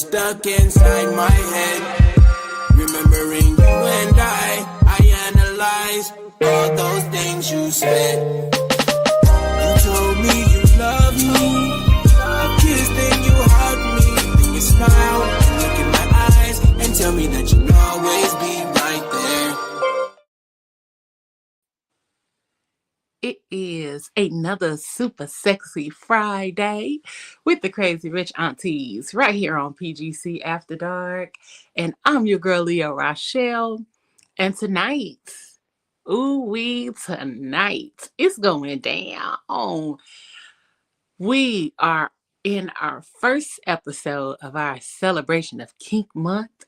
stuck inside my head. Remembering you and I analyze all those things you said. You told me you love me, you kissed and you hugged me, then you smile, look in my eyes, and tell me that you'll always be right there. It is another super sexy Friday with the Crazy Rich Aunties right here on PGC After Dark. And I'm your girl, Leigh LaRìe. And tonight, tonight, it's going down. We are in our first episode of our celebration of Kink Month.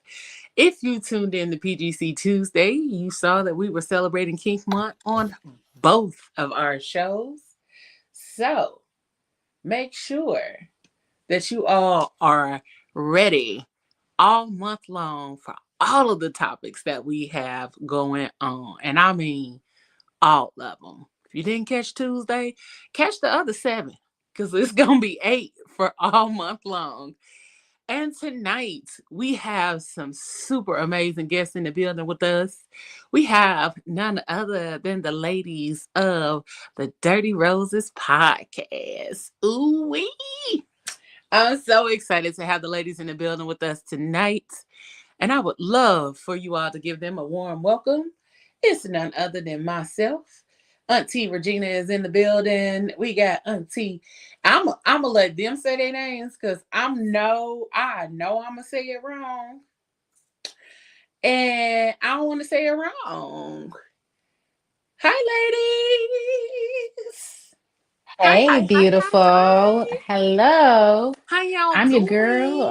If you tuned in to PGC Tuesday, you saw that we were celebrating Kink Month on both of our shows. So make sure that you all are ready all month long for all of the topics that we have going on. And I mean all of them. If you didn't catch Tuesday, catch the other 7 because it's going to be 8 for all month long. And tonight, we have some super amazing guests in the building with us. We have none other than the ladies of the Dirty Roses podcast. Ooh-wee! I'm so excited to have the ladies in the building with us tonight. And I would love for you all to give them a warm welcome. It's none other than myself. Auntie Regina is in the building. We got Auntie. I'm gonna let them say their names because I know I'm gonna say it wrong, and I don't want to say it wrong. Hi, ladies. Hey, beautiful. Hi. Hello. How y'all I'm doing? your girl.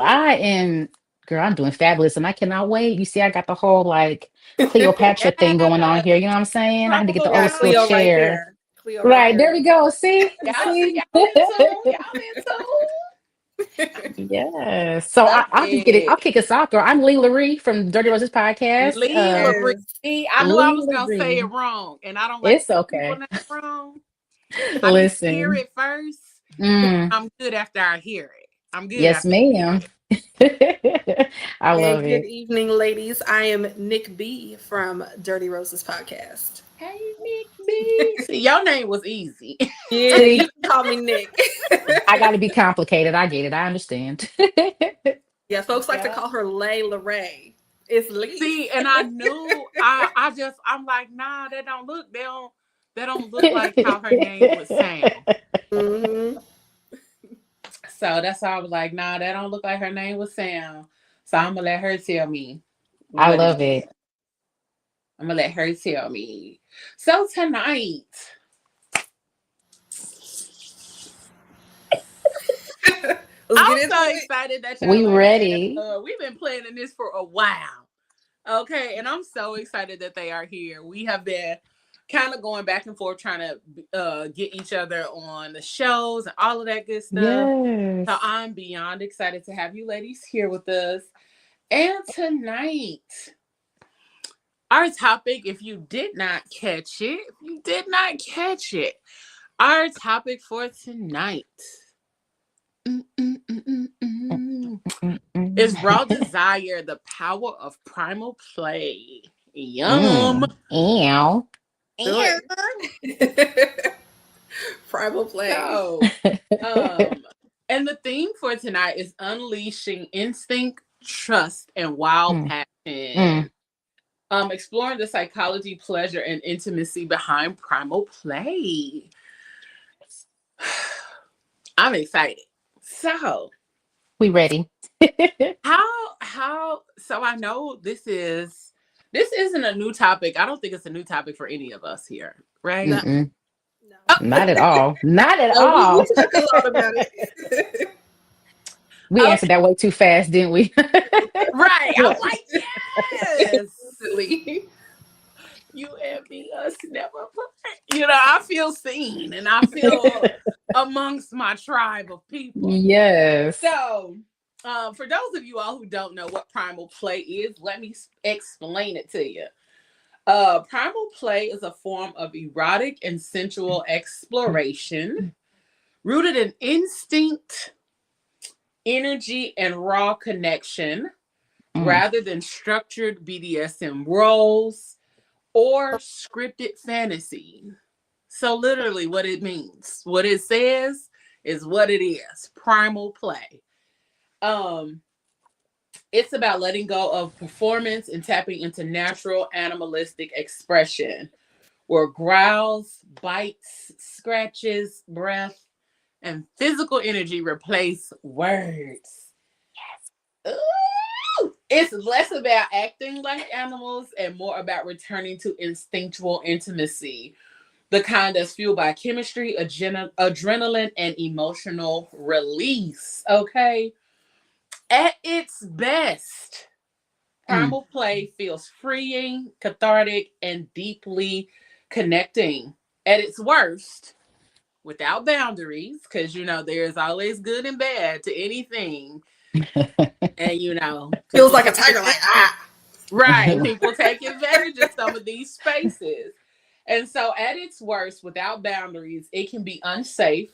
I'm doing fabulous, and I cannot wait. You see, I got the whole like Cleopatra thing going on here. You know what I'm saying? I had to get the old school Cleo right chair. there. Cleo Right, there we go. See? Y'all See? in tune. Yes. So I'll kick us off, girl. I'm Leigh LaRìe from Dirty Roses podcast. Leigh LaRìe. I knew I was gonna say it wrong, and I don't like it's okay. people name wrong. Listen. I hear it first. I'm good after I hear it. I'm good. Yes, ma'am. I love it. Good evening, ladies. I am Nik B from Dirty Roses podcast. Hey, Nik B. See, your name was easy. Yeah, you can call me Nik. I got to be complicated. I get it. I understand. Yeah, folks like to call her Leigh LaRìe. It's Leigh. See, and I knew I'm like, nah, that don't look like how her name would sound. Mm-hmm. So that's why I was like, nah, that don't look like her name would sound. So I'm gonna let her tell me. I love it. I'm gonna let her tell me. So tonight, I'm so excited that we ready. We've been planning this for a while. Okay, and I'm so excited that they are here. We have been kind of going back and forth trying to get each other on the shows and all of that good stuff. Yes. So I'm beyond excited to have you ladies here with us. And tonight, our topic, if you did not catch it, our topic for tonight is raw desire, the power of primal play. Yum. Ew. Primal play. So, and the theme for tonight is unleashing instinct, trust, and wild passion. Exploring the psychology, pleasure, and intimacy behind primal play. I'm excited. So, we ready. how so I know this isn't a new topic. I don't think it's a new topic for any of us here, right? No. Not at all. Not at all. We talked a lot about it. We answered that way too fast, didn't we? Right. I'm like, yes. You and me, us never. You know, I feel seen and I feel amongst my tribe of people. Yes. So, for those of you all who don't know what primal play is, let me explain it to you. Primal play is a form of erotic and sensual exploration rooted in instinct, energy and raw connection rather than structured BDSM roles or scripted fantasy. So literally what it means, what it says is what it is. Primal play. It's about letting go of performance and tapping into natural animalistic expression where growls, bites, scratches, breath, and physical energy replace words. Ooh! It's less about acting like animals and more about returning to instinctual intimacy, the kind that's fueled by chemistry, adrenaline, and emotional release. Okay? At its best, primal play feels freeing, cathartic, and deeply connecting. At its worst, without boundaries, because there's always good and bad to anything. And feels like a tiger, like right. People take advantage of some of these spaces. And so at its worst, without boundaries, it can be unsafe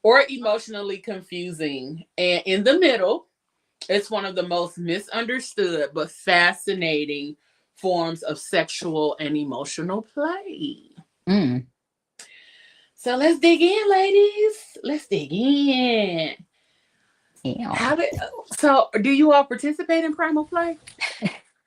or emotionally confusing. And in the middle, it's one of the most misunderstood but fascinating forms of sexual and emotional play. So let's dig in, ladies. Let's dig in. Yeah. So do you all participate in primal play?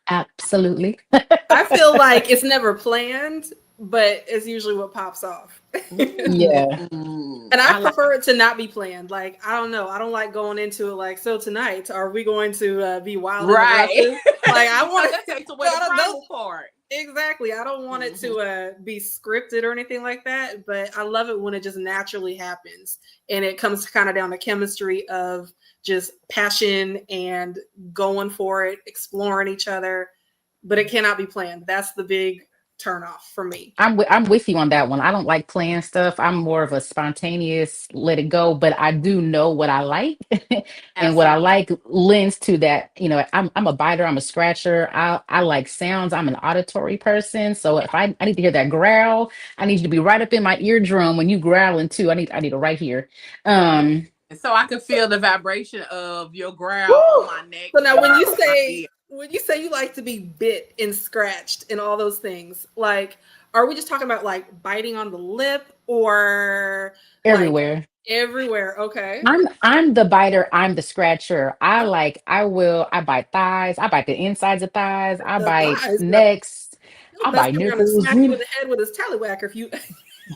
Absolutely. I feel like it's never planned, but it's usually what pops off. Yeah. And I prefer it to not be planned. Like, I don't know. I don't like going into it like, so tonight, are we going to be wild and aggressive? Like, I want to take away the primal part. Exactly. I don't want it to be scripted or anything like that, but I love it when it just naturally happens. And it comes kind of down to chemistry of just passion and going for it, exploring each other, but it cannot be planned. That's the big turn off for me. I'm with you on that one. I don't like playing stuff. I'm more of a spontaneous, let it go. But I do know what I like, and what I like lends to that. I'm a biter. I'm a scratcher. I like sounds. I'm an auditory person. So if I need to hear that growl, I need you to be right up in my eardrum when you growling too. I need it right here. So I can feel the vibration of your growl on my neck. So now when you say you like to be bit and scratched and all those things, like, are we just talking about like biting on the lip or everywhere? Like, everywhere. Okay. I'm the biter. I'm the scratcher. I bite thighs. I bite the insides of thighs. I bite necks. I bite nipples. Smack you in the head with his tallywhacker if you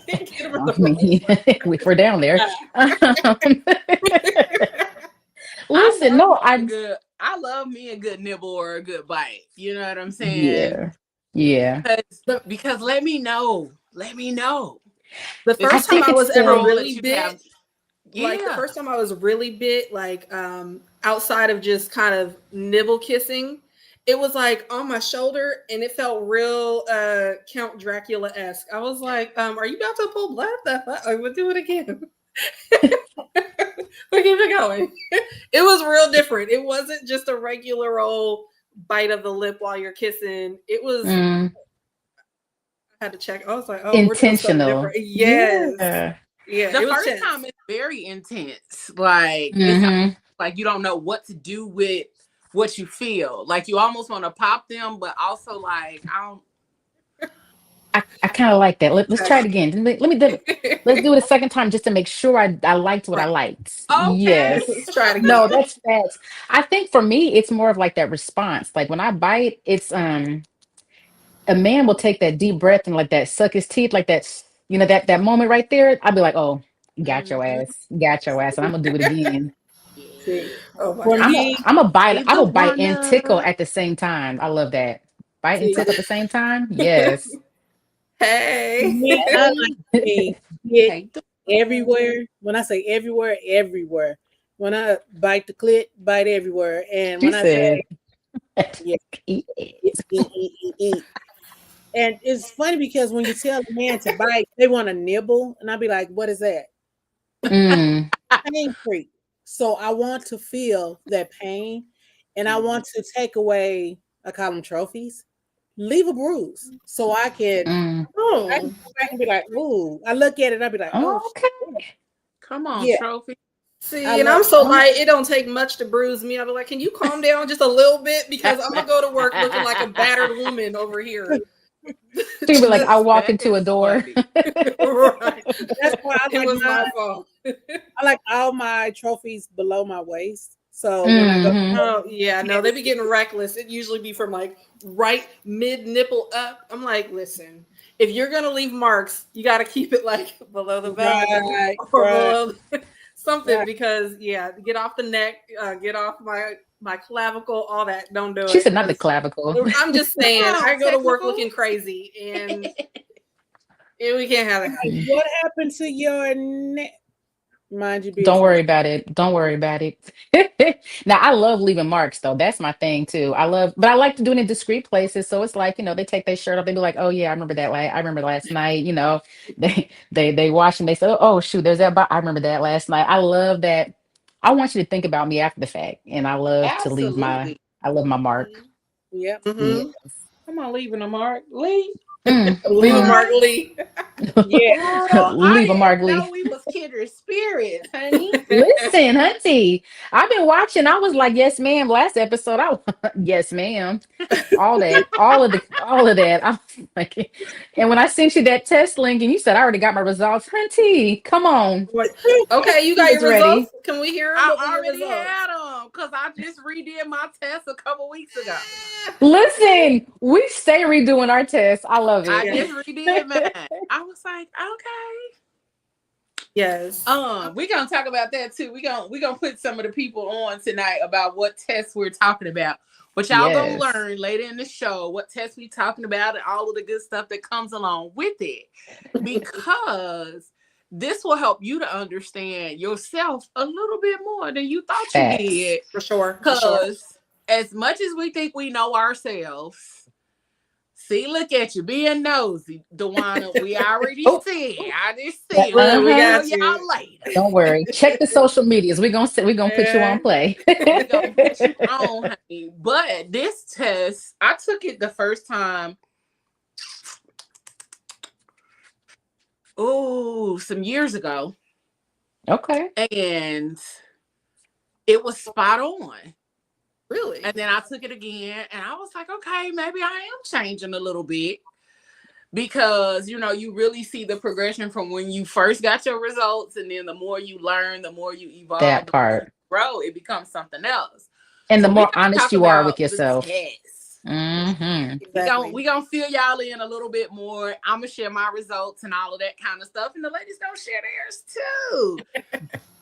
get him in I mean, we're down there. Listen, I love me a good nibble or a good bite. You know what I'm saying? Yeah. Because let me know. The first time I was ever really bit, like the first time I was really bit, like outside of just kind of nibble kissing, it was like on my shoulder and it felt real Count Dracula-esque. I was like, are you about to pull blood? We'll do it again. We'll keep it going. It was real different. It wasn't just a regular old bite of the lip while you're kissing. It was I had to check. I was like, oh, intentional. Yes. Yeah. The first time is very intense. Like it's like you don't know what to do with what you feel. Like you almost want to pop them, but also like I kind of like that. Let's try it again. Let's do it a second time just to make sure I liked what I liked. Okay. Yes. Let's try it again. No, that's facts. I think for me, it's more of like that response. Like when I bite, it's a man will take that deep breath and like that suck his teeth, like that, that moment right there. I'll be like, oh, got your ass, and I'm gonna do it again. I'm a bite. I will bite and tickle at the same time. I love that. Bite and tickle at the same time. Yes. Hey. Yeah, I like to get everywhere. When I say everywhere, everywhere. When I bite the clit, bite everywhere. And when I say eat. And it's funny because when you tell a man to bite, they want to nibble, and I'll be like, "What is that?" Pain free. So I want to feel that pain, and I want to take away. I call them trophies. Leave a bruise so I can I can go back and be like, ooh. I look at it, I'll be like, oh, okay. Come on, trophy. See, and I'm so light, it don't take much to bruise me. I'll be like, can you calm down just a little bit? Because I'm going to go to work looking like a battered woman over here. She'll be like, I walk into a door. Right. That's why it was my fault. I like all my trophies below my waist. So when I go, they be getting reckless. It usually be from like right mid nipple up. I'm like, listen, if you're gonna leave marks, you got to keep it like below the belly or below something because get off the neck, get off my clavicle, all that. Don't do it. She said not the clavicle. I'm just saying, I go to work looking crazy, and we can't have it. What happened to your neck? Mind you, don't worry about it. Don't worry about it. Now, I love leaving marks, though. That's my thing too. But I like to do it in discreet places. So it's like, they take their shirt off. They be like, oh yeah, I remember that. I remember last night. They wash and they say, oh shoot, there's that. I remember that last night. I love that. I want you to think about me after the fact, and I love to leave my mark. Yep. Mm-hmm. Yes. Come on, leaving a mark, Leigh. Leave a mark, Leigh. Yeah, leave a mark, Leigh. We was kindred spirits, honey. Listen, Hunty, I've been watching. I was like, yes, ma'am. Last episode, yes, ma'am. All that. I was like, and when I sent you that test link, and you said I already got my results, Hunty, come on. Okay, you got your results. Can we hear them? I already had them because I just redid my test a couple weeks ago. Listen, we stay redoing our tests. I love it. I just redid mine. I was like, okay. Yes. We're gonna talk about that too. We're gonna put some of the people on tonight about what tests we're talking about. But y'all gonna learn later in the show what tests we talking about and all of the good stuff that comes along with it. Because this will help you to understand yourself a little bit more than you thought you did. For sure. Because as much as we think we know ourselves, see, look at you being nosy, Dewana. We already said. I just said. We got y'all later. Don't worry. Check the social medias. We're gonna put you on play. We're gonna put you on, honey. But this test, I took it the first time. Some years ago. Okay. And it was spot on. Really? And then I took it again and I was like, okay, maybe I am changing a little bit because, you really see the progression from when you first got your results. And then the more you learn, the more you evolve, that part, grow, it becomes something else. And so the more honest you are with yourself. Exactly. We gonna fill y'all in a little bit more. I'm gonna share my results and all of that kind of stuff. And the ladies gonna share theirs too.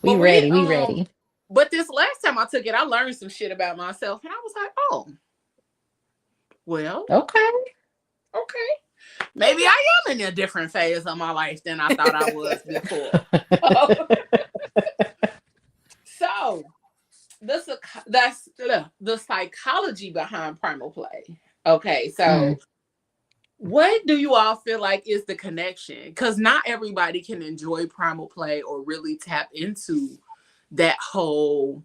We ready. But this last time I took it, I learned some shit about myself. And I was like, oh, well. Okay. Maybe I am in a different phase of my life than I thought I was before. So, that's the psychology behind Primal Play. Okay, so what do you all feel like is the connection? Because not everybody can enjoy Primal Play or really tap into that whole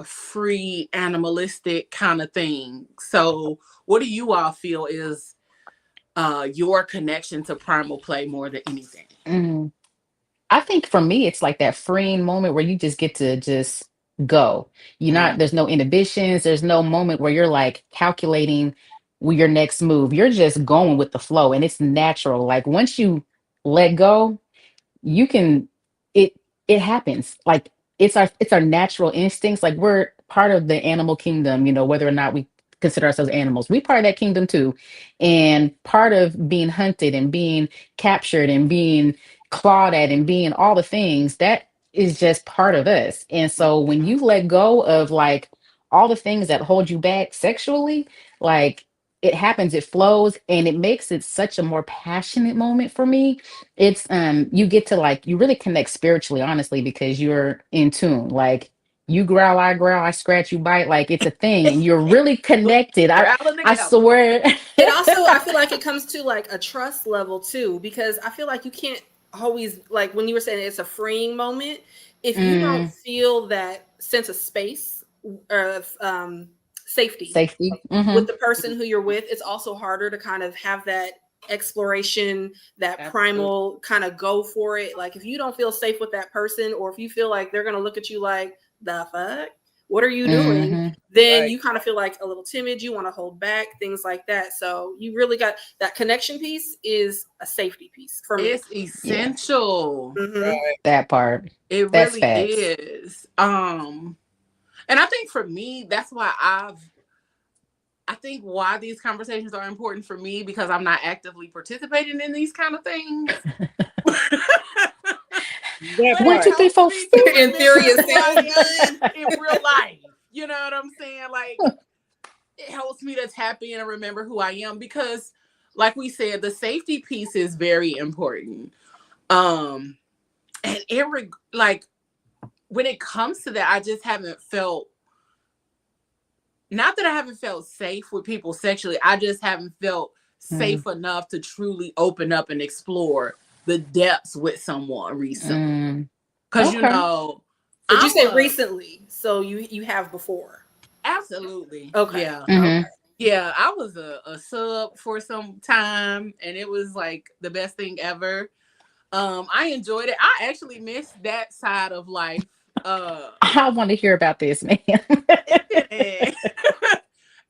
free animalistic kind of thing. So what do you all feel is your connection to Primal Play more than anything? I think for me, it's like that freeing moment where you just get to just go. There's no inhibitions. There's no moment where you're like calculating your next move. You're just going with the flow and it's natural. Like once you let go, you can, it happens. Like it's our natural instincts. Like we're part of the animal kingdom, whether or not we consider ourselves animals. We part of that kingdom too. And part of being hunted and being captured and being clawed at and being all the things, that is just part of us. And so when you let go of like all the things that hold you back sexually, like it happens, it flows, and it makes it such a more passionate moment for me. It's you get to like, you really connect spiritually, honestly, because you're in tune. Like you growl, I scratch, you bite, like it's a thing and you're really connected. I swear. And also I feel like it comes to like a trust level too, because I feel like you can't always, like when you were saying it's a freeing moment, if you don't feel that sense of space or safety with the person who you're with, it's also harder to kind of have that exploration, that primal kind of go for it. Like if you don't feel safe with that person, or if you feel like they're going to look at you like, the fuck, what are you doing? Then you kind of feel like a little timid. You want to hold back, things like that. So you really got that connection piece is a safety piece for me. It's essential. That part. It really is. And I think for me, that's why I think why these conversations are important for me, because I'm not actively participating in these kind of things. 1, 2, 3, 4. In theory, it sounds good. In real life, you know what I'm saying? Like, it helps me to tap in and remember who I am, because, like we said, the safety piece is very important. And like when it comes to that, I just haven't felt. Not that I haven't felt safe with people sexually. I just haven't felt safe enough to truly open up and explore the depths with someone recently. Because, you know. Did you say recently? So you have before? Absolutely. Okay. Yeah. Okay. Yeah, I was a sub for some time, and it was like the best thing ever. I enjoyed it. I actually missed that side of life. I want to hear about this, man.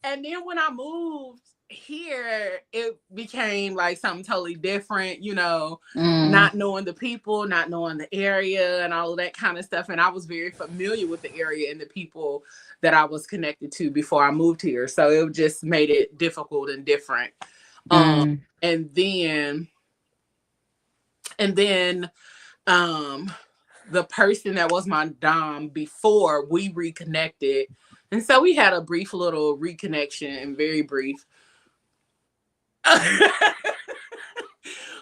And then when I moved here, it became like something totally different, you know, not knowing the people, not knowing the area and all of that kind of stuff. And I was very familiar with the area and the people that I was connected to before I moved here. So it just made it difficult and different. And then the person that was my dom before, we reconnected. And so we had a brief little reconnection, and very brief. But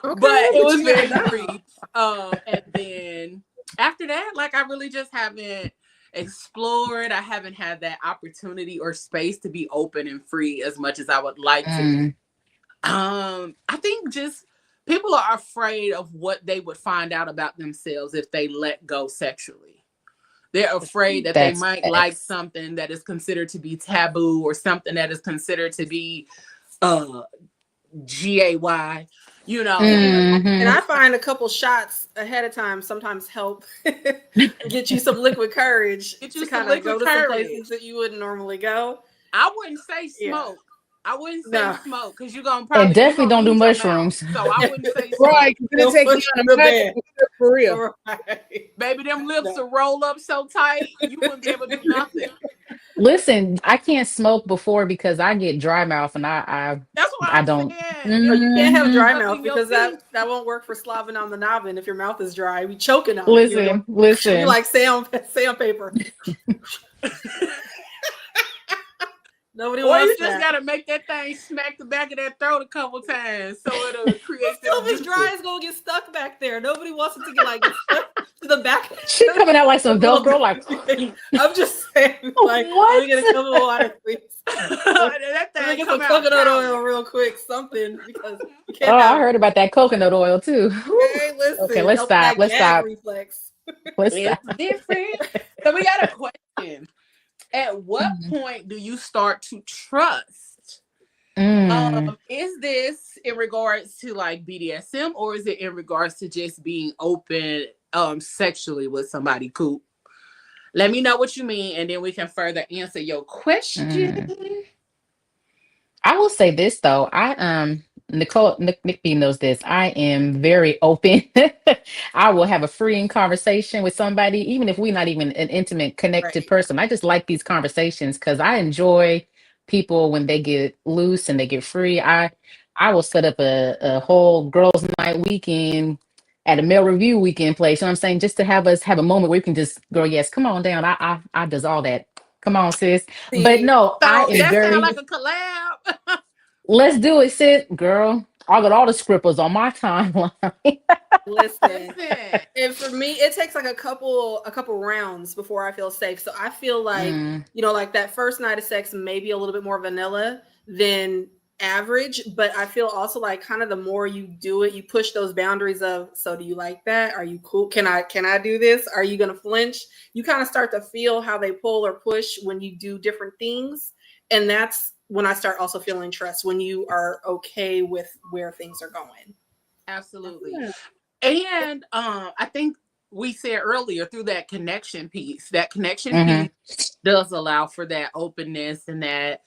it was very brief. And then after that, like, I really just haven't explored. I haven't had that opportunity or space to be open and free as much as I would like to. I think just people are afraid of what they would find out about themselves if they let go sexually. They're afraid that they might like something that is considered to be taboo, or something that is considered to be GAY, you know. And I find a couple shots ahead of time sometimes help get you some liquid courage to kind of go to some places that you wouldn't normally go. I wouldn't say smoke. I wouldn't say smoke, because you're gonna probably, and definitely don't do mushrooms. So I wouldn't say smoke. Right, it's gonna take you on for real. Right. Baby, them lips will roll up so tight you wouldn't be able to do nothing. Listen, I can't smoke before because I get dry mouth, and that's what I don't. You can't have dry mouth, because that won't work for slobbing on the nobbin if your mouth is dry. You be choking on it. Listen. You like sandpaper. Nobody wants you just gotta make that thing smack the back of that throat a couple times so it'll create. Still, if it's dry, it's gonna get stuck back there. Nobody wants it to get like stuck to the back. She coming out like some Velcro, like. I'm just saying, like, let me get a cup of water, please. That thing let me get some coconut oil real quick, something, because you can't. I heard about that coconut oil too. Hey, listen. Okay, let's stop. Let's stop. Reflex. Let's stop. Different. So we got a question. At what point do you start to trust? Is this in regards to like BDSM, or is it in regards to just being open sexually with somebody? Cool. Let me know what you mean, and then we can further answer your question. I will say this though. Nichole, Nik B knows this. I am very open. I will have a freeing conversation with somebody, even if we're not even an intimate, connected person. I just like these conversations because I enjoy people when they get loose and they get free. I will set up a whole girls' night weekend at a male review weekend place. You know what I'm saying? Just to have us have a moment where we can just go, yes, come on down. I does all that. Come on, sis. But no, so I am that very sound like a collab. Let's do it, sis. Girl, I got all the scribbles on my timeline. Listen. And for me, it takes like a couple rounds before I feel safe. So I feel like, you know, like that first night of sex, maybe a little bit more vanilla than average. But I feel also like kind of the more you do it, you push those boundaries of, so do you like that? Are you cool? Can I do this? Are you going to flinch? You kind of start to feel how they pull or push when you do different things. And that's when I start also feeling trust, when you are okay with where things are going. Absolutely. And I think we said earlier through that connection piece piece does allow for that openness and that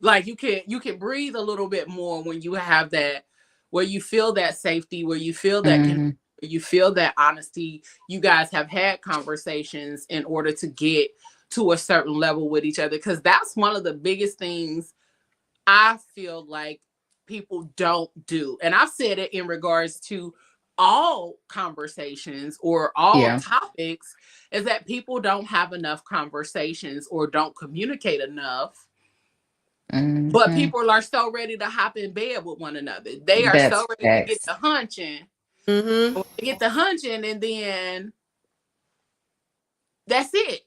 like you can breathe a little bit more when you have that, where you feel that safety, where you feel that you feel that honesty. You guys have had conversations in order to get to a certain level with each other, because that's one of the biggest things I feel like people don't do. And I've said it in regards to all conversations or all topics, is that people don't have enough conversations or don't communicate enough. But people are so ready to hop in bed with one another. They are so ready to get the hunching. Get the hunching, and then that's it.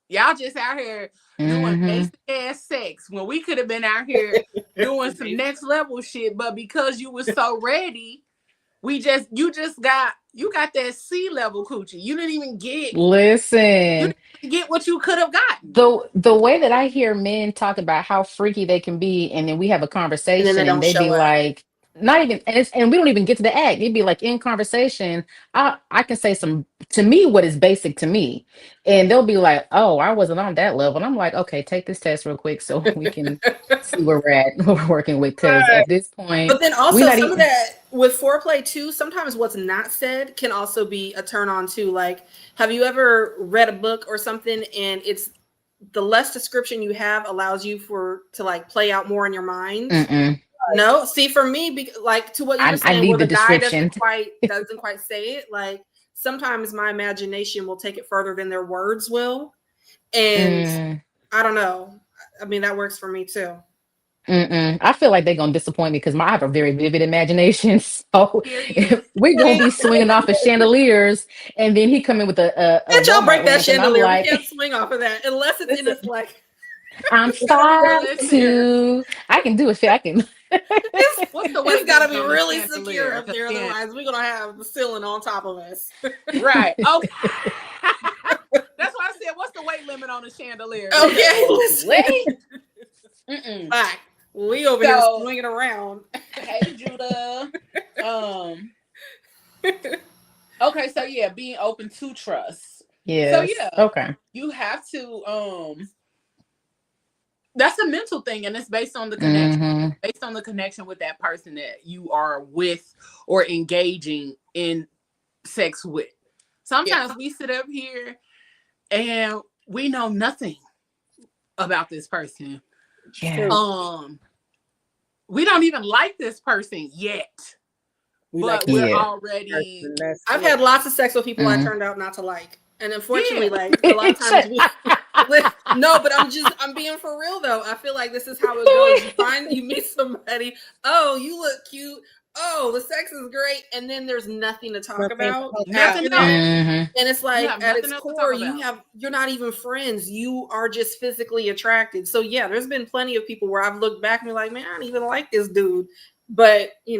Y'all just out here doing basic ass sex when we could have been out here doing some next level shit. But because you were so ready, you got that C level coochie. You didn't even get what you could have gotten. The way that I hear men talk about how freaky they can be, and then we have a conversation, and they'd be like, not even, and we don't even get to the act. It'd be like in conversation, I can say some to me what is basic to me, and they'll be like, "Oh, I wasn't on that level," and I'm like, "Okay, take this test real quick so we can see where we're at, what we're working with." Because at this point, but then also some of that with foreplay too. Sometimes what's not said can also be a turn on too. Like, have you ever read a book or something, and it's the less description you have allows you to like play out more in your mind? No, see, for me, like to what you were saying, where the guy doesn't quite say it. Like sometimes my imagination will take it further than their words will, and I don't know. I mean, that works for me too. I feel like they're gonna disappoint me because I have a very vivid imagination. So we're gonna be swinging off of chandeliers, and then he come in with a y'all break that chandelier. Like, we can't swing off of that unless it's in this like. I'm 5'2". I can do it. I can. It's got to be really secure up there, otherwise we're gonna have the ceiling on top of us. Right. Okay. That's why I said, what's the weight limit on a chandelier? Okay. Back. We over here swinging around. Hey, Judah. Okay, so yeah, being open to trust. Yeah. So yeah. Okay. You have to. That's a mental thing, and it's based on the connection. Based on the connection with that person that you are with or engaging in sex with. Sometimes we sit up here and we know nothing about this person. Yeah. We don't even like this person yet. We're already. I've had lots of sex with people I turned out not to like. And unfortunately, like a lot of times no, but I'm being for real though. I feel like this is how it goes. You meet somebody, oh, you look cute. Oh, the sex is great. And then there's nothing to talk about. Nothing else. And it's like at its core, you're not even friends. You are just physically attracted. So yeah, there's been plenty of people where I've looked back and be like, man, I don't even like this dude. But we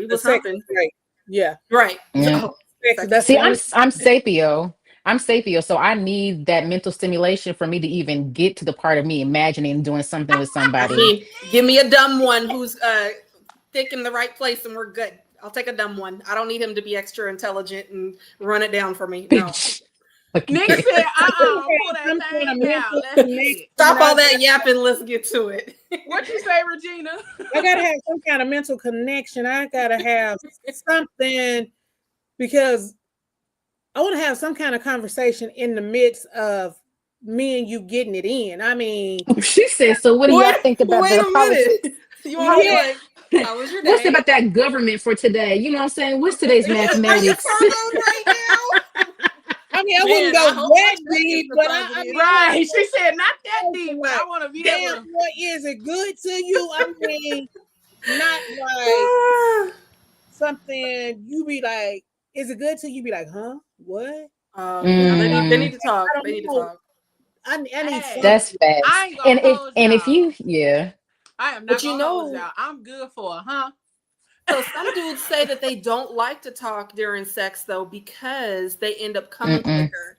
was something. Right. Yeah. Right. Yeah. See, I'm sapio. I'm sapio, so I need that mental stimulation for me to even get to the part of me imagining doing something with somebody. Give me a dumb one who's thick in the right place and we're good. I'll take a dumb one. I don't need him to be extra intelligent and run it down for me. No. Okay. Nick said, pull that thing out. Stop all that yapping. Let's get to it. What you say, Regina? I gotta have some kind of mental connection. I gotta have something because I want to have some kind of conversation in the midst of me and you getting it in. I mean, she said, so what do y'all think about the politics? You want to like, how was your day? What's about that government for today? You know what I'm saying? What's today's mathematics? Right now? I mean, I wouldn't go that deep, but right. She said not that deep, but I want to be able to. What is it good to you? I mean, not like something you be like, is it good to you? Be like, huh? What? They need to talk. They need to talk. I need that's bad. And if you I am not gonna hold y'all. I'm good for huh? So some dudes say that they don't like to talk during sex though because they end up coming quicker.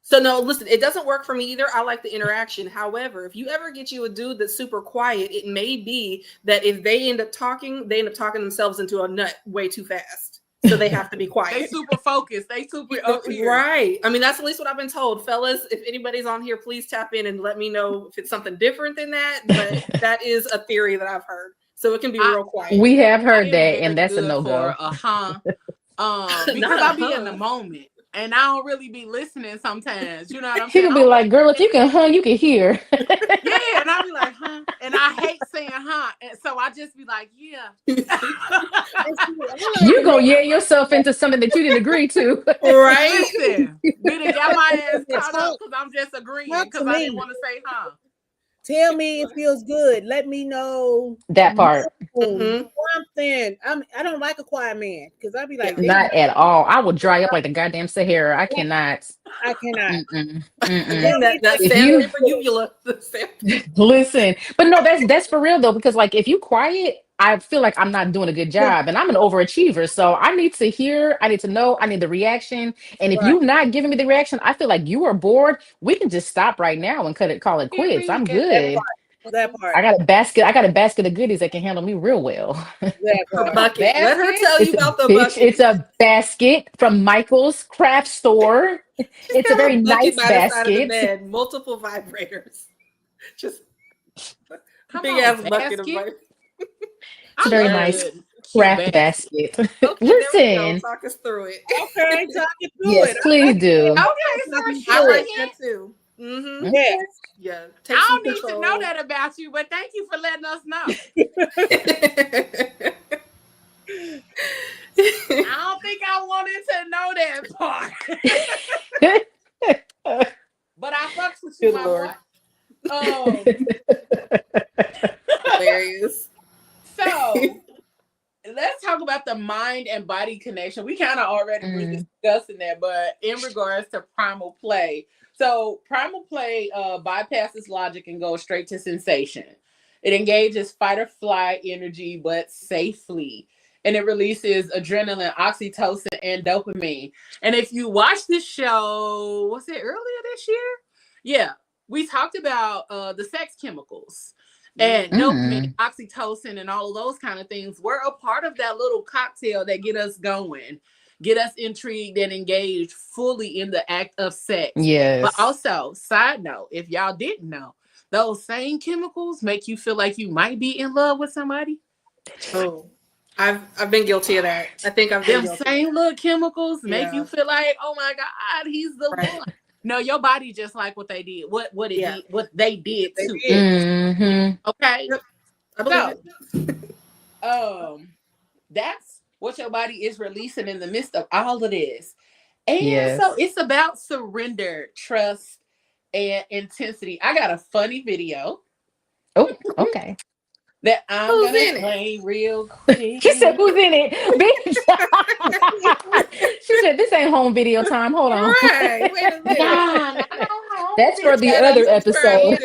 So no, listen, it doesn't work for me either. I like the interaction. However, if you ever get you a dude that's super quiet, it may be that if they end up talking themselves into a nut way too fast. So they have to be quiet. They super focused. They super up here. Right. I mean, that's at least what I've been told. Fellas, if anybody's on here, please tap in and let me know if it's something different than that. But that is a theory that I've heard. So it can be real quiet. We have heard that, and that's a no-go. Because I'll be in the moment. And I don't really be listening sometimes. You know what I'm saying? He can be like, girl, if you can you can hear. Yeah, and I'll be like, and I hate saying and so I just be like, yeah. You gonna yell yourself into something that you didn't agree to. Right? Listen, you done got my ass caught up because I'm just agreeing because I didn't want to say Tell me it feels good. Let me know that part. Something. I don't like a quiet man because I'd be like, not at all. I will dry up like the goddamn Sahara. I cannot. Listen, but no, that's for real though, because like if you quiet, I feel like I'm not doing a good job, and I'm an overachiever. So I need to hear, I need to know, I need the reaction. And if you're not giving me the reaction, I feel like you are bored. We can just stop right now and call it quits. I'm good. That part. I got a basket of goodies that can handle me real well. Bucket. Let her tell you about the bucket. It's a basket from Michael's craft store. It's a very nice basket. Bed, multiple vibrators. Just big ass bucket of vibrators. It's a very nice craft basket. Okay, listen. Talk us through it. Okay, talk it through it. Yes, please do. Okay, I like that too. Mm-hmm. Yes. Yeah. I don't need to know that about you, but thank you for letting us know. I don't think I wanted to know that part. But I fucks with you, my boy. Hilarious. So let's talk about the mind and body connection. We kind of already were discussing that, but in regards to primal play. So primal play bypasses logic and goes straight to sensation. It engages fight or flight energy, but safely. And it releases adrenaline, oxytocin, and dopamine. And if you watch this show, was it earlier this year? Yeah. We talked about the sex chemicals. And dopamine, oxytocin, and all of those kind of things were a part of that little cocktail that get us going, get us intrigued and engaged fully in the act of sex. Yes. But also, side note, if y'all didn't know, those same chemicals make you feel like you might be in love with somebody. Oh, I've been guilty of that. I think I've been guilty. Same little chemicals make you feel like, oh my God, he's the one. No, your body just like what they did. What they did too. Okay. Yep. I believe it. That's what your body is releasing in the midst of all of this. And so it's about surrender, trust, and intensity. I got a funny video. Oh, okay. That I'm gonna play real quick. She said, "Who's in it?" Bitch. She said, "This ain't home video time. Hold on." Right. Wait a minute. That's for the other episode.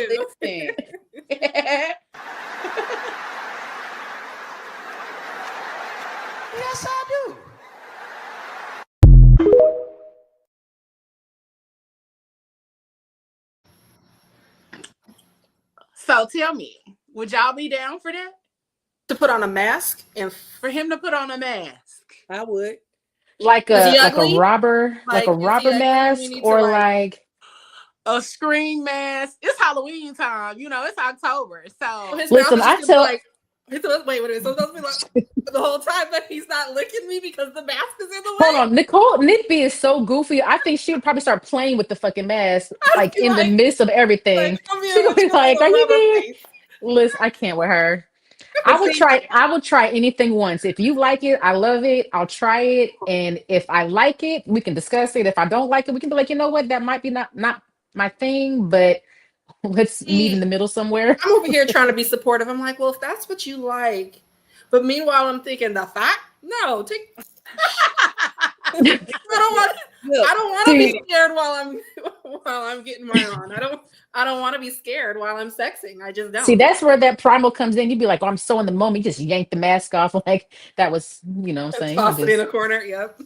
Yes, I do. So tell me, would y'all be down for that? To put on a mask and for him to put on a mask? I would. Like a robber, like a robber mask, or like a scream mask. It's Halloween time, you know. It's October, so listen. I tell. Wait a minute. So those be like the whole time that he's not licking me because the mask is in the way. Hold on, Nik B is so goofy. I think she would probably start playing with the fucking mask, like in the midst of everything. She would be like, "Are you there?" Listen, I can't with her. I would try anything once. If you like it, I love it. I'll try it, and if I like it, we can discuss it. If I don't like it, we can be like, you know what, that might be not my thing, but let's meet in the middle somewhere. I'm over here trying to be supportive. I'm like, well, if that's what you like, but meanwhile, I'm thinking the fact. No, take. I don't want to be scared while I'm getting mine on. I don't want to be scared while I'm sexing. I just don't. See, that's where that primal comes in. You'd be like, oh, I'm so in the moment. You just yank the mask off. Like that was, you know what I'm saying? Toss it in a corner. Yep.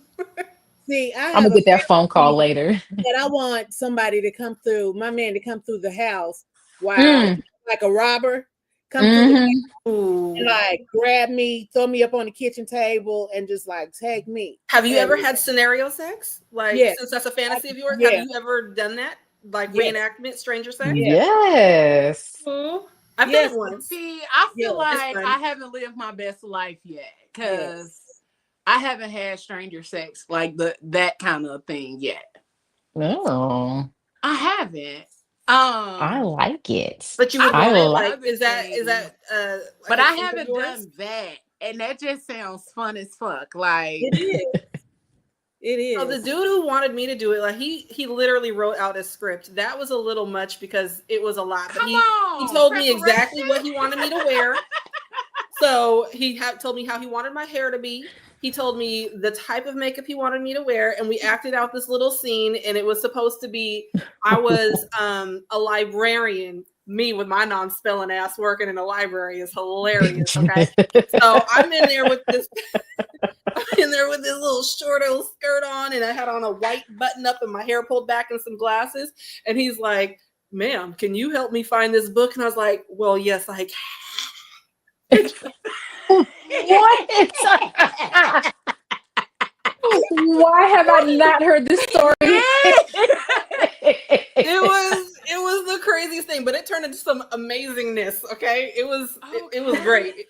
See, I'm gonna get that phone call later. But I want somebody to come through, my man to come through the house while like a robber come through the house and like grab me, throw me up on the kitchen table, and just like take me. Have you ever had scenario sex? Like, since that's a fantasy of yours, have you ever done that? Like reenactment stranger sex? Yes. Cool. I've done it once. See, I feel like I haven't lived my best life yet because I haven't had stranger sex like that kind of thing yet. No, I haven't. I like it. But you would like is that like but I haven't done that. And that just sounds fun as fuck. Like it is. It is. So the dude who wanted me to do it, like he literally wrote out a script. That was a little much because it was a lot. But he told me exactly what he wanted me to wear. So he told me how he wanted my hair to be. He told me the type of makeup he wanted me to wear, and we acted out this little scene. And it was supposed to be I was a librarian. Me with my non-spelling ass working in a library is hilarious. Okay, so I'm in there with this. Little short old skirt on, and I had on a white button up and my hair pulled back and some glasses. And he's like, "Ma'am, can you help me find this book?" And I was like, "Well, yes, I can." What? Why have I not heard this story? It was the craziest thing, but it turned into some amazingness. Okay, it was great.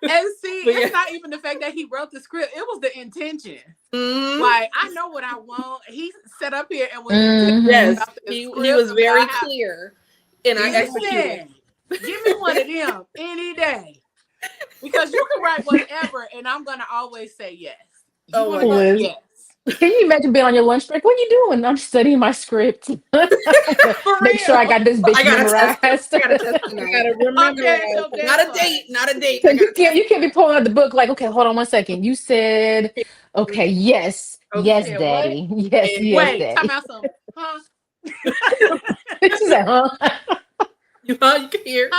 And see, it's not even the fact that he wrote the script; it was the intention. Like I know what I want. He set up here and was he was very clear, and I executed. Give me one of them any day, because you can write whatever, and I'm gonna always say yes. Yes. Can you imagine being on your lunch break? What are you doing? I'm studying my script. Make sure I got this bitch memorized. I gotta remember. Not a date. You can't be pulling out the book like, okay, hold on 1 second. You said, okay, yes, daddy. What? Yes, wait, daddy. Time out some. Huh? She said, huh? You can hear.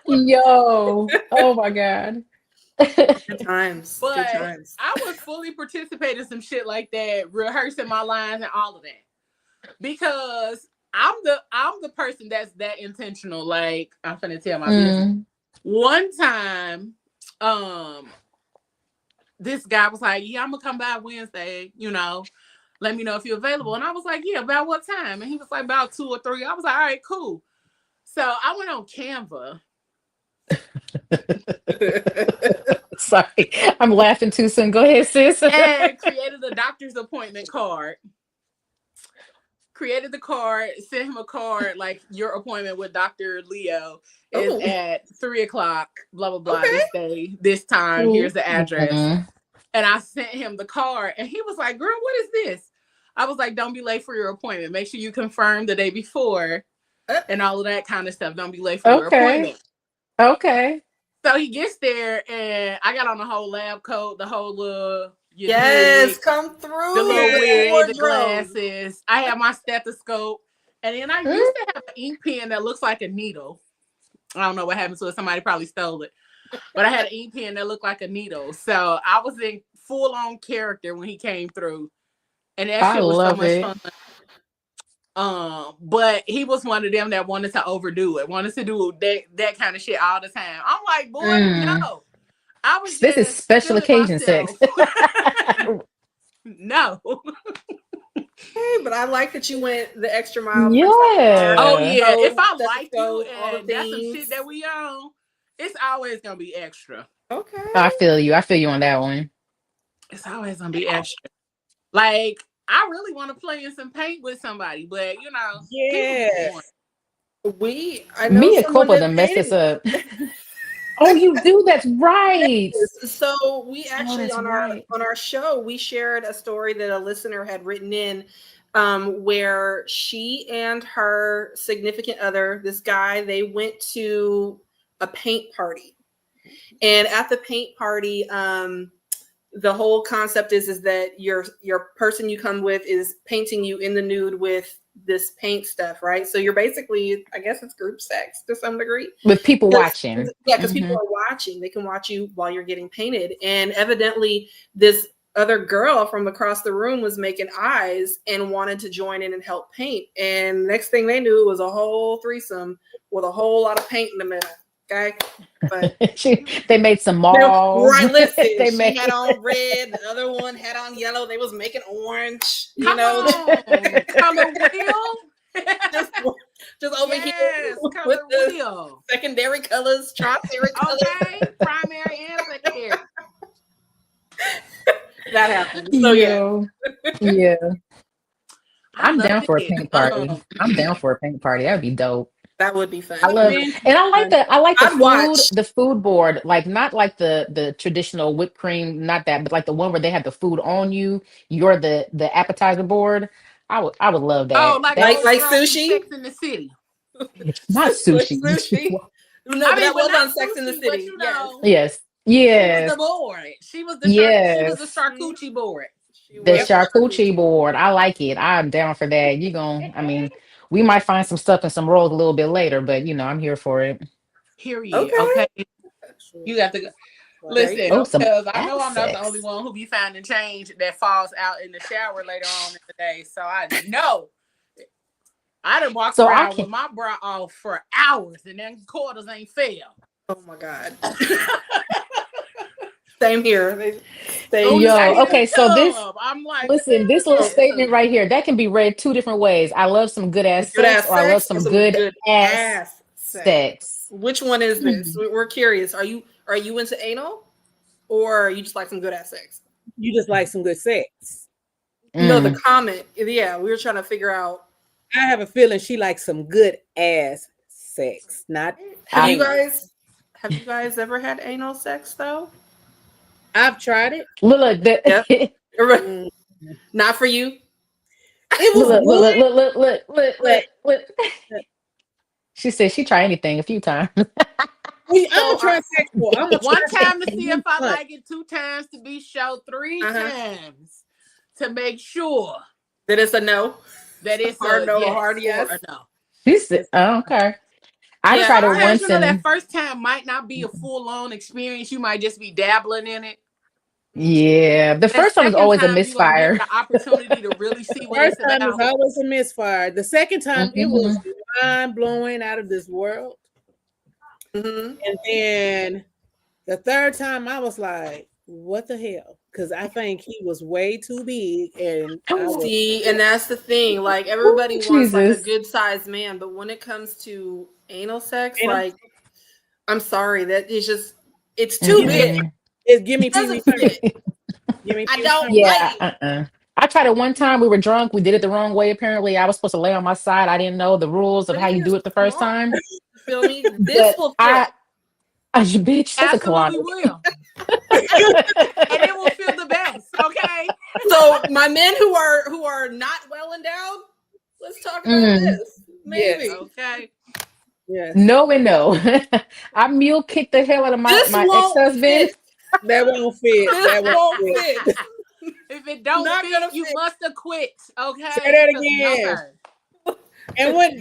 Yo. Oh my God. Good times. But I was fully participating in some shit like that, rehearsing my lines and all of that, because I'm the person that's that intentional. Like I'm finna tell my business. One time, this guy was like, "Yeah, I'm gonna come by Wednesday. Let me know if you're available." And I was like, "Yeah, about what time?" And he was like, "About 2 or 3." I was like, "All right, cool." So I went on Canva. Sorry, I'm laughing too soon. Go ahead, sis. And created a doctor's appointment card. Created the card, sent him a card like your appointment with Dr. Leo is at 3:00, blah blah blah, this day, this time. Here's the address. And I sent him the card, and he was like, "Girl, what is this?" I was like, "Don't be late for your appointment. Make sure you confirm the day before, and all of that kind of stuff. Don't be late for your appointment." Okay. So he gets there, and I got on the whole lab coat, the whole little come through the little wig, the glasses. I have my stethoscope, and then I used to have an ink pen that looks like a needle. I don't know what happened to it. Somebody probably stole it, but I had an ink pen that looked like a needle. So I was in full on character when he came through, and that shit was so much fun. But he was one of them that wanted to overdo it, wanted to do that kind of shit all the time. I'm like, boy, no. I was this is special occasion sex. No. Hey, but I like that you went the extra mile. Yeah. Oh yeah. If I like you and that's some shit that we own, it's always gonna be extra. Okay. I feel you on that one. It's always gonna be extra. Like I really want to play in some paint with somebody, but I know Mia Culpa done messed us up. Oh, you do? That's right. So we actually on our show we shared a story that a listener had written in, where she and her significant other, this guy, they went to a paint party, and at the paint party, the whole concept is that your person you come with is painting you in the nude with this paint stuff, right? So you're basically, I guess it's group sex to some degree. With people watching. Yeah, because people are watching. They can watch you while you're getting painted. And evidently this other girl from across the room was making eyes and wanted to join in and help paint. And next thing they knew, it was a whole threesome with a whole lot of paint in the middle. Okay, but they made some malls. Right, listen. They she had on red. The other one had on yellow. They was making orange. Come on, color wheel. just over here with the wheel. Secondary colors, tertiary colors. Okay, primary and secondary. That happened. So yeah. I'm down for a paint party. I'm down for a paint party. That would be dope. That would be fun. I love it. And I like the food board, like not like the traditional whipped cream, not that, but like the one where they have the food on you. You're the appetizer board. I would love that. Oh, like sushi? Sex in the City. Not sushi. Sushi. No, but that was on Sex in the City. You know, yes. She was the board. She was the charcuterie board. The charcuterie board. I like it. I'm down for that. We might find some stuff in some rolls a little bit later, but I'm here for it. Period. Okay. You got to go. Listen, because I know I'm not the only one who be finding change that falls out in the shower later on in the day. So I know I done walked around with my bra off for hours and then quarters ain't fell. Oh my God. Same here. Okay, so this, I'm like, listen, this little statement right here, that can be read two different ways. I love some good ass sex, or I love some good ass sex. Which one is this? We're curious. Are you into anal, or you just like some good ass sex? You just like some good sex. No, the comment. Yeah, we were trying to figure out. I have a feeling she likes some good ass sex. Not. Have you guys ever had anal sex though? I've tried it. Look, not for you. It was look. She said she tried anything a few times. I'm gonna try sex for. One time to see if I like it, 2 times to be sure, 3 times to make sure that it's a no. That it's hard no, hard yes. Or no. She said, okay. I tried it once. That first time might not be a full-on experience. You might just be dabbling in it. Yeah, the first time is always a misfire. The opportunity to really see what it's about. First time is always a misfire. The second time it was mind blowing, out of this world. And then the third time I was like, "What the hell?" Because I think he was way too big, and and that's the thing. Like everybody wants like a good sized man, but when it comes to anal sex, like I'm sorry, that is just it's too big. It's give me TV. I don't. Yeah. I tried it one time. We were drunk. We did it the wrong way. Apparently, I was supposed to lay on my side. I didn't know the rules of how you do it the first time. Feel me? This will fit. Bitch, that's absolutely a will. And it will feel the best. Okay. So my men who are not well endowed, let's talk about this. Maybe. Yes. Okay. Yes. No and no. I mule kicked the hell out of my ex-husband. That won't fit. That won't fit. If it don't fit, you must have quit. Okay. Say that again. And when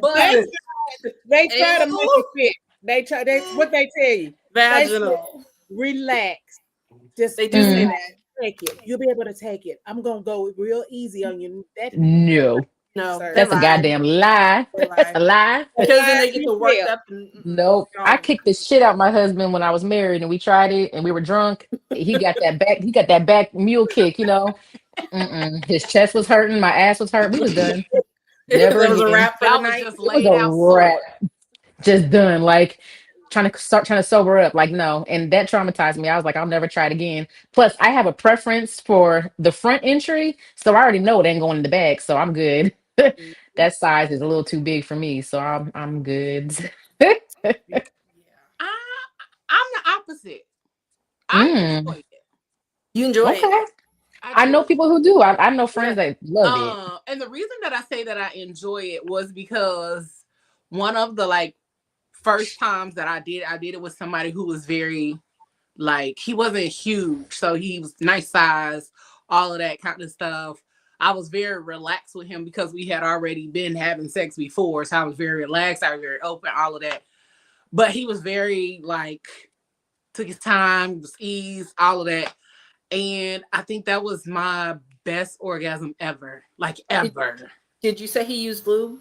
they try to make it fit, what they tell you? Vaginal. Relax. Just they do say that. Take it. You'll be able to take it. I'm gonna go real easy on you. No, that's a goddamn lie. That's a lie. Because then they get to work up. Nope. I kicked the shit out my husband when I was married, and we tried it, and we were drunk. He got that back. He got that back mule kick. His chest was hurting. My ass was hurt. We was done. Never was a wrap for the night. It was a wrap. Just done. Like trying to sober up. Like no, and that traumatized me. I was like, I'll never try it again. Plus, I have a preference for the front entry, so I already know it ain't going in the back, so I'm good. That size is a little too big for me, so I'm good. I'm the opposite. I enjoy it. You enjoy it? I know people who do. I know friends that love it. And the reason that I say that I enjoy it was because one of the first times that I did it with somebody who was very he wasn't huge, so he was nice size, all of that kind of stuff. I was very relaxed with him because we had already been having sex before. So I was very relaxed. I was very open, all of that. But he was very took his time, was ease, all of that. And I think that was my best orgasm ever. Like ever. Did you say he used lube?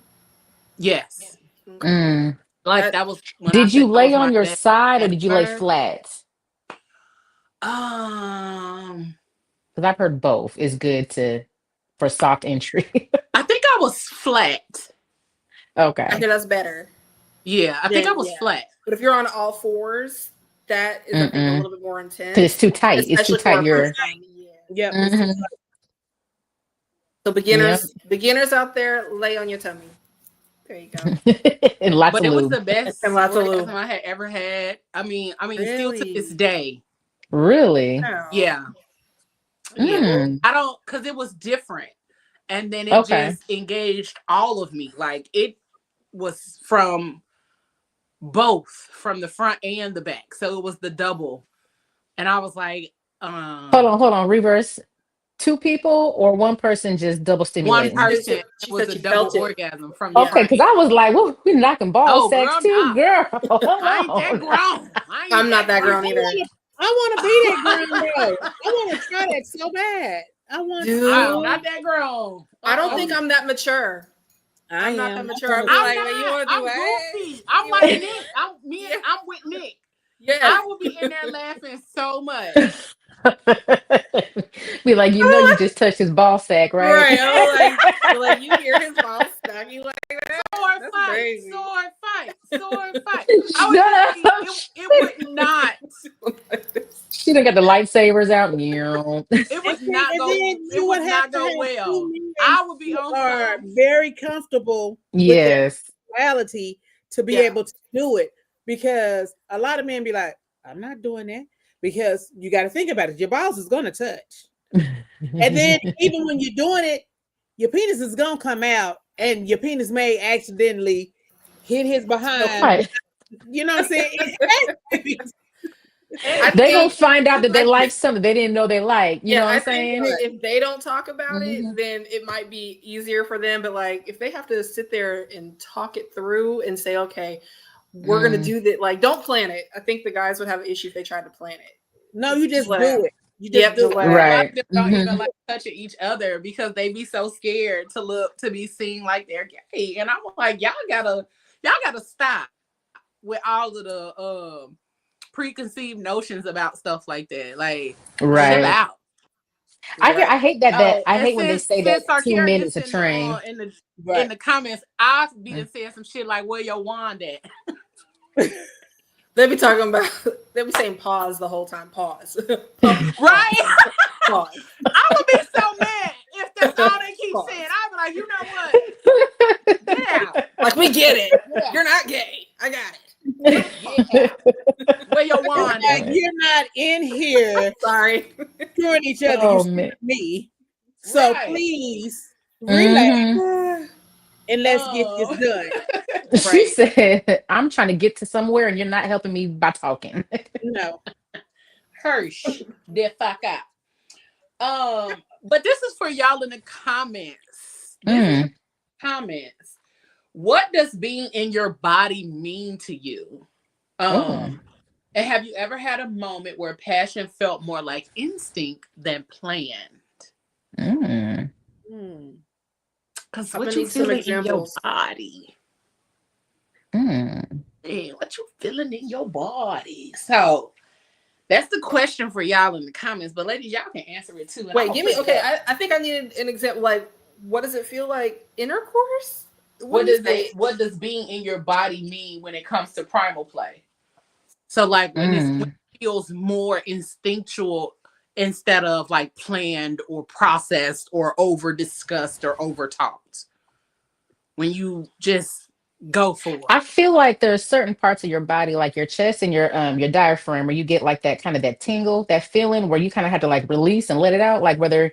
Yes. Mm. Like that was when Did you lay on your side or did you lay flat? Because I've heard both is good for soft entry. I think I was flat. Okay. I think that's better. Yeah, I think I was flat. But if you're on all fours, that is I think a little bit more intense. Because it's too tight. It's too tight. Yep. Mm-hmm. So beginners out there, lay on your tummy. There you go. And lots but of it lube. was the best and lots orgasm of lube I had ever had. I mean, really? Still to this day. Really? Yeah. Yeah. I don't, because it was different. And then it just engaged all of me. Like it was from both, from the front and the back. So it was the double. And I was like, hold on, reverse. 2 people or one person just double stimulating? One person. It was a double orgasm from okay, because I was like, well, we're knocking ball sex too, girl. I ain't that grown. I'm not that grown either. I want to be that grown though. I want to try that so bad. I'm not that grown. I don't think I'm that mature. I'm not that mature. I'm like, you want to do goofy. I'm like Nick. I'm with Nick. Yeah, I will be in there laughing so much. Be like, you just touched his ball sack, right? Right. I'm like you hear his ball sack, you like that? Sword fight. It would not. She done got the lightsabers out. It would not go. It would not go well. I would be on. Very comfortable. Yes. With reality to be able to do it, because a lot of men be like, I'm not doing that. Because you got to think about it. Your balls is going to touch. And then even when you're doing it, your penis is going to come out and your penis may accidentally hit his behind. Right. You know what I'm saying? They gonna find out that they like something they didn't know they like. You know what I'm saying? If they don't talk about it, then it might be easier for them. But like if they have to sit there and talk it through and say, okay, we're gonna do that. Like, don't plan it. I think the guys would have an issue if they tried to plan it. No, you just do it. You just do it. Right. Don't even like touching each other because they be so scared to be seen like they're gay. And I'm like, y'all gotta stop with all of the preconceived notions about stuff like that. Like, chill out. I hate that. I hate when they say that 2 minutes of train. In the comments, I've been saying some shit like, "Where your wand at?" They be saying pause the whole time. Pause. Right? Pause. I would be so mad if that's all they keep saying. I'd be like, you know what? Yeah. Like, we get it. Yeah. You're not gay. I got it. Yeah. Where your wand at? You're not in here. Sorry. Screwing each other. You're me. So please relax. And let's get this done. She said, I'm trying to get to somewhere and you're not helping me by talking. No. Hirsch, the fuck out. But this is for y'all in the comments. Comments. What does being in your body mean to you? And have you ever had a moment where passion felt more like instinct than planned? Because what you feeling in your body? What you feeling in your body? So that's the question for y'all in the comments. But ladies, y'all can answer it too. Wait, give me. Okay, I think I needed an example. Like, what does it feel like intercourse? What does being in your body mean when it comes to primal play? So like when it feels more instinctual instead of like planned or processed or over discussed or over talked. When you just go for it. I feel like there's certain parts of your body, like your chest and your diaphragm, where you get like that kind of that tingle, that feeling where you kind of have to like release and let it out. Like whether,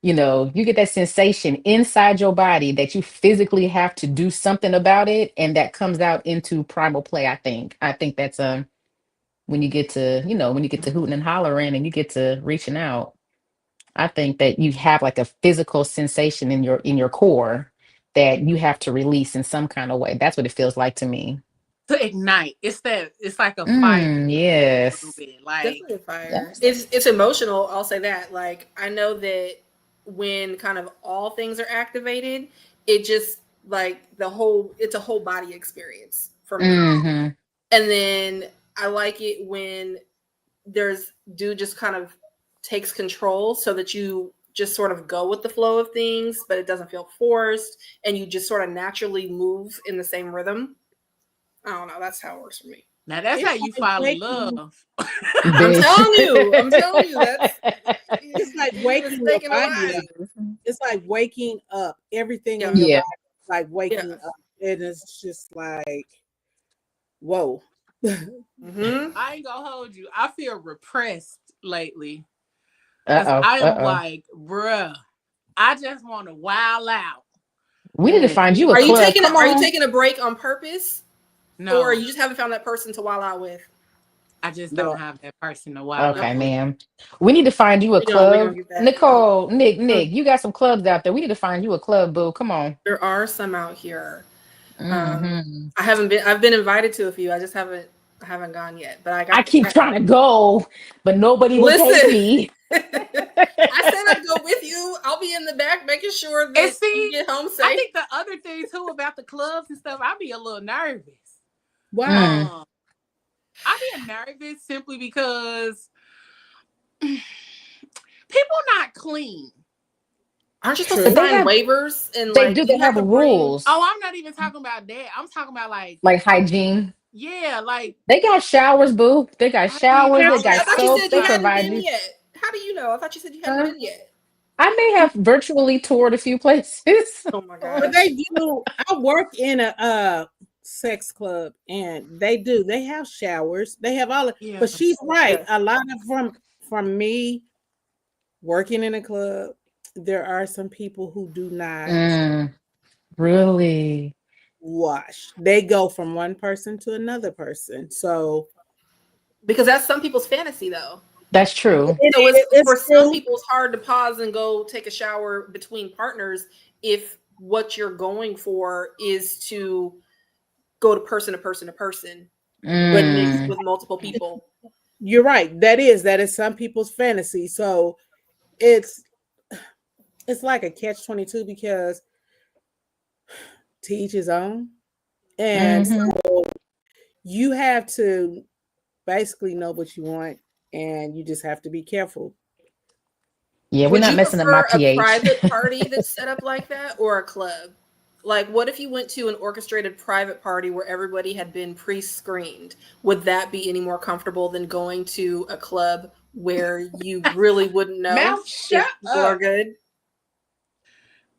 you get that sensation inside your body that you physically have to do something about it, and that comes out into primal play. I think that's when you get to hooting and hollering and you get to reaching out. I think that you have like a physical sensation in your core that you have to release in some kind of way. That's what it feels like to me. to ignite. It's like a fire. Yes. A little bit. Like definitely a fire. It's emotional. I'll say that. Like I know that when kind of all things are activated, it just like it's a whole body experience for me. Mm-hmm. And then I like it when dude just kind of takes control so that you just sort of go with the flow of things, but it doesn't feel forced and you just sort of naturally move in the same rhythm. I don't know. That's how it works for me. Now that's how you fall in love. I'm telling you, it's like waking up. It's like waking up. Everything in your body is like waking up. And it's just like, whoa. Mm-hmm. I ain't gonna hold you. I feel repressed lately. I am like, bruh, I just want to wild out. We need to find you a club. Are you taking a break on purpose? No. Or you just haven't found that person to wild out with? I just don't have that person to wild out. Okay, ma'am. We need to find you a club. Nichole, Nick, you got some clubs out there. We need to find you a club, boo. Come on. There are some out here. Mm-hmm. I've been invited to a few. I just haven't gone yet. But I keep trying to go, but nobody will take me. I said I'd go with you. I'll be in the back making sure that you get home safe. I think the other thing too about the clubs and stuff, I'd be a little nervous. Wow. I'd be nervous simply because people not clean. Aren't you supposed to sign waivers and they have rules? Oh, I'm not even talking about that. I'm talking about like hygiene. Yeah, like they got showers, boo. They got showers. They got soap. They provide you. How do you know? I thought you said you hadn't been yet. I may have virtually toured a few places. Oh my god! But they do. I work in a sex club, and they have showers. They have all. But she's right. A lot of from me working in a club, there are some people who do not really wash. They go from one person to another person. So because that's some people's fantasy, though. That's true. For some people, it's hard to pause and go take a shower between partners if what you're going for is to go to person to person to person, but mixed with multiple people. You're right. That is some people's fantasy. So it's like a catch-22 because to each his own. And so you have to basically know what you want, and you just have to be careful. Yeah, we're not messing up my pH. A private party that's set up like that, or a club? Like, what if you went to an orchestrated private party where everybody had been pre-screened? Would that be any more comfortable than going to a club where you really wouldn't know if people are good?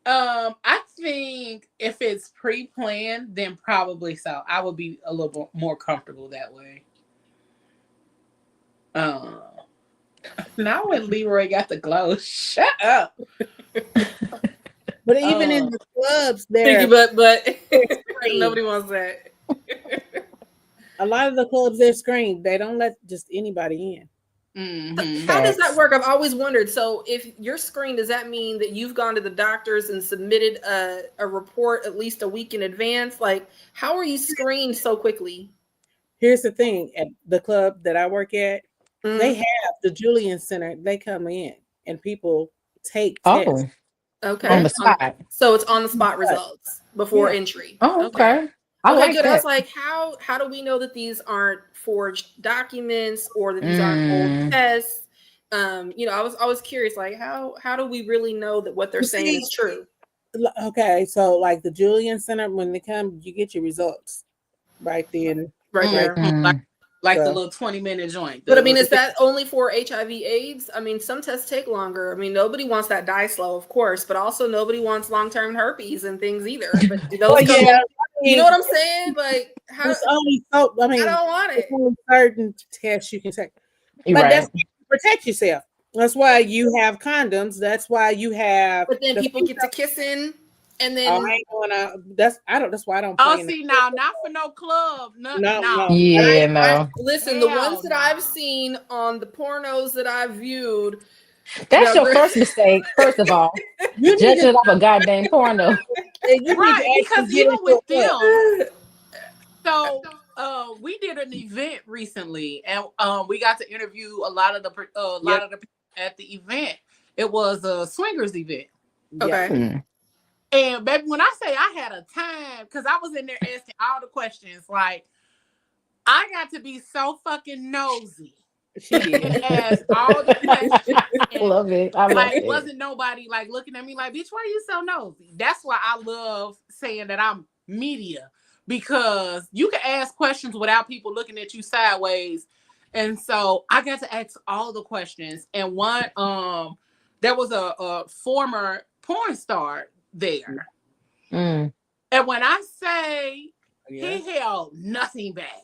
I think if it's pre-planned, then probably so. I would be a little more comfortable that way. Now when Leroy got the glow, shut up. But even in the clubs, but nobody wants that. A lot of the clubs, they're screened. They don't let just anybody in. How does that work? I've always wondered. So if you're screened, does that mean that you've gone to the doctors and submitted a report at least a week in advance? Like, how are you screened so quickly? Here's the thing. At the club that I work at, they have the Julian Center. They come in and people take tests. Okay. On the spot. So it's on the spot results before entry. Oh, okay. I like good. that. I was like, how do we know that these aren't forged documents or that these aren't old tests? I was curious, like how do we really know that what they're saying is true? Okay, so like the Julian Center, when they come, you get your results right then, right there. Like the little 20-minute joint. But I mean, is that only for HIV/AIDS? I mean, some tests take longer. I mean, nobody wants that die slow, of course, but also nobody wants long-term herpes and things either. But do those you know what I'm saying? Like, how? It's only so. I mean, I don't want it. Certain tests you can take, but that's to protect yourself. That's why you have condoms. That's why you have. But then people get to kissing. And then I ain't gonna. That's why I don't. See now, not for no club. No. Yeah, no. Listen, the ones that I've seen on the pornos that I've viewed. That's your first mistake. First of all, you judging it off a goddamn porno, right? Because even with them, so we did an event recently, and we got to interview a lot of the people at the event. It was a swingers event. Okay. And baby, when I say I had a time, because I was in there asking all the questions, like I got to be so fucking nosy. She did. And ask all the questions. I love it. I love it. Wasn't nobody like looking at me like, bitch, why are you so nosy? That's why I love saying that I'm media, because you can ask questions without people looking at you sideways. And so I got to ask all the questions. And one, there was a former porn star there. And when I say he held nothing back,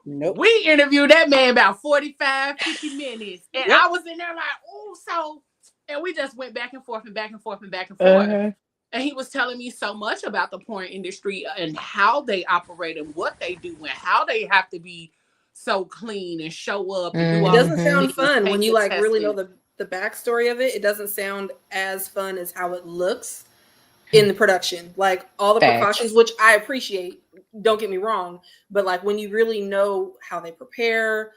we interviewed that man about 45, 50 minutes. And I was in there like, oh, so, and we just went back and forth and back and forth and back and forth. And he was telling me so much about the porn industry and how they operate and what they do and how they have to be so clean and show up. And do all it doesn't sound fun when you like really know the backstory of it. It doesn't sound as fun as how it looks in the production. Like all the precautions, which I appreciate, don't get me wrong, but like when you really know how they prepare,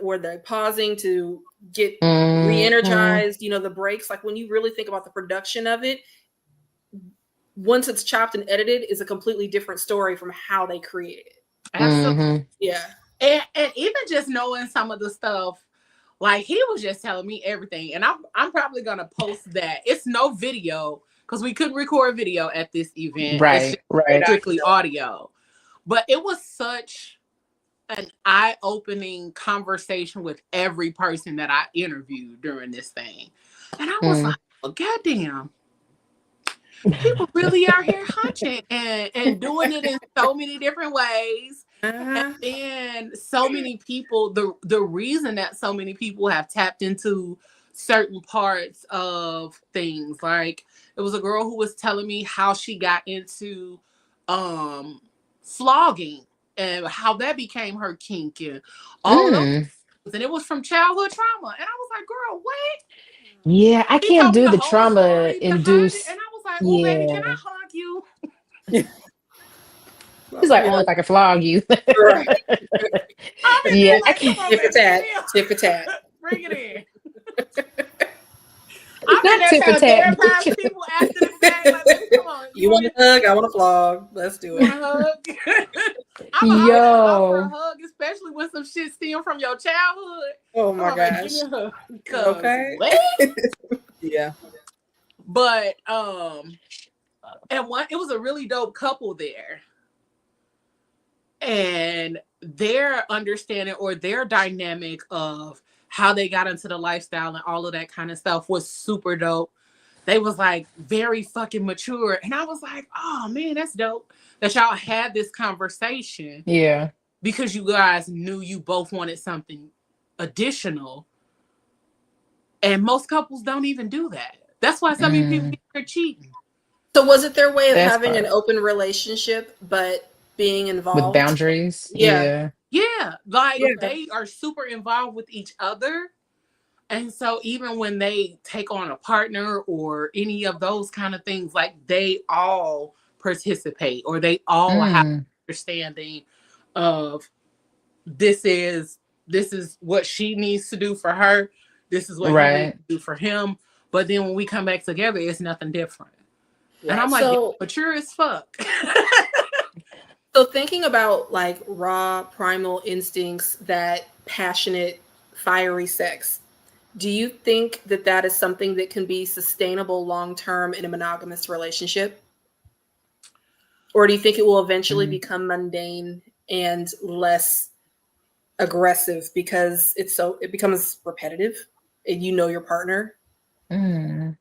where they're pausing to get re-energized, you know, the breaks, like when you really think about the production of it, once it's chopped and edited, is a completely different story from how they created it. Absolutely. Yeah. And even just knowing some of the stuff, like he was just telling me everything. And I'm probably going to post that. It's no video because we couldn't record video at this event. Right. It's strictly audio. But it was such an eye-opening conversation with every person that I interviewed during this thing. And I was like, well, goddamn. People really out here hunching and doing it in so many different ways. And then so many people, the reason that so many people have tapped into certain parts of things, like it was a girl who was telling me how she got into flogging and how that became her kink and all those, and it was from childhood trauma. And I was like, girl, what? Yeah, I can't do the trauma induced. And I was like, oh, baby, can I hug you? He's like, oh, if I can flog you. Right. Yeah, I can't. Tip for tat. Bring it in. Not tip for tat. People after the fact, like, come on. You want a hug? I want a flog. Let's do it. I'm a hug, especially when some shit stems from your childhood. Oh my gosh. Give me a hug. Okay. Yeah. But and it was a really dope couple there. And their understanding or their dynamic of how they got into the lifestyle and all of that kind of stuff was super dope. They was like very fucking mature. And I was like, oh man, that's dope that y'all had this conversation. Yeah. Because you guys knew you both wanted something additional. And most couples don't even do that. That's why so many people are cheating. So was it their way of having an open relationship, but being involved? With boundaries? Yeah. Like they are super involved with each other. And so even when they take on a partner or any of those kind of things, like they all participate or they all have understanding of this is what she needs to do for her. This is what he needs to do for him. But then when we come back together, it's nothing different. Right. And I'm like, mature as fuck. So thinking about like raw primal instincts, that passionate, fiery sex, do you think that that is something that can be sustainable long-term in a monogamous relationship? Or do you think it will eventually become mundane and less aggressive because it becomes repetitive and you know your partner? I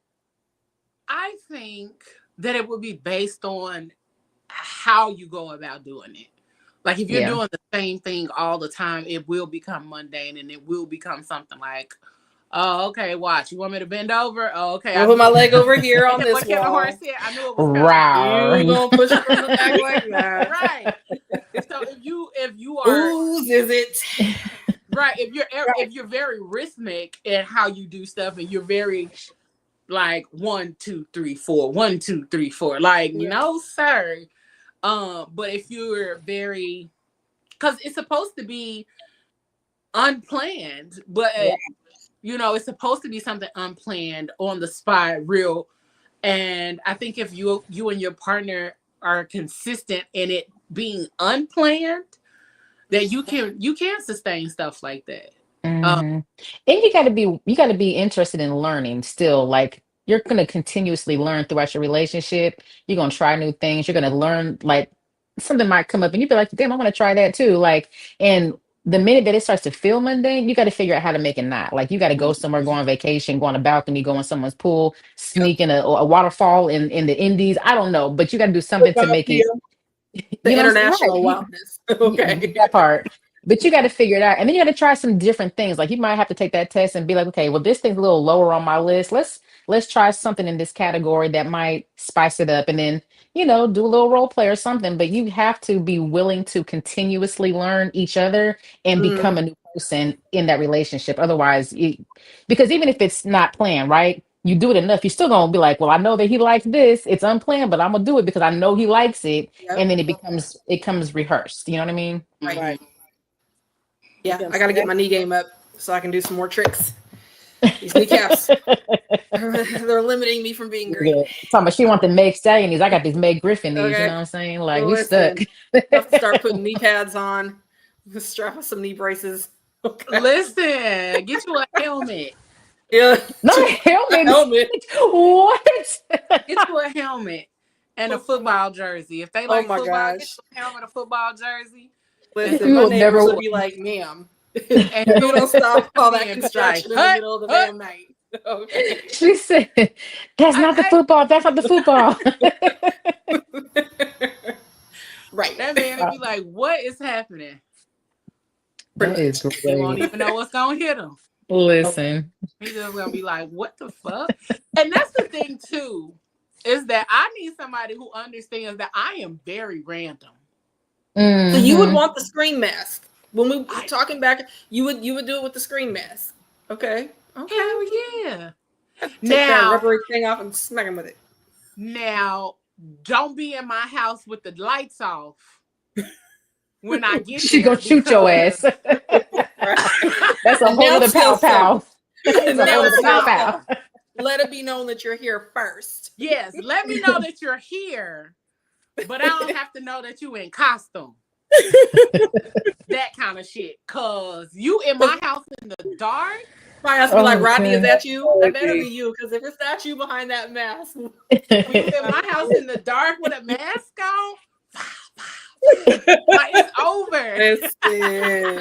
think that it would be based on how you go about doing it. Like if you're doing the same thing all the time, it will become mundane and it will become something like, oh, okay, watch. You want me to bend over? Oh, okay. I'll put my leg over here on this wall. wall. Horse said, I knew it was coming. You gonna push it from the back like that. Right. So if you are whose is it? Right. If you're very rhythmic in how you do stuff and you're very like 1, 2, 3, 4, 1, 2, 3, 4. Like, no, sir. But if you're very because it's supposed to be unplanned, but it's supposed to be something unplanned, on the spot, real. And I think if you and your partner are consistent in it being unplanned, that you can sustain stuff like that. And you got to be interested in learning still. Like, you're going to continuously learn throughout your relationship. You're going to try new things. You're going to learn, like, something might come up and you'd be like, damn, I want to try that too. Like, and the minute that it starts to feel mundane, you got to figure out how to make it not. Like, you got to go somewhere, go on vacation, go on a balcony, go in someone's pool, sneak in a waterfall in the Indies. I don't know, but you got to do something to make it. The international wildness. Okay. That part. But you got to figure it out. And then you got to try some different things. Like, you might have to take that test and be like, okay, well, this thing's a little lower on my list. Let's try something in this category that might spice it up. And then, do a little role play or something. But you have to be willing to continuously learn each other and become a new person in that relationship. Otherwise, because even if it's not planned, right? You do it enough, you're still gonna be like, well, I know that he likes this. It's unplanned, but I'm gonna do it because I know he likes it. Yep. And then it comes rehearsed. You know what I mean? Right. Yeah, I gotta get my knee game up so I can do some more tricks. These kneecaps, they're limiting me from being great. Talking about she want the Meg Stallion knees. I got these Meg Griffin knees. Okay. You know what I'm saying? Like, we stuck. I have to start putting knee pads on. Strap with some knee braces. Okay. Listen, get you a helmet. Yeah. Not a helmet. What? Get you a helmet and a football jersey. If they like football, get you a helmet, a football jersey. Listen, my neighbors will be like, ma'am. And you don't stop all that construction in the middle of the damn night. Okay. She said, that's not the football. That's not the football. Right. That man would be like, what is happening? That is great. He won't even know what's going to hit him. Listen. He's just going to be like, what the fuck? And that's the thing, too, is that I need somebody who understands that I am very random. Mm-hmm. So you would want the screen mask. When we were talking back, you would do it with the screen mask. Okay. Hell yeah. Take that rubbery thing off and smack him with it. Now, don't be in my house with the lights off when I get she gonna shoot your ass. That's a whole other pow. Let it be known that you're here first. Yes, let me know that you're here, but I don't have to know that you in costume. That kind of shit. Cause you in my house in the dark. My ass be like, Rodney, is that you? That better be you, because if it's not you behind that mask. When you in my house in the dark with a mask on, like, it's over.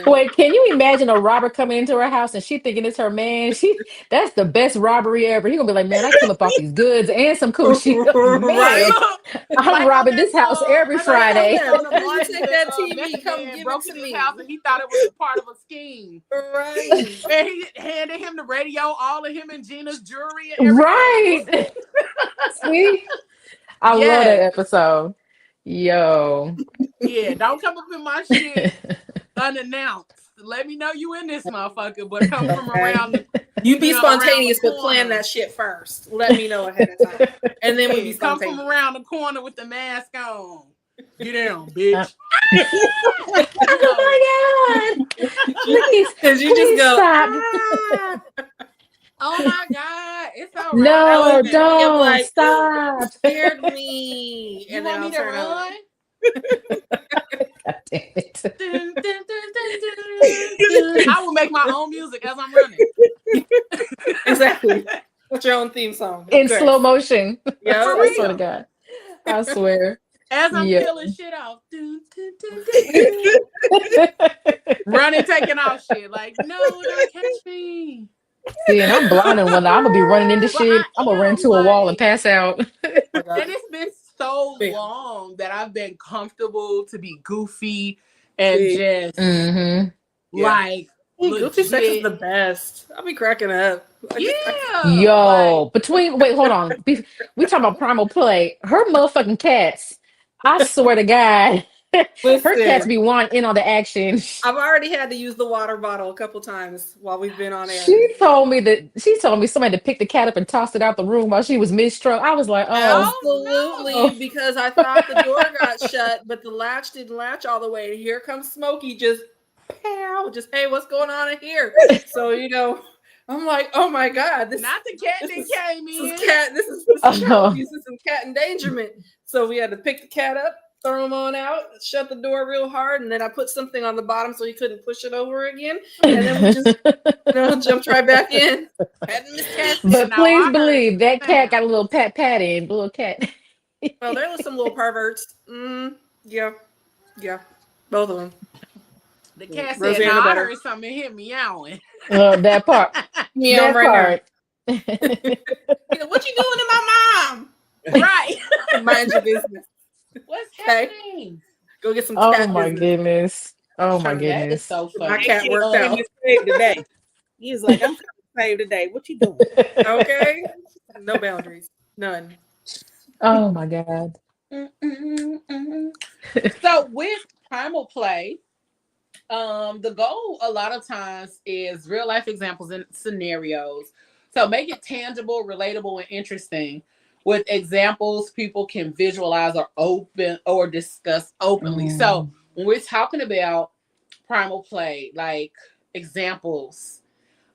Wait, can you imagine a robber coming into her house and she thinking it's her man? That's the best robbery ever. He gonna be like, man, I came up off these goods and some cool shit. Man, I'm robbing this house every Friday. Take that TV, come give it to me. House and he thought it was a part of a scheme. Right. And he handed him the radio, all of him and Gina's jewelry. And right. See? I love that episode. Yo. Yeah, don't come up in my shit unannounced. Let me know you in this motherfucker, but come from around the, you be spontaneous, but plan that shit first. Let me know ahead of time. And then we be spontaneous. Come from around the corner with the mask on. Get down, bitch. Oh my God. Because you just go. Stop. Oh my God, it's all right. No, don't like, stop. Scared me. You want me to run? God damn it. Dun, dun, dun, I will make my own music as I'm running. Exactly. What's your own theme song? In slow motion. Yeah, I swear to God. I swear. As I'm peeling shit off. Dun, dun, dun, dun. Running, taking off shit. Like, no, don't catch me. See, and I'm blind and when I'm gonna be running into shit, I'm gonna run to a wall and pass out. And it's been so long that I've been comfortable to be goofy and just like goofy sex is the best. I'll be cracking up. Yo, wait, hold on. We talking about Primal play. Her motherfucking cats. I swear to God. Her cats be wanting in on the action. I've already had to use the water bottle a couple times while we've been on air. She told me somebody to pick the cat up and toss it out the room while she was mid-stroke. I was like, absolutely, no. because I thought the door got shut, but the latch didn't latch all the way. And here comes Smokey, just pow, just hey, what's going on in here? So I'm like, oh my God, this not the cat that came in. This is some cat endangerment. So we had to pick the cat up, throw him on out, shut the door real hard, and then I put something on the bottom so he couldn't push it over again. And then we just jumped right back in. But please believe that cat got a little pat in, little cat. Well, there was some little perverts. Yeah, both of them. The cat said, "No, I heard something hit me meowing." That part. Meow right now. What you doing to my mom? Right. Mind your business. What's happening? Go get some cat goodness. Oh my goodness. That is so funny. My cat worked out. Today. He was like, I'm trying to save today. What you doing? Okay. No boundaries. None. Oh my God. So with Primal Play, the goal a lot of times is real life examples and scenarios. So make it tangible, relatable, and interesting. With examples people can visualize or discuss openly. So when we're talking about Primal Play, like examples,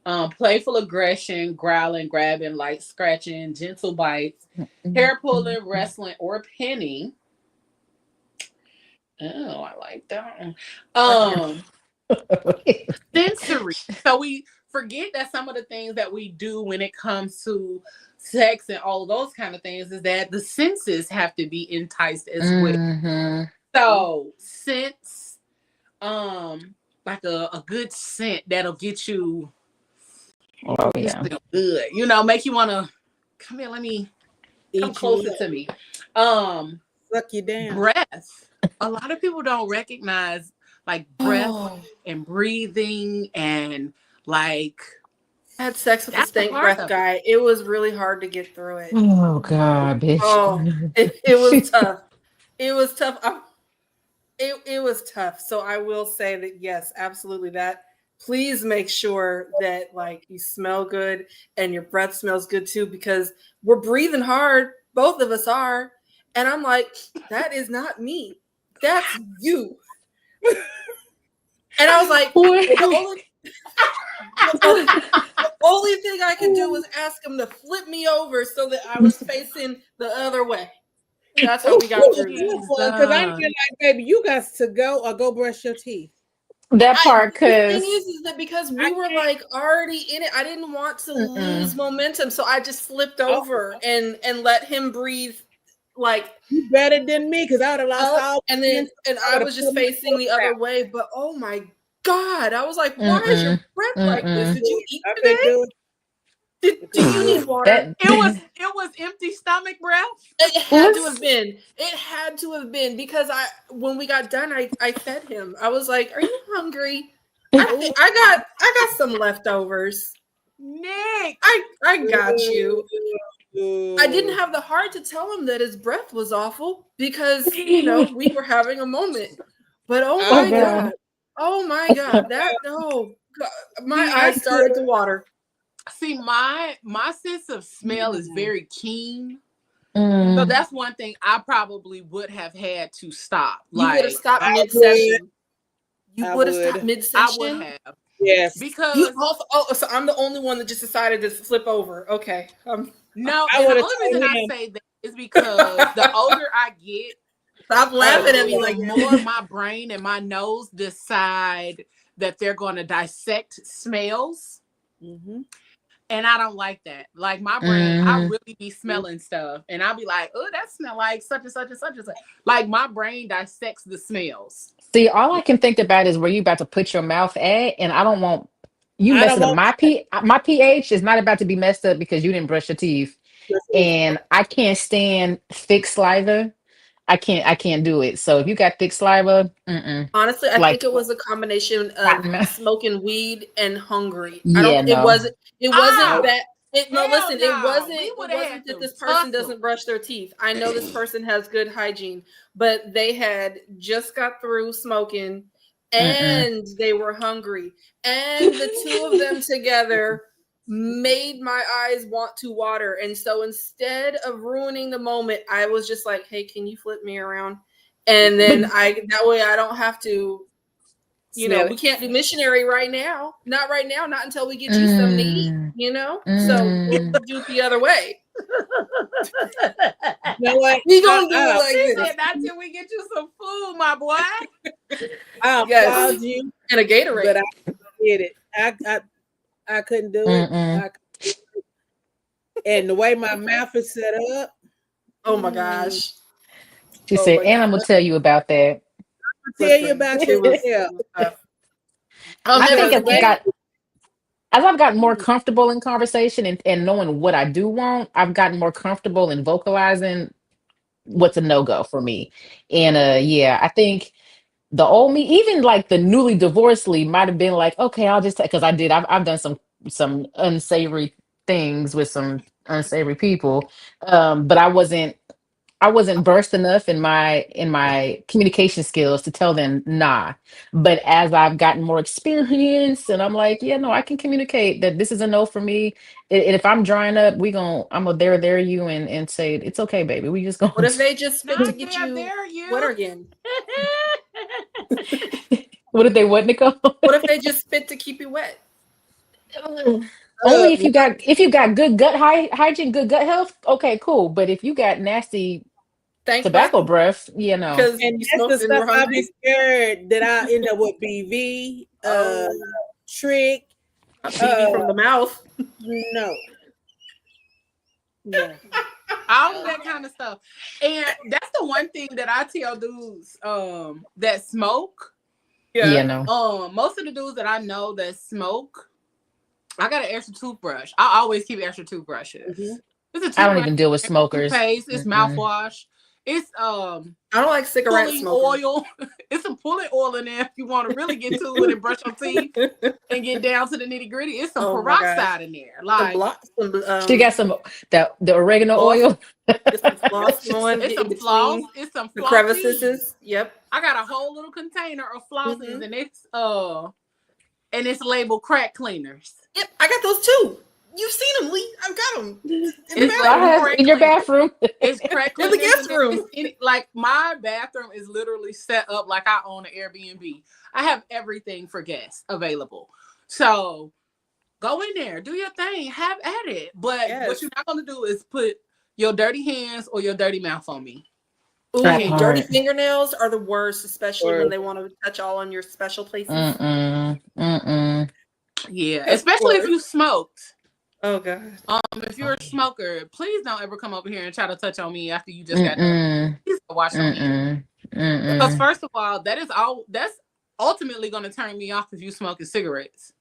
playful aggression, growling, grabbing, light scratching, gentle bites, hair pulling, wrestling, or pinning. Oh, I like that one. Sensory. So we forget that some of the things that we do when it comes to sex and all of those kind of things is that the senses have to be enticed as well. So sense, like a good scent that'll get you good. Make you want to come here, let me come closer to me. Suck you down. Breath. A lot of people don't recognize like breath and breathing and like I had sex with a stank breath guy. It was really hard to get through it. Oh God, bitch. Oh, it was tough. It was tough. It was tough. So I will say that yes, absolutely that. Please make sure that like you smell good and your breath smells good too, because we're breathing hard. Both of us are. And I'm like, that is not me. That's you. And I was like, the only thing I could do was ask him to flip me over so that I was facing the other way. That's how we got through this. Because I feel like, baby, you got to go or go brush your teeth. That part, because the thing is that because we were like already in it, I didn't want to lose momentum, so I just flipped over and let him breathe. Like you better than me, because I would have lost all. And I was just facing the other way. But oh my God, I was like, why is your breath like this? Did you eat today? Do you need water? It was empty stomach breath. It had to have been. It had to have been because when we got done, I fed him. I was like, "Are you hungry?" I got some leftovers. Nick, I got you. I didn't have the heart to tell him that his breath was awful because we were having a moment. But oh my God, my eyes started to water. See, my sense of smell is very keen. So that's one thing I probably would have had to stop. You would have stopped mid-session. You would have stopped mid-session? I would have. Yes. Because you also, so I'm the only one that just decided to flip over. Okay. No, and the only reason I say that is because the older I get, stop laughing at me. Like more my brain and my nose decide that they're going to dissect smells. And I don't like that. Like my brain, I really be smelling stuff. And I'll be like, oh, that smell like such and such and such and such. Like my brain dissects the smells. See, all I can think about is where you about to put your mouth at. And I don't want you messing up my pH is not about to be messed up because you didn't brush your teeth. And I can't stand thick saliva. I can't do it. So if you got thick saliva, honestly, I think it was a combination of smoking weed and hungry. It wasn't bad. Listen, no. it wasn't that this person doesn't brush their teeth. I know this person has good hygiene, but they had just got through smoking and they were hungry. And the two of them together made my eyes want to water. And so instead of ruining the moment, I was just like, hey, can you flip me around? And then that way I don't have to, we can't do missionary right now. Not right now. Not until we get you something to eat, So we'll do it the other way. You know what? We gonna do it like this. Not till we get you some food, my boy. I applaud you. And a Gatorade. But I did it. I couldn't do it. And the way my mouth is set up. Oh my gosh. She said, and I'm gonna tell you about that. Tell you about yourself. I think as I've gotten more comfortable in conversation and knowing what I do want, I've gotten more comfortable in vocalizing what's a no-go for me. And I think the old me, even like the newly divorced Leigh, might have been like, okay, I'll just because I've done some unsavory things with some unsavory people, but I wasn't versed enough in my communication skills to tell them nah. But as I've gotten more experience and I'm like, yeah, no, I can communicate that this is a no for me. And if I'm drying up, I'm gonna there you and say it's okay, baby. We just gonna. What if they just spit to get you wetter again? What if they what, Nichole? What if they just spit to keep you wet? Only if you got good gut hygiene, good gut health. Okay, cool. But if you got nasty tobacco breath, because and that's the stuff I'll be scared that I'll end up with BV, trick, BV from the mouth. No. All of that kind of stuff. And that's the one thing that I tell dudes that smoke. Most of the dudes that I know that smoke, I got an extra toothbrush. I always keep extra toothbrushes. I don't even deal with smokers. It's mouthwash. It's I don't like cigarette oil. It's some pulling oil in there if you want to really get to it and brush your teeth and get down to the nitty gritty. It's some peroxide in there. Like she got some the oregano oil. It's some floss going. It's some floss. It's some the crevices. Yep. I got a whole little container of flosses and it's labeled crack cleaners. Yep, I got those too. You've seen them, Leigh. I've got them in your bathroom. It's crack in the guest room. Like my bathroom is literally set up like I own an Airbnb. I have everything for guests available. So go in there, do your thing, have at it. But what you're not going to do is put your dirty hands or your dirty mouth on me. Ooh, dirty fingernails are the worst, especially when they want to touch all on your special places. Yeah, especially if you smoked. Oh god. If you're a smoker, please don't ever come over here and try to touch on me after you just got done. Please watch me. Because first of all, that's ultimately going to turn me off if you smoking cigarettes.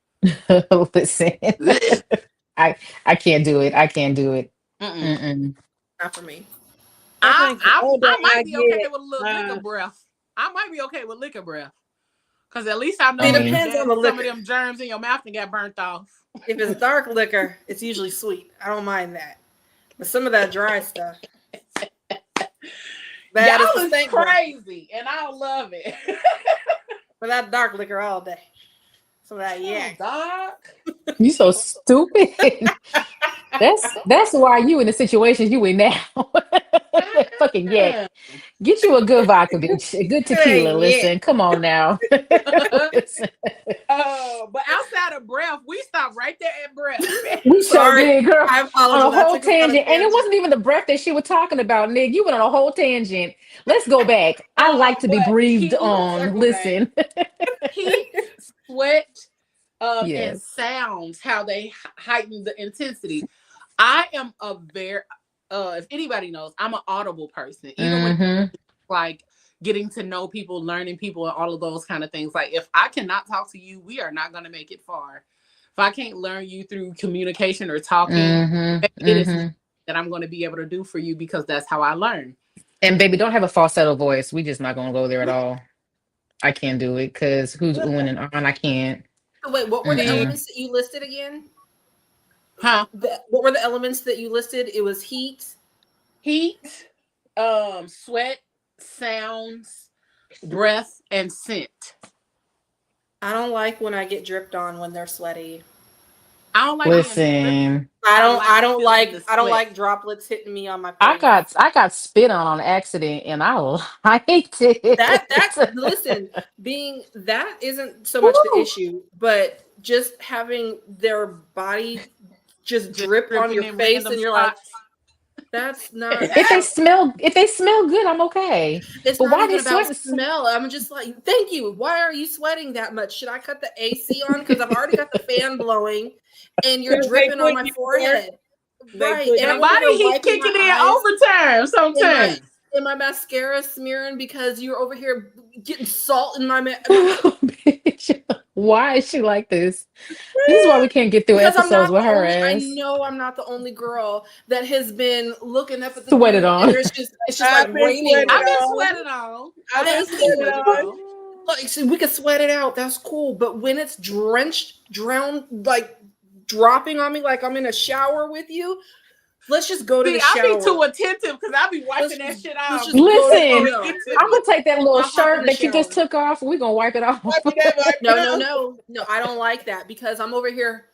Listen, I can't do it. I can't do it. Not for me. I might be okay with a little liquor breath. I might be okay with liquor breath. Because at least I know it depends on the liquor. Some of them germs in your mouth and got burnt off. If it's dark liquor, it's usually sweet. I don't mind that. But some of that dry stuff. Y'all is crazy, and I love it. But that dark liquor all day. Some of that dark. You so stupid. That's why you in the situations you in now. Fucking yak. Get you a good vodka, bitch. A good tequila. Listen, come on now. But outside of breath, we stopped right there at breath. We sure did, girl. I apologize. On a whole tangent. And it wasn't even the breath that she was talking about, Nick. You went on a whole tangent. Let's go back. I like to be breathed on. Listen. Heat, sweat, and sounds, how they heighten the intensity. I am a very, if anybody knows, I'm an audible person. Even when like getting to know people, learning people, and all of those kind of things. Like if I cannot talk to you, we are not going to make it far. If I can't learn you through communication or talking, it is that I'm going to be able to do for you because that's how I learn. And baby, don't have a falsetto voice. We just not going to go there at all. I can't do it because who's oohing and on? I can't. Wait, what were the elements that you listed again? Huh? What were the elements that you listed? It was heat, sweat, sounds, breath, and scent. I don't like when I get dripped on when they're sweaty. I don't like. Listen, I don't like droplets hitting me on my face. I got spit on accident, and I liked it. That's listen. That isn't so much the issue, but just having their body just drip on your face, and you're like, that's not. If they smell good, I'm okay. It's but not why even about smell. I'm just like, thank you. Why are you sweating that much? Should I cut the AC on? Because I've already got the fan blowing, and you're dripping on my forehead. Right. And why did he kicking in overtime sometimes? And my mascara smearing because you're over here getting salt in my mouth. Why is she like this? This is why we can't get through episodes with her ass. I know I'm not the only girl that has been looking up at the sweated on. It's just like raining. I've been sweated on. Like, so we can sweat it out. That's cool. But when it's drowned, like dropping on me, like I'm in a shower with you. Let's just go to the shower. I'll be too attentive because I'll be wiping that shit off. Listen, I'm gonna take that little shirt that you just took off. We're gonna wipe it off. No, I don't like that because I'm over here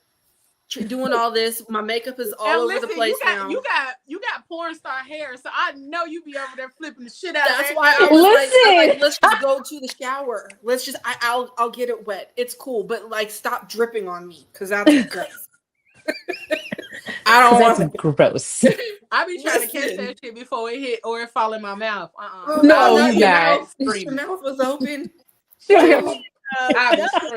doing all this. My makeup is all over the place now. You got porn star hair, so I know you be over there flipping the shit out. That's why I was like, let's just go to the shower. Let's just I'll get it wet. It's cool, but like stop dripping on me because that's gross. I don't want to. Gross. I be trying to catch that shit before it hit or it fall in my mouth. No, you guys. Your mouth was open.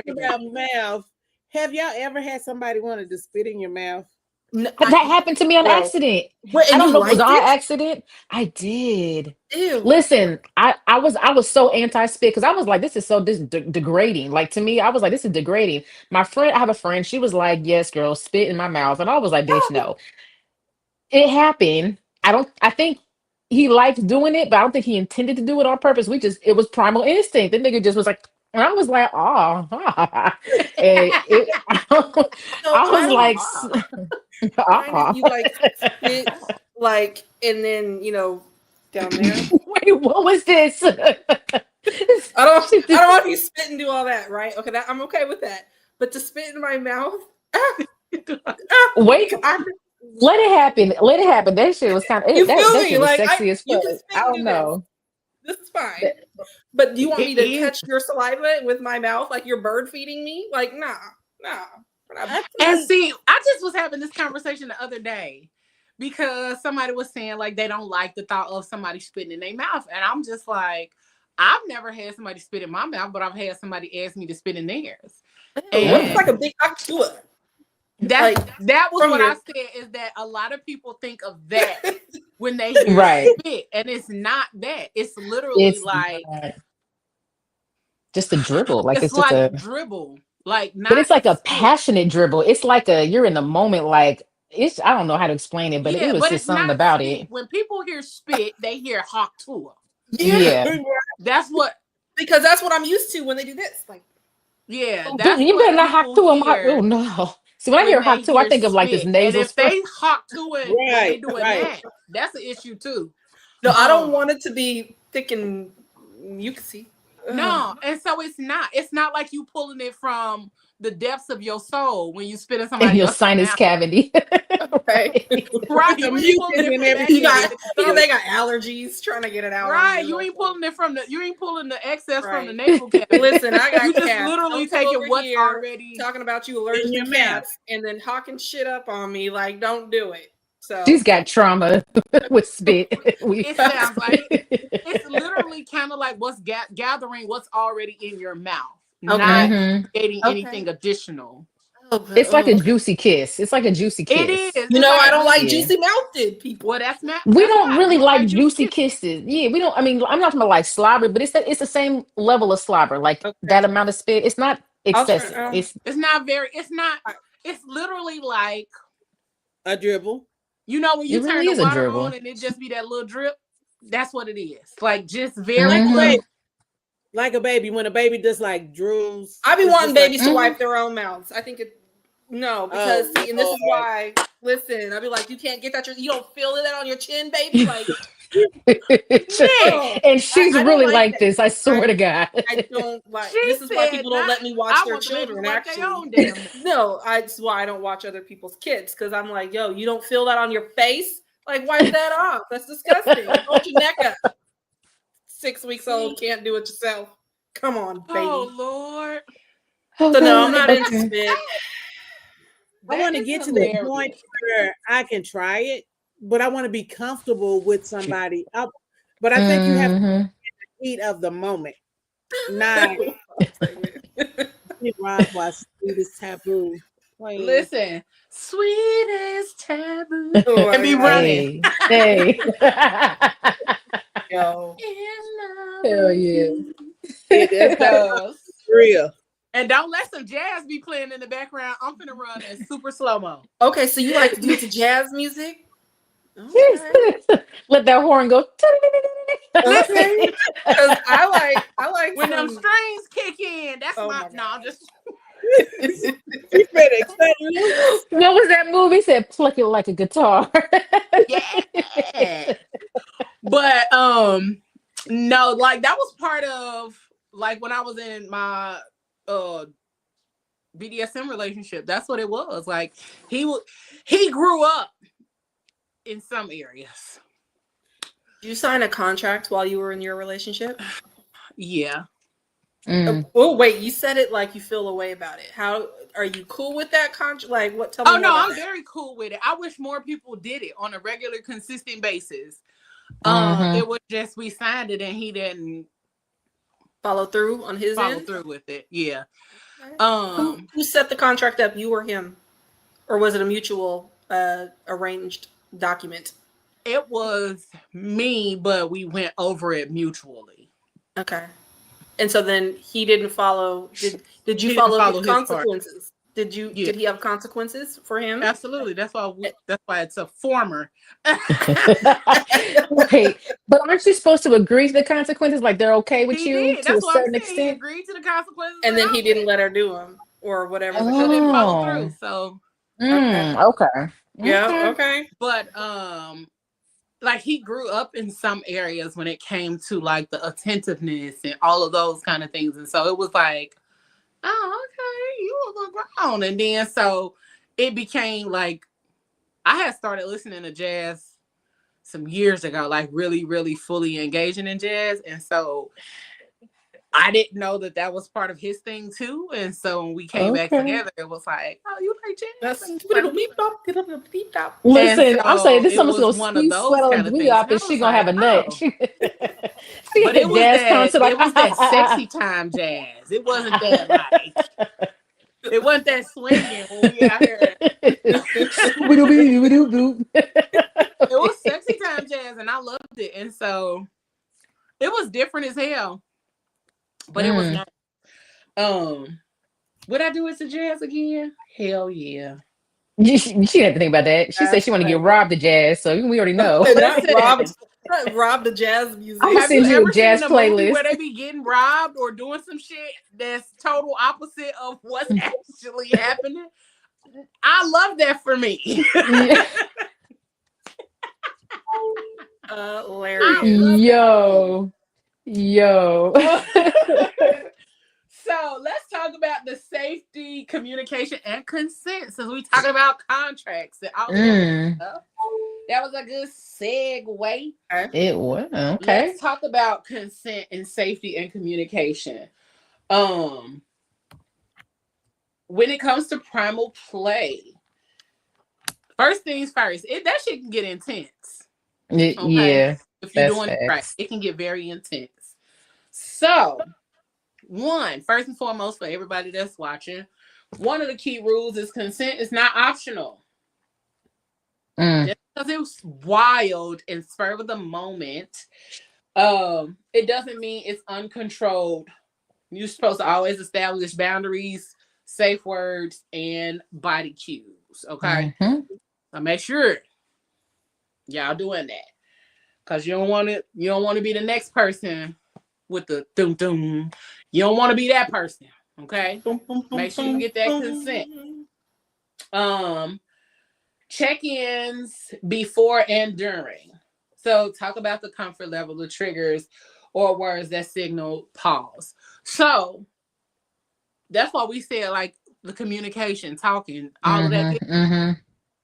About mouth. Have y'all ever had somebody wanted to spit in your mouth? No, that happened to me on accident. I don't know if it was on accident. I did. Ew. Listen, I was so anti-spit because I was like, this is so degrading. Like to me, I was like, this is degrading. I have a friend. She was like, yes, girl, spit in my mouth, and I was like, bitch, no. It happened. I think he liked doing it, but I don't think he intended to do it on purpose. It was primal instinct. The nigga just was like. And I was like, oh, and I was like, you like spit, like, and then down there. Wait, what was this? I don't know if you spit and do all that, right? Okay, I'm okay with that. But to spit in my mouth, wait, let it happen. Let it happen. That shit was kind of that shit was sexy as fuck. I don't know. This is fine. But do you want me to catch your saliva with my mouth like you're bird feeding me? Like, nah. And see, I just was having this conversation the other day because somebody was saying like they don't like the thought of somebody spitting in their mouth. And I'm just like, I've never had somebody spit in my mouth, but I've had somebody ask me to spit in theirs. It's like a big octua. That was what I said, is that a lot of people think of that when they hear spit, and it's not that. It's literally just a dribble. Like it's like just a dribble. Like, but it's like a passionate dribble. It's like you're in the moment. Like I don't know how to explain it, but it was just something about it. When people hear spit, they hear haktua. Yeah. Because that's what I'm used to when they do this. Like, yeah, you better not haktua. Oh no. See, when I hear haktua, I think of like this nasal. And if they haktua and they doing that, that's an issue too. No, I don't want it to be thick and you can see. No, and so it's not like you pulling it from the depths of your soul when you spit in somebody your sinus cavity. Right. They got allergies trying to get it out. Right. You ain't pulling the excess from the nasal cavity. Listen, I got you just literally taking what's already talking about you allergic to cats and then hawking shit up on me. Like, don't do it. So she's got trauma with spit. It sounds like it's literally kind of like what's gathering what's already in your mouth. Not getting anything additional. It's like a juicy kiss. It's like a juicy kiss. It is. I don't like juicy mouthed people. Well, that's not. We don't really like juicy kisses. Yeah, we don't. I mean, I'm not talking about like slobber, but it's the same level of slobber. Like that amount of spit. It's not excessive. It's not very. It's not. It's literally like a dribble. When you turn the water on and it just be that little drip. That's what it is. Like just very. Like a baby, when a baby just like drools. I be wanting babies to wipe their own mouths. I think it. No, because and this is why. Listen, I'll be like, you can't get that. You don't feel that on your chin, baby. Like, and she's really like that. this. I swear to God. I don't like. This is why people don't let me watch their children. Actually, no, it's why I don't watch other people's kids because I'm like, yo, you don't feel that on your face. Like, wipe that off. That's disgusting. Hold your neck up. 6 weeks old, can't do it yourself. Come on, baby. Oh Lord. So no, I'm not into spit. I want to get to the point where I can try it, but I want to be comfortable with somebody. But I think you have to get the heat of the moment. Not why sweet is taboo. Listen, sweet is taboo. And be running. Hey. Yo. Hell yeah. It does. Real. And don't let some jazz be playing in the background. I'm finna run in super slow-mo. Okay, so you like to do to jazz music? Okay. Let that horn go. Okay. Because I like when them strings kick in. That's I'm just What was that movie? It said pluck it like a guitar. Yeah. But no, like that was part of like when I was in my BDSM relationship. That's what it was. Like he grew up in some areas. Did you sign a contract while you were in your relationship? Yeah. Oh wait, you said it like you feel a way about it. How are you cool with that contract? Like what? Tell me. Oh no, I'm very cool with it. I wish more people did it on a regular, consistent basis. It was just we signed it and he didn't follow through on his end? Through with it. Yeah. Okay. Who set the contract up? You or him, or was it a mutual arranged document? It was me, but we went over it mutually. Okay. And so then he didn't follow. Did you follow his consequences? Did you? Yeah. Did he have consequences for him? Absolutely. That's why it's a former. Wait, but aren't you supposed to agree to the consequences? Like they're okay with you to a certain extent. He agreed to the consequences, and then he didn't let her do them or whatever. He didn't follow through. So okay. Yeah. Okay. But like he grew up in some areas when it came to like the attentiveness and all of those kind of things, and so it was like, oh, okay, you a little grown. And then so it became like I had started listening to jazz some years ago, like really, really fully engaging in jazz. And so I didn't know that was part of his thing too. And so when we came back together, it was like, oh, you like jazz? Listen, so I'm saying this someone's gonna one of those sweat on WEUP and she gonna have a nut. But it was that sexy time jazz. It wasn't that like it wasn't that swinging when we out here. It was sexy time jazz and I loved it. And so it was different as hell. But it was not. Would I do it to jazz again? Hell yeah. She didn't have to think about that. She said she want to get robbed to jazz, so we already know. Robbed the jazz music. I'm gonna send you a jazz playlist where they be getting robbed or doing some shit that's total opposite of what's actually happening. I love that for me. Hilarious. Yo. So let's talk about the safety, communication, and consent. Since we talking about contracts and all that stuff, that was a good segue. It was okay. Let's talk about consent and safety and communication. When it comes to primal play, first things first, that shit can get intense. Yeah, if you're doing it right, it can get very intense. So, first and foremost, for everybody that's watching, one of the key rules is consent is not optional. Just because it was wild and spur of the moment, it doesn't mean it's uncontrolled. You're supposed to always establish boundaries, safe words, and body cues. Okay, so make sure y'all doing that, because you don't want to be the next person with the doom doom. You don't want to be that person. Okay, make sure you get that consent. Check-ins before and during. So talk about the comfort level, the triggers, or words that signal pause. So that's why we said like the communication, talking, all of that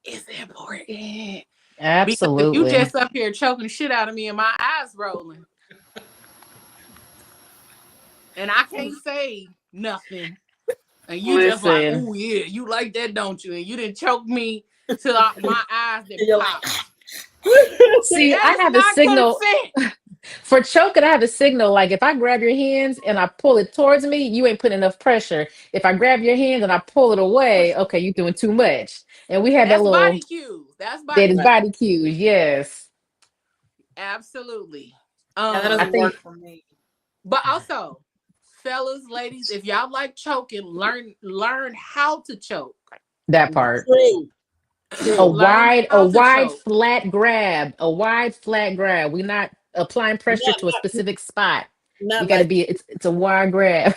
is important. Absolutely. Because if you just up here choking the shit out of me and my eyes rolling, and I can't say nothing, and you just like, oh yeah, you like that, don't you? And you didn't choke me till my eyes didn't pop. See, I have a signal for choking. I have a signal like if I grab your hands and I pull it towards me, you ain't putting enough pressure. If I grab your hand and I pull it away, okay, you're doing too much. And we have that little body cues. That's body cues. Yes, absolutely. That doesn't work for me. But also, fellas, ladies, if y'all like choking, learn how to choke. That part. A wide flat grab. A wide flat grab. We're not applying pressure to a specific spot. You got to be. It's a wide grab.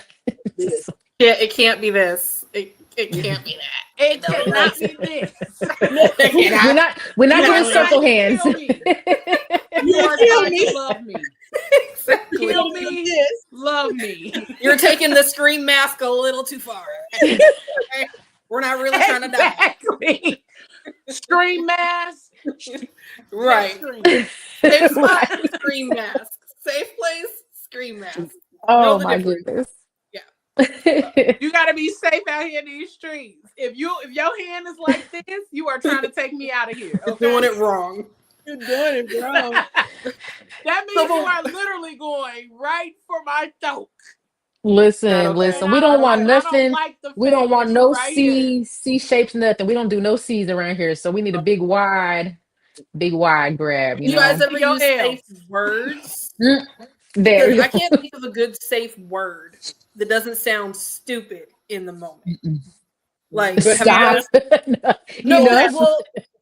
Yeah, it can't be this. It can't be that. It cannot be this. We're not doing circle hands. You are trying to love me. Exactly. Kill me, love me. You're taking the scream mask a little too far. Okay? We're not really trying to die. Scream mask. Right. Safe spot, scream mask. Safe place, scream mask. Oh my goodness. Yeah. You gotta be safe out here in these streets. If your hand is like this, you are trying to take me out of here. Okay? You're doing it wrong. You're doing it wrong. That means you are literally going right for my throat. Listen. We don't want nothing. We don't want no right C shapes, nothing. We don't do no C's around here. So we need a big wide grab. You know? Guys ever use safe words? I can't think of a good safe word that doesn't sound stupid in the moment. Like stop.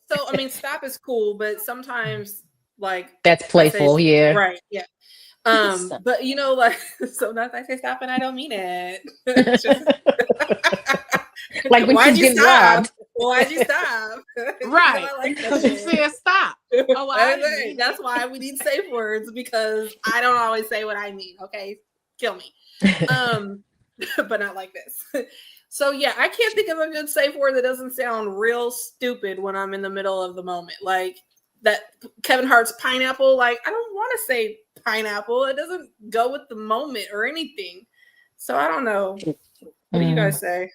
So I mean, stop is cool, but sometimes like that's playful. Yeah. Right. Yeah. But you know, like sometimes I say stop and I don't mean it. Like when why'd you get robbed. Why'd you stop? Right. Because you said stop. Oh, that's why we need safe words, because I don't always say what I mean. Okay, kill me. But not like this. So yeah, I can't think of a good safe word that doesn't sound real stupid when I'm in the middle of the moment. Like that Kevin Hart's pineapple. Like I don't want to say pineapple. It doesn't go with the moment or anything. So I don't know. What do you guys say?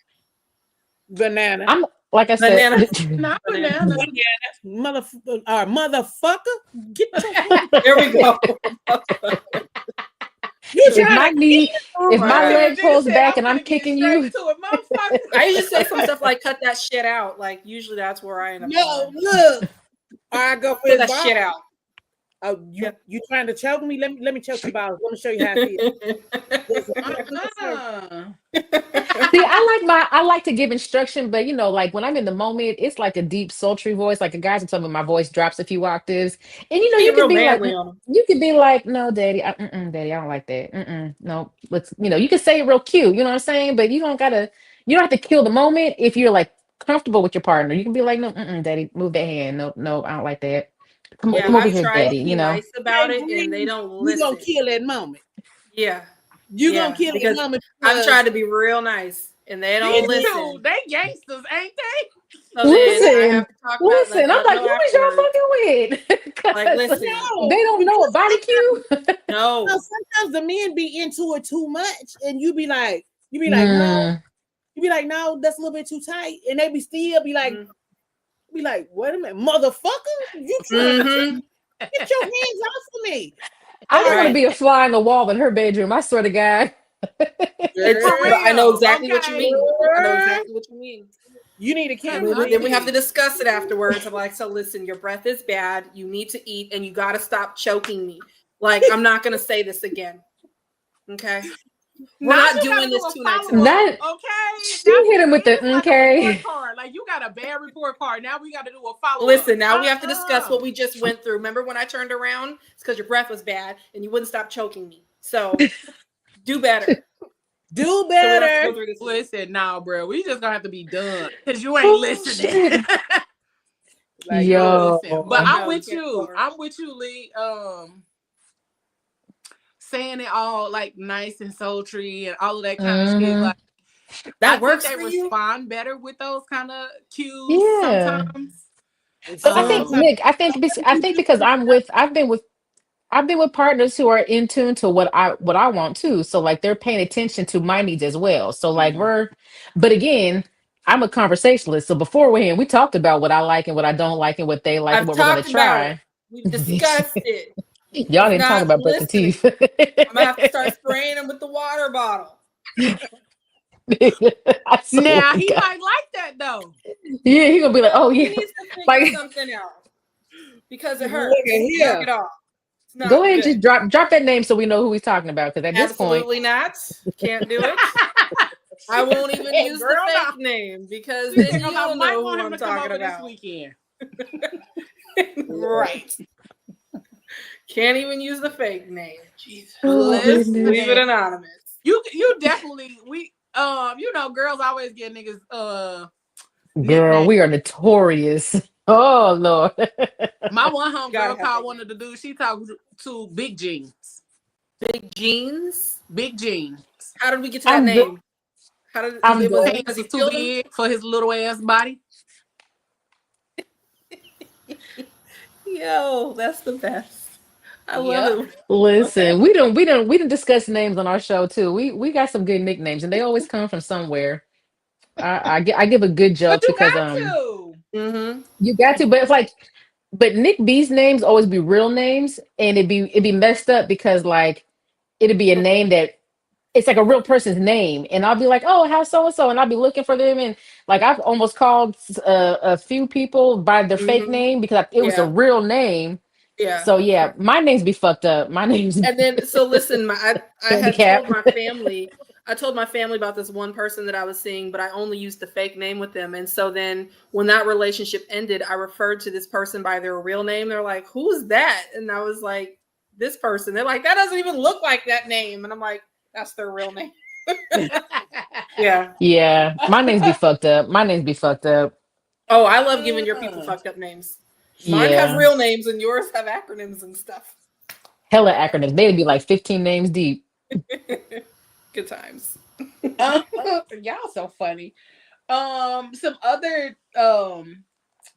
Banana. I'm like I said, not banana. Motherfucker. Get there we go. If my leg pulls back and I'm kicking you, I usually say some stuff like "cut that shit out." Like usually that's where I end up. No, look. I go cut that shit out. Oh, you trying to choke me? Let me choke you, balls. Let me show you how I feel. See, I like to give instruction, but you know, like when I'm in the moment, it's like a deep, sultry voice. Like the guys are telling me my voice drops a few octaves, and you know, you can be like, no, daddy, daddy, I don't like that. No, let's, you know, you can say it real cute, you know what I'm saying, but you don't have to kill the moment if you're like comfortable with your partner. You can be like, no, daddy, move that hand. No, I don't like that. Come over here, daddy. You know, nice about it, and they don't listen. You gonna kill that moment. Yeah. You gonna kill that moment. I'm trying to be real nice, and they don't listen. They gangsters, ain't they? So listen. I'm like, who is y'all fucking with? Like, listen, they don't know a body cue. No. Sometimes the men be into it too much, and you be like, no. You be like, no, that's a little bit too tight, and they be like. Be like, wait a minute, motherfucker! You trying to get your hands off of me? I don't want to be a fly on the wall in her bedroom. I swear to God. I know exactly what you mean. I know exactly what you mean. You need a camera. Then we have to discuss it afterwards. I'm like, so listen, your breath is bad. You need to eat, and you got to stop choking me. Like, I'm not going to say this again. Okay. We're not doing this 2 nights in a row. Okay. She hit him with the okay. Like you got a bad report card. Now we got to do a follow-up. Listen, now we have to discuss what we just went through. Remember when I turned around? It's because your breath was bad and you wouldn't stop choking me. So do better. Do better. So listen, nah, bro. We just gonna have to be done because you ain't listening. Like, yo, listen. But I'm with you. I'm with you, Leigh. Saying it all like nice and sultry and all of that kind of shit. Like that works for you. Respond better with those kind of cues sometimes. But I think Nick, I think because I've been with partners who are in tune to what I want too. So like they're paying attention to my needs as well. So like but again, I'm a conversationalist. So beforehand, we talked about what I like and what I don't like and what they like and what we're gonna try. We've discussed it. Y'all didn't talk about brushing teeth. I'm gonna have to start spraying them with the water bottle. Now he might like that though. Yeah, he gonna be like, oh yeah, he needs to figure something else because it hurts. Knock it off. Go ahead and just drop that name so we know who he's talking about. Because at this point, absolutely not. Can't do it. I won't even use the fake name because then you don't know who I'm talking about. This weekend. Right. Can't even use the fake name. Jesus. Leave it anonymous. You definitely girls always get niggas girl, nicknames. We are notorious. Oh Lord. My one homegirl called one of the dudes she talked to Big Jeans. Big Jeans? Big Jeans. How did we get to that name? How did because he's too big for his little ass body? Yo, that's the best. I love it. Listen, we don't discuss names on our show too. We got some good nicknames, and they always come from somewhere. I give a good joke because you got to, but it's like, but Nik B's names always be real names, and it'd be messed up because like it'd be a name that it's like a real person's name, and I'll be like, oh, how's so and so, and I'll be looking for them, and like I've almost called a few people by their fake name because it was a real name. Yeah. So yeah, my names be fucked up. My name's and then so listen, I had told my family. I told my family about this one person that I was seeing, but I only used the fake name with them. And so then when that relationship ended, I referred to this person by their real name. They're like, who's that? And I was like, this person. They're like, that doesn't even look like that name. And I'm like, that's their real name. Yeah. Yeah. My names be fucked up. Oh, I love giving your people fucked up names. Mine have real names and yours have acronyms and stuff. Hella acronyms. They'd be like 15 names deep. Good times. Y'all so funny. Some other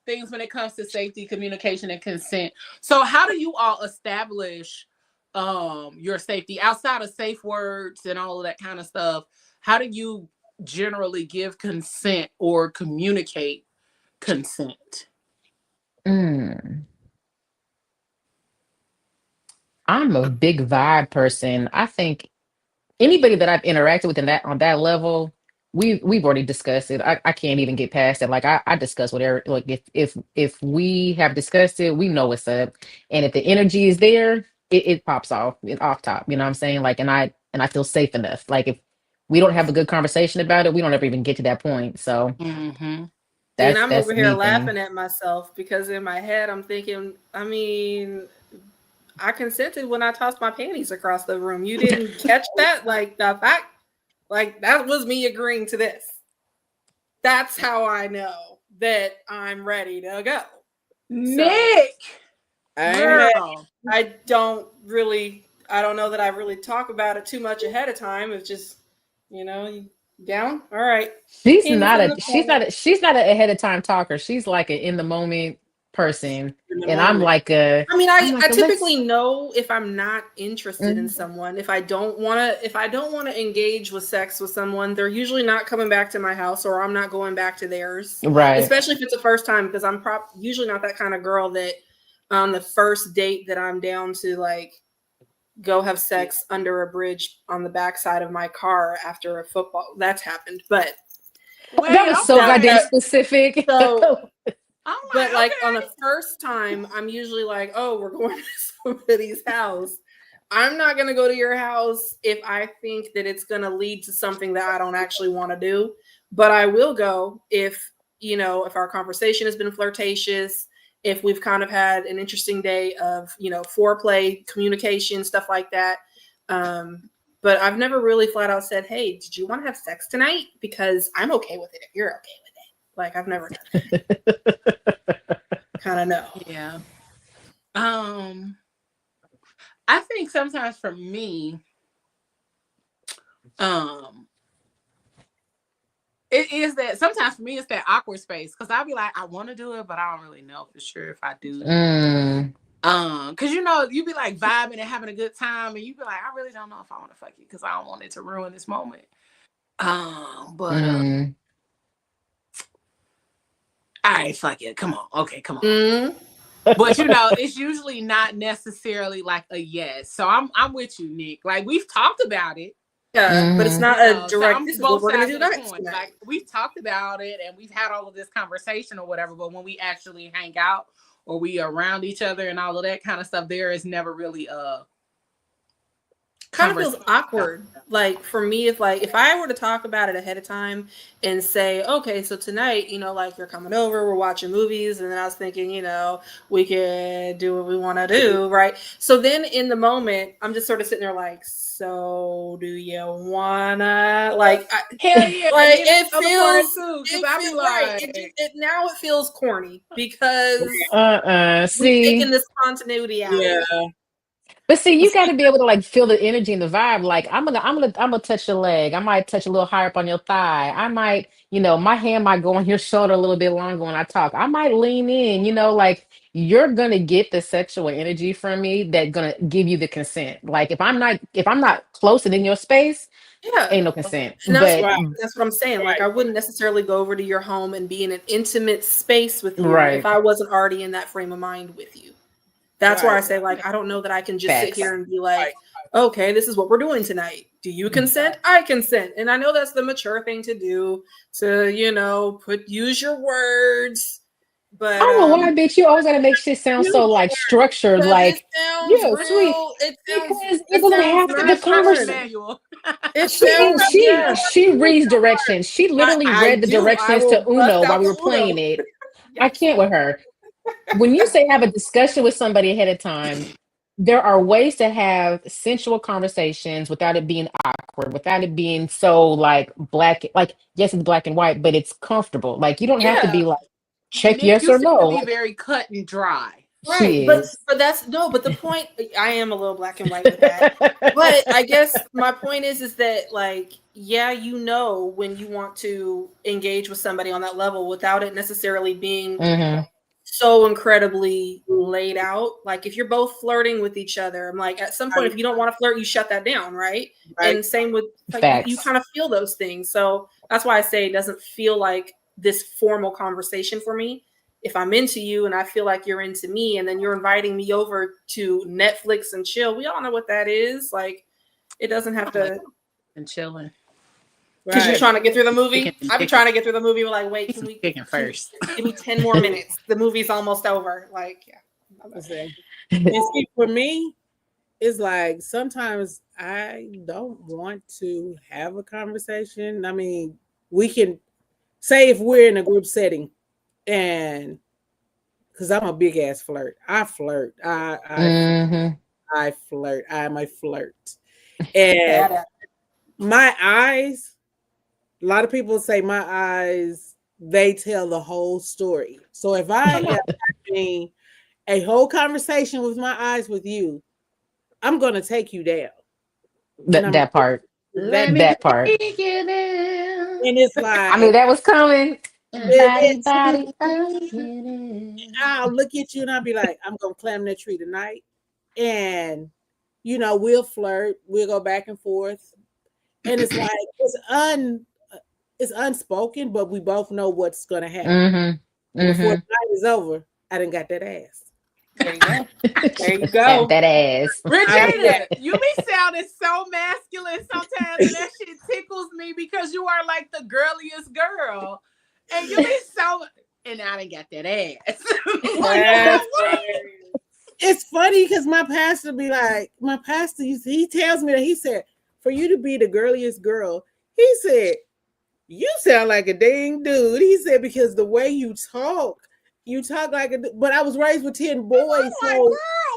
things when it comes to safety, communication, and consent. So how do you all establish your safety outside of safe words and all of that kind of stuff? How do you generally give consent or communicate consent? I'm a big vibe person. I think anybody that I've interacted with on that level, we've already discussed it. I can't even get past it. Like I discuss whatever. Like if we have discussed it, we know what's up. And if the energy is there, it pops off top. You know what I'm saying? Like and I feel safe enough. Like if we don't have a good conversation about it, we don't ever even get to that point. So and I'm over here laughing at myself because in my head I'm thinking, I mean, I consented when I tossed my panties across the room. You didn't catch that? Like the fact, like that was me agreeing to this. That's how I know that I'm ready to go. Nick, girl, I don't know that I really talk about it too much ahead of time. It's just, you down. All right. She's not a ahead of time talker. She's like an in the moment person. And I'm like I typically know if I'm not interested in someone. If I don't want to engage with sex with someone, they're usually not coming back to my house or I'm not going back to theirs. Right. Especially if it's the first time, because I'm usually not that kind of girl that on the first date that I'm down to like go have sex under a bridge on the backside of my car after a football. That's happened, but that was so goddamn specific. So, but like on the first time, I'm usually like, oh, we're going to somebody's house. I'm not going to go to your house if I think that it's going to lead to something that I don't actually want to do. But I will go if our conversation has been flirtatious, if we've kind of had an interesting day of, foreplay, communication, stuff like that. But but I've never really flat out said, hey, did you want to have sex tonight? Because I'm okay with it if you're okay with it. Like, I've never done that. Kind of know. Yeah. I think sometimes for me, it is that sometimes for me it's that awkward space because I'll be like, I want to do it, but I don't really know for sure if I do. Because you be like vibing and having a good time, and you be like, I really don't know if I want to fuck you because I don't want it to ruin this moment. All right, fuck it. Come on. Okay, come on. But it's usually not necessarily like a yes. So I'm with you, Nick. Like, we've talked about it. Yeah, but it's not a direct. So this is what we're gonna do next. Like, we've talked about it and we've had all of this conversation or whatever. But when we actually hang out or we are around each other and all of that kind of stuff, there is never really a kind of feels awkward. Like, for me, if I were to talk about it ahead of time and say, okay, so tonight, like, you're coming over, we're watching movies, and then I was thinking, we can do what we want to do, right? So then in the moment, I'm just sort of sitting there like, so do you wanna, like, hell yeah, like, it feels now it feels corny because we've taken this continuity out. Yeah. But see, you got to be able to like feel the energy and the vibe. Like, I'm gonna touch your leg. I might touch a little higher up on your thigh. I might, my hand might go on your shoulder a little bit longer when I talk. I might lean in. Like, you're gonna get the sexual energy from me that's gonna give you the consent. Like, if I'm not close and in your space, ain't no consent. And that's what I'm saying. Like, I wouldn't necessarily go over to your home and be in an intimate space with you if I wasn't already in that frame of mind with you. That's where I say, like, I don't know that I can just sit here and be like, okay, this is what we're doing tonight. Do you consent? I consent. And I know that's the mature thing to do, to, use your words. But I don't know why, bitch. You always gotta make shit sound so like structured, like, sweet. Because it doesn't have to be conversation. She reads directions. She literally read the directions to Uno while we were playing it. I can't with her. When you say have a discussion with somebody ahead of time, there are ways to have sensual conversations without it being awkward, without it being so like black. Like, yes, it's black and white, but it's comfortable. Like, you don't have to be like, check yes or no. Be very cut and dry. Right. But the point, I am a little black and white with that. But I guess my point is that, like, yeah, when you want to engage with somebody on that level without it necessarily being so incredibly laid out. Like, if you're both flirting with each other, I'm like, at some point, if you don't want to flirt, you shut that down, right? And same with, like, you kind of feel those things. So that's why I say it doesn't feel like this formal conversation for me. If I'm into you and I feel like you're into me, and then you're inviting me over to Netflix and chill, we all know what that is. Like, it doesn't have to. And chilling. Because you're trying to get through the movie. I've been trying to get through the movie. We're like, wait, can we first? Give me 10 more minutes. The movie's almost over. Like, yeah. And see, for me, it's like sometimes I don't want to have a conversation. I mean, we can say if we're in a group setting, and because I'm a big ass flirt. I flirt. I flirt. I'm a flirt. And my eyes. A lot of people say my eyes, they tell the whole story. So if I am having a whole conversation with my eyes with you, I'm going to take you down. That part. That part. And it's like, I mean, that was coming. I'll look at you and I'll be like, I'm going to climb that tree tonight. And, we'll flirt. We'll go back and forth. And it's like, it's unspoken, but we both know what's going to happen. Before the night is over, I done got that ass. There you go. There you go. That ass. Regina, you be sounding so masculine sometimes, and that shit tickles me because you are like the girliest girl. And you be so, and I done got that ass. It's funny because my pastor be like, he tells me that, he said, for you to be the girliest girl, he said, you sound like a dang dude. He said, because the way you talk like a, but I was raised with 10 boys.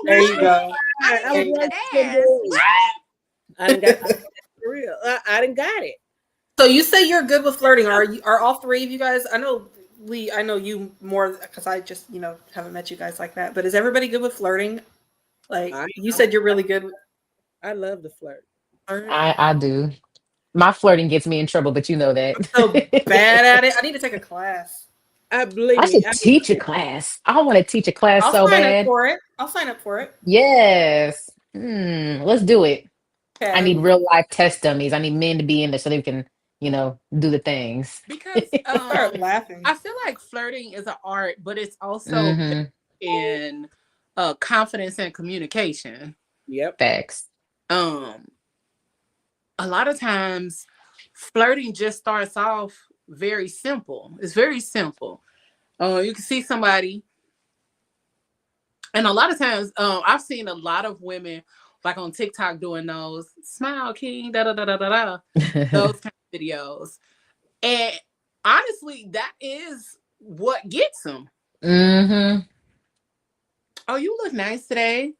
There you go. I was raised with 10 boys. I For real. I didn't got it. So you say you're good with flirting. Are all three of you guys? I know Leigh. I know you more because I just haven't met you guys like that. But is everybody good with flirting? Like you said, you're really good. I love the flirt. I do. My flirting gets me in trouble, but you know that. I'm so bad at it. I need to take a class. I believe I me. should teach a class. I want to teach a class I'll so sign bad. up for it. I'll sign up for it. Yes. Let's do it. Okay. I need real life test dummies. I need men to be in there so they can, do the things. Because start laughing. I feel like flirting is an art, but it's also in confidence and communication. Yep. Facts. A lot of times flirting just starts off very simple. It's very simple. You can see somebody, and a lot of times I've seen a lot of women like on TikTok doing those smile king da da da da da those kind of videos, and honestly that is what gets them. Oh, you look nice today.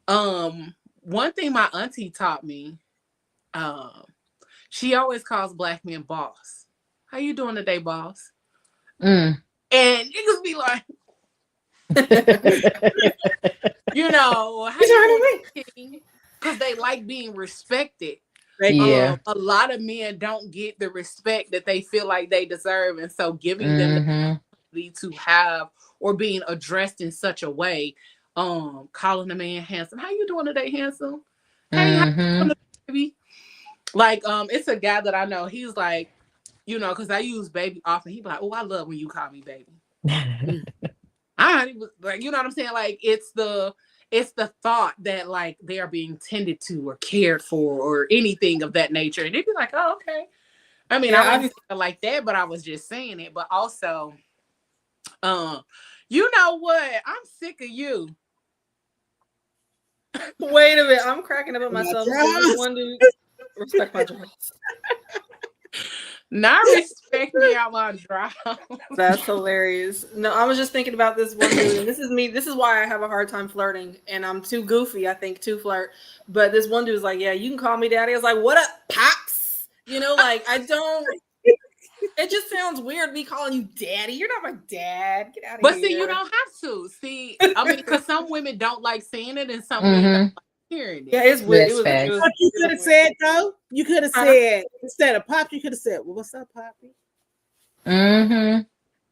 One thing my auntie taught me, she always calls black men boss. How you doing today, boss? And niggas be like, how you doing? Because they like being respected. Yeah. A lot of men don't get the respect that they feel like they deserve, and so giving them the ability to have or being addressed in such a way, calling a man handsome. How you doing today, handsome? Hey, how you doing today, baby? Like, it's a guy that I know. He's like, because I use baby often. He be like, oh, I love when you call me baby. I like, you know what I'm saying? Like, it's the thought that like they are being tended to or cared for or anything of that nature, and they'd be like, oh, okay. I mean, I wouldn't say it like that, but I was just saying it. But also, you know what? I'm sick of you. Wait a minute, I'm cracking up at myself. One dude, respect my jaws. Not respect me out my draws. That's hilarious. No, I was just thinking about this one dude, and this is me. This is why I have a hard time flirting, and I'm too goofy, I think, to flirt. But this one dude was like, "Yeah, you can call me daddy." I was like, "What up, pops?" Like I don't. It just sounds weird me calling you daddy. You're not my dad. Get out of here. But see, you don't have to. See, I mean, because some women don't like saying it, and some women don't like hearing it. Yeah, it's weird. What you could have said though, you could have said instead of pop, you could have said, "Well, what's up, Poppy?"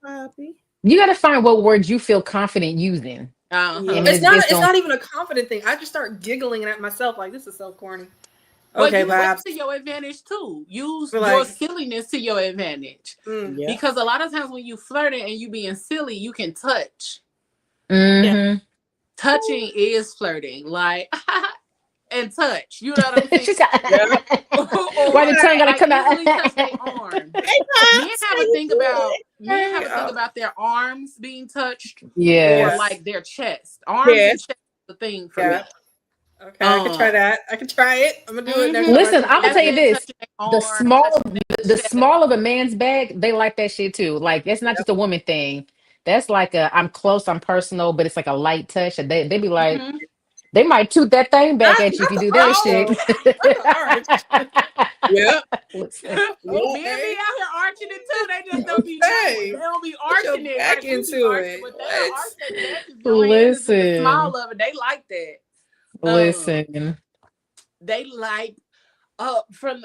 Poppy. You got to find what words you feel confident using. It's not even a confident thing. I just start giggling at myself like, this is so corny. Okay, but to your advantage too. Use your silliness to your advantage. Because a lot of times when you flirting and you being silly, you can touch. Touching is flirting, like and touch. You know what I'm saying? Why the tongue gotta come out? Touch their arm. Men have a thing about their arms being touched. Yeah, or like their chest. Arms and chest is the thing for me. Okay, I can try that. I can try it. I'm gonna do it next time. Listen, I'm gonna tell you this: the small of a man's bag, they like that shit too. Like it's not just a woman thing. That's like I'm close, I'm personal, but it's like a light touch. And they be like, they might toot that thing back at you if you do that shit. Yeah. Men be out here arching it too. They just don't be they don't be arching it back into it. Listen, small of it, they like that. Listen, they like from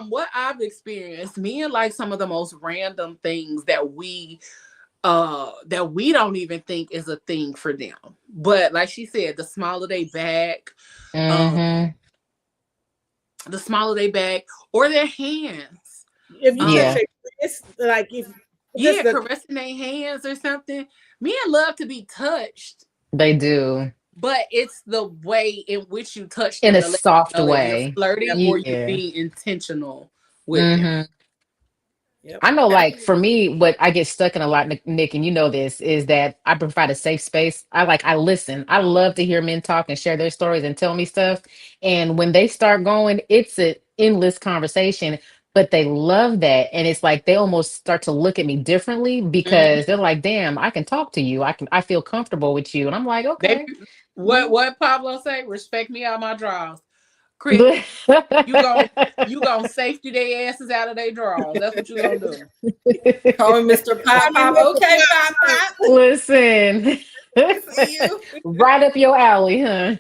what I've experienced, men like some of the most random things that we don't even think is a thing for them. But like she said, the smaller they back, the smaller they back, or their hands. If you it's like caressing their hands or something. Men love to be touched. They do. But it's the way in which you touch in a soft way, you're flirting or you're being intentional with them. Yep. I know, like for me, what I get stuck in a lot, Nick, and you know this, is that I provide a safe space. I listen. I love to hear men talk and share their stories and tell me stuff. And when they start going, it's an endless conversation. But they love that, and it's like they almost start to look at me differently because they're like, "Damn, I can talk to you. I feel comfortable with you." And I'm like, "Okay." What Pablo say? Respect me out my drawers. Chris, you gonna safety their asses out of their drawers. That's what you gonna do. Call him Mr. Pop Pop. Okay, Pop Pop. Listen. Right up your alley, huh?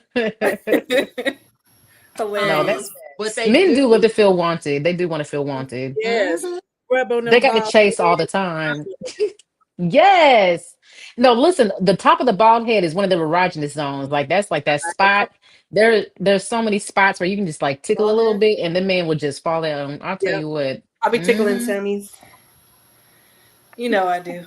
Hilarious. But men do love to feel wanted. They do want to feel wanted. Yes. They got to chase all the time. Yes. No, listen, the top of the bald head is one of the erogenous zones. Like that's like that spot. There's so many spots where you can just like tickle a little bit and the man would just fall down. I'll tell you what. I'll be tickling Sammy's. You know I do.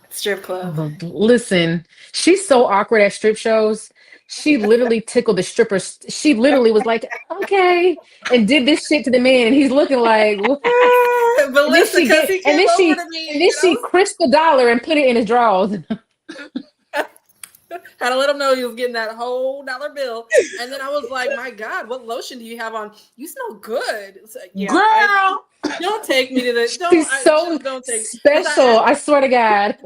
Strip club. Listen, she's so awkward at strip shows. She literally tickled the stripper. She literally was like, okay, and did this shit to the man. And he's looking like, what? But listen, because he came over to me. And then she crisped the dollar and put it in his drawers. Had to let him know he was getting that whole dollar bill. And then I was like, my God, what lotion do you have on? You smell good. Like, yeah, girl, don't take me to this. She's so special. I swear to God.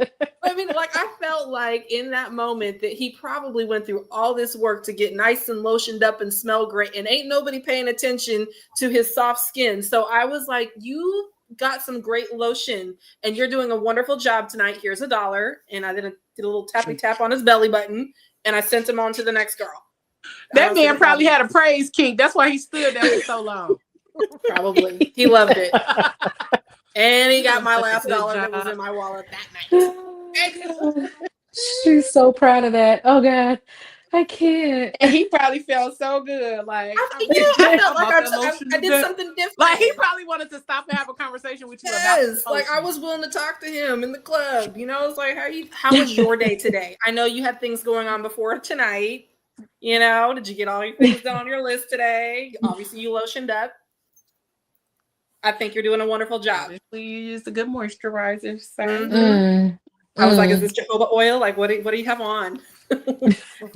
I mean, like, I felt like in that moment that he probably went through all this work to get nice and lotioned up and smell great. And ain't nobody paying attention to his soft skin. So I was like, you got some great lotion and you're doing a wonderful job tonight. Here's $1. And I did a little tappy tap on his belly button and I sent him on to the next girl. That man probably had a praise kink. That's why he stood there for so long. Probably. He loved it. And he got my last dollar that was in my wallet that night. She's so proud of that. Oh God. I can't. And he probably felt so good. Like, I felt like I did something different. Like, he probably wanted to stop and have a conversation with you. Yes, like I was willing to talk to him in the club. You know, it's like, how was your day today? I know you had things going on before tonight. You know, did you get all your things done on your list today? Obviously, you lotioned up. I think you're doing a wonderful job. You used a good moisturizer. So. Mm-hmm. I was like, is this jojoba oil? Like, what do you have on?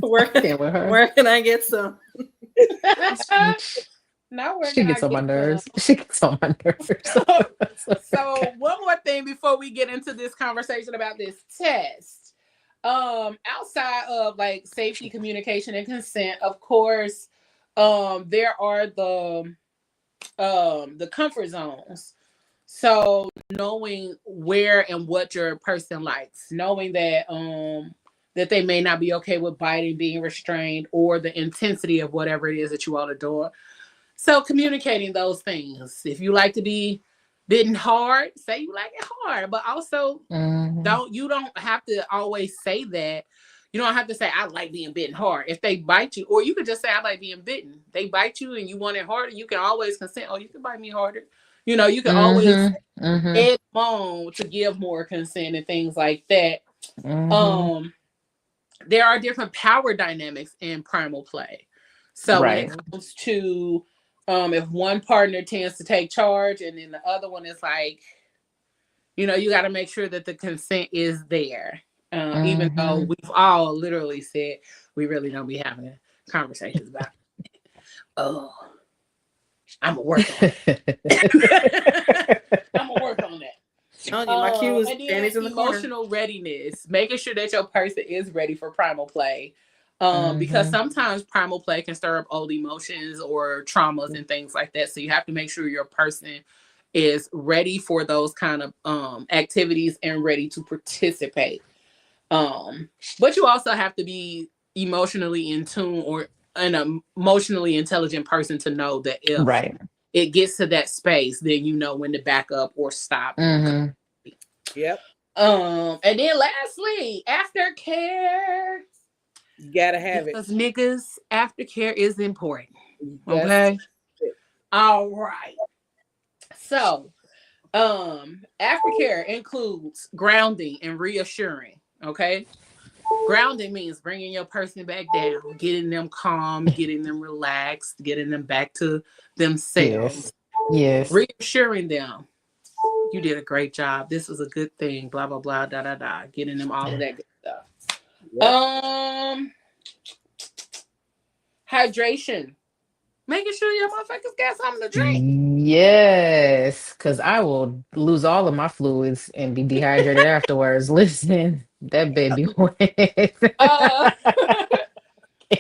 where can I get some? She gets on my nerves. She gets on my nerves. So one more thing before we get into this conversation about this test. Outside of like safety, communication, and consent, of course, there are the comfort zones. So knowing where and what your person likes, knowing that that they may not be okay with biting, being restrained, or the intensity of whatever it is that you all are doing. So communicating those things. If you like to be bitten hard, say you like it hard, but also you don't have to always say that. You don't have to say, I like being bitten hard. If they bite you, or you could just say, I like being bitten. They bite you and you want it harder, you can always consent. Oh, you can bite me harder. You know, you can always add on to give more consent and things like that. There are different power dynamics in primal play. So when it comes to if one partner tends to take charge and then the other one is like, you know, you got to make sure that the consent is there. Even though we've all literally said we really don't be having conversations about it. Oh, I'm gonna work on it. I'm gonna work on that. My cue is and then emotional readiness, making sure that your person is ready for primal play. Because sometimes primal play can stir up old emotions or traumas and things like that. So you have to make sure your person is ready for those kind of activities and ready to participate. But you also have to be emotionally in tune or an emotionally intelligent person to know that if it gets to that space, then you know when to back up or stop. Yep. And then lastly, aftercare. You gotta have because niggas, aftercare is important. Okay. All right. So, aftercare includes grounding and reassuring. Okay. Grounding means bringing your person back down, getting them calm, getting them relaxed, getting them back to themselves. Yes. Reassuring them. You did a great job. This was a good thing. Blah, blah, blah, da, da, da. Getting them all of that good stuff. Yep. Hydration. Making sure your motherfuckers got something to drink. Yes, because I will lose all of my fluids and be dehydrated afterwards. Listen, that baby wet.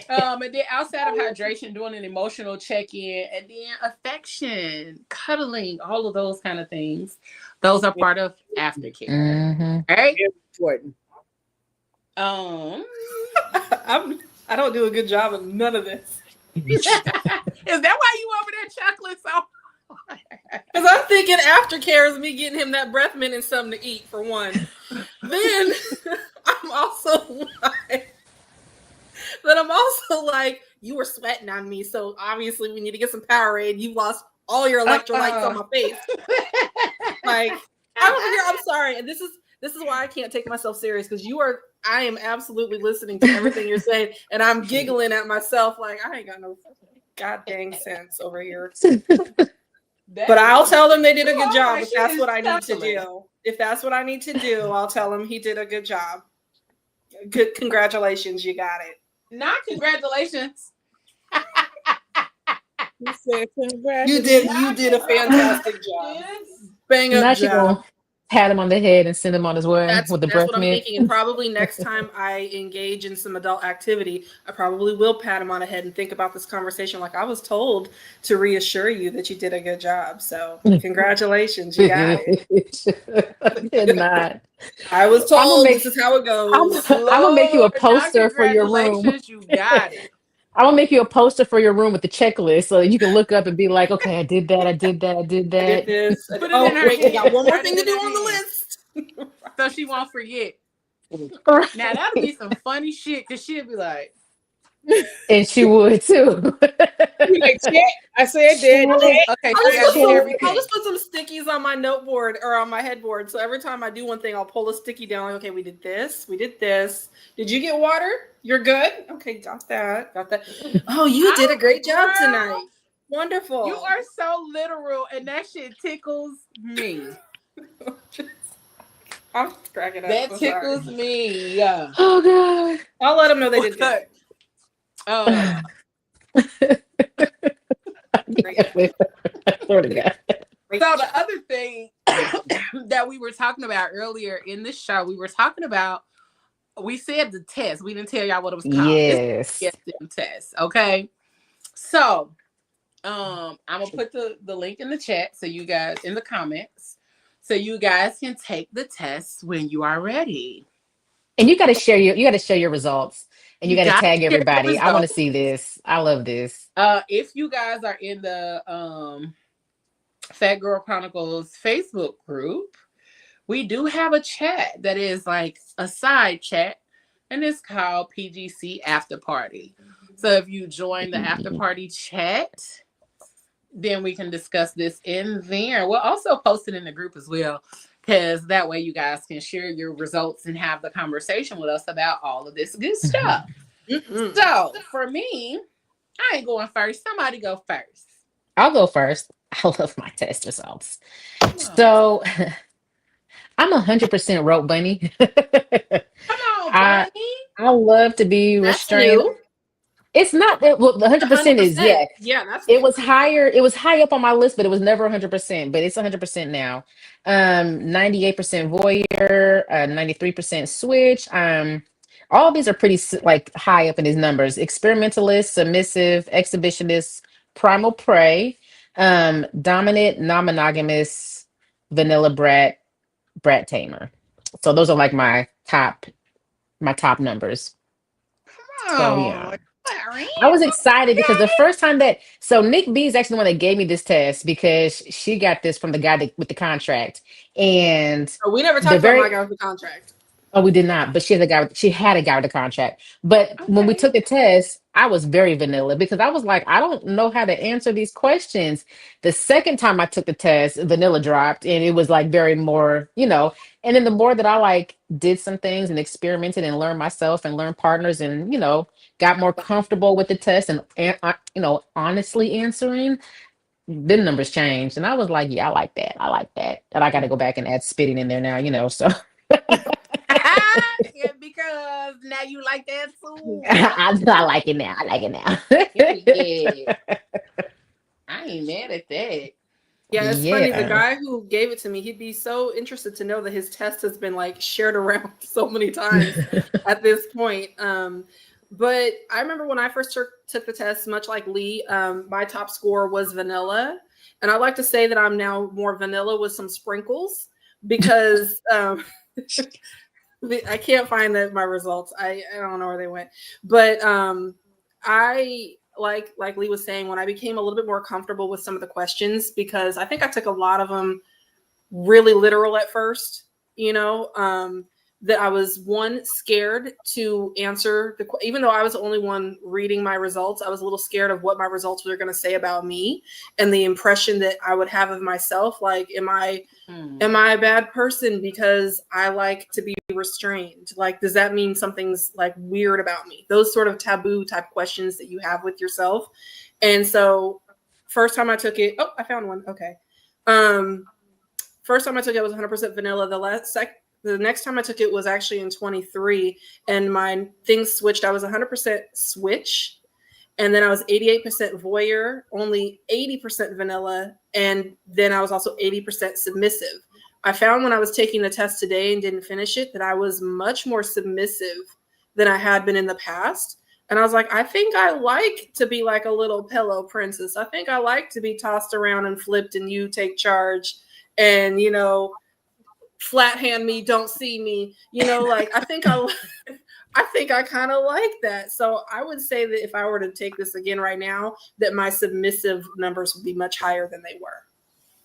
And then outside of hydration, doing an emotional check-in, and then affection, cuddling, all of those kind of things. Those are part of aftercare. Mm-hmm. All right. Very important. I don't do a good job of none of this. Is that why you over there chuckling so? Because I'm thinking aftercare is me getting him that breath mint and something to eat for one. Then I'm also like, you were sweating on me, so obviously we need to get some Powerade. You lost all your electrolytes on my face. Like, I'm sorry, and this is why I can't take myself serious, because I am absolutely listening to everything you're saying, and I'm giggling at myself like I ain't got no god dang sense over here. But I'll tell them they did a good job if that's what I need to do. If that's what I need to do, I'll tell them he did a good job. Good, congratulations, you got it. Not congratulations. You said you did a fantastic job. Bang up job. Pat him on the head and send him on his way with the breath what I'm thinking. And probably next time I engage in some adult activity, I probably will pat him on the head and think about this conversation. Like, I was told to reassure you that you did a good job. So congratulations, you got it. Did not. I was told this is how it goes. I'm gonna make you a poster for your room. You got it. I'm gonna make you a poster for your room with the checklist, so you can look up and be like, "Okay, I did that. I did that. I did that." I did this. Oh, wait, we got one more thing to do on the list, so she won't forget. Now that'll be some funny shit, because she'll be like, and she would too. I said that. Okay, I'll just put some stickies on my noteboard or on my headboard. So every time I do one thing, I'll pull a sticky down. Like, okay, we did this. We did this. Did you get water? You're good? Okay, got that. Oh, you did a great job tonight. Wonderful. You are so literal, and that shit tickles me. I'm cracking up. That tickles me. Yeah. Oh god. I'll let them know they did good. Oh. So the other thing that we were talking about earlier in this show, we said the test. We didn't tell y'all what it was called. Yes. Test. Okay. So I'm gonna put the link in the chat, so you guys, in the comments, so you guys can take the test when you are ready. And you gotta share your results. And you gotta tag everybody. I want to see this. I love this. If you guys are in the Fat Girl Chronicles Facebook group, we do have a chat that is like a side chat, and it's called PGC After Party. So if you join the after party chat, then we can discuss this in there. We'll also post it in the group as well, because that way you guys can share your results and have the conversation with us about all of this good stuff. Mm-hmm. So for me, I ain't going first. Somebody go first. I'll go first. I love my test results. So I'm 100% rope bunny. Come on, bunny. I love to be restrained. It's not that, well, the 100% is that's it was higher. It was high up on my list, but it was never 100%, but it's 100% now. 98% voyeur, 93% switch. All of these are pretty like high up in these numbers. Experimentalist, submissive, exhibitionist, primal prey, dominant, non-monogamous, vanilla brat tamer. So those are like my top numbers. Oh, so yeah. I was excited because the first time Nik B is actually the one that gave me this test, because she got this from the guy with the contract. And we never talked about my guy with the contract. Oh, we did not, but she had a guy with the contract. But when we took the test, I was very vanilla, because I was like, I don't know how to answer these questions. The second time I took the test, vanilla dropped, and it was like very more, and then the more that I like did some things and experimented and learned myself and learned partners and, got more comfortable with the test and honestly answering, the numbers changed. And I was like, yeah, I like that. And I got to go back and add spitting in there now, so. Yeah, because now you like that too. I like it now. Yeah. I ain't mad at that. Yeah, it's funny. The guy who gave it to me, he'd be so interested to know that his test has been like shared around so many times at this point. But I remember when I first took the test, much like Leigh, my top score was vanilla. And I like to say that I'm now more vanilla with some sprinkles because I can't find my results. I don't know where they went. But I like Leigh was saying, when I became a little bit more comfortable with some of the questions, because I think I took a lot of them really literal at first, that I was scared to answer even though I was the only one reading my results, I was a little scared of what my results were going to say about me and the impression that I would have of myself. Like, am I a bad person because I like to be restrained? Like, does that mean something's like weird about me? Those sort of taboo type questions that you have with yourself. And so first time I took it, I found one. Okay. First time I took it was 100% vanilla. The next time I took it was actually in 23, and my things switched. I was 100% switch, and then I was 88% voyeur, only 80% vanilla, and then I was also 80% submissive. I found when I was taking the test today and didn't finish it that I was much more submissive than I had been in the past. And I was like, I think I like to be like a little pillow princess. I think I like to be tossed around and flipped and you take charge and, flat hand me, don't see me, like I think I kind of like that. So I would say that if I were to take this again right now, that my submissive numbers would be much higher than they were.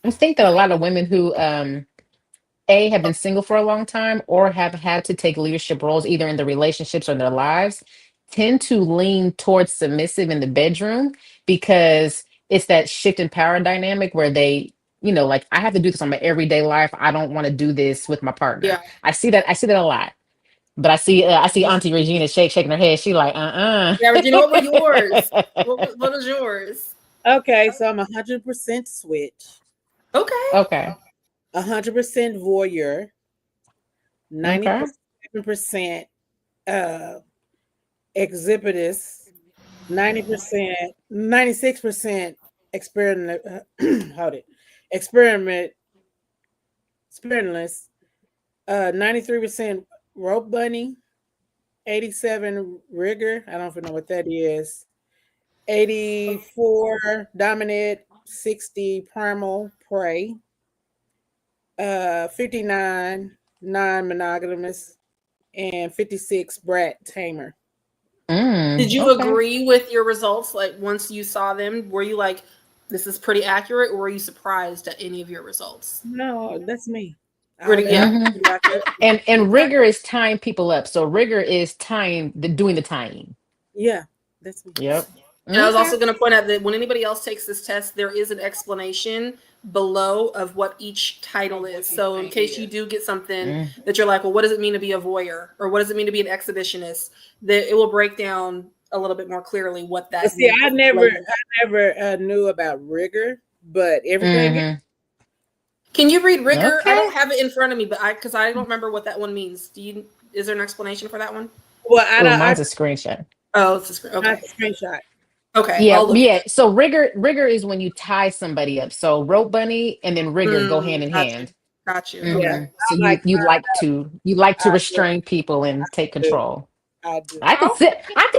I think that a lot of women who have been single for a long time or have had to take leadership roles either in their relationships or in their lives tend to lean towards submissive in the bedroom, because it's that shift in power dynamic where they, like, I have to do this on my everyday life. I don't want to do this with my partner. Yeah. I see that a lot. But I see Auntie Regina shaking her head. She like, Yeah, Regina, what were yours? What was yours? Okay, so I'm 100% switch. Okay. 100% voyeur. 97% exhibitous. 96% experimentalist. 93% rope bunny. 87 rigor. I don't even know what that is. 84 dominant. 60 primal prey. 59 non-monogamous, and 56 brat tamer. Did you agree with your results? Like, once you saw them, were you like, this is pretty accurate, or were you surprised at any of your results? No, that's me. And rigor is tying people up. So rigor is doing the tying. Yeah, that's me. Yep. And I was also going to point out that when anybody else takes this test, there is an explanation below of what each title is. So in case you do get something that you're like, well, what does it mean to be a voyeur? Or what does it mean to be an exhibitionist? That it will break down a little bit more clearly what that means. I never knew about rigor, but everything. Can you read rigor? Okay. I don't have it in front of me, but because I don't remember what that one means. Is there an explanation for that one? Well, mine's a screenshot. Oh, it's a screenshot. Okay. Yeah. So rigor is when you tie somebody up. So rope bunny and then rigor go hand in hand. Got you. Yeah. So you like to restrain people and take control. I do. I can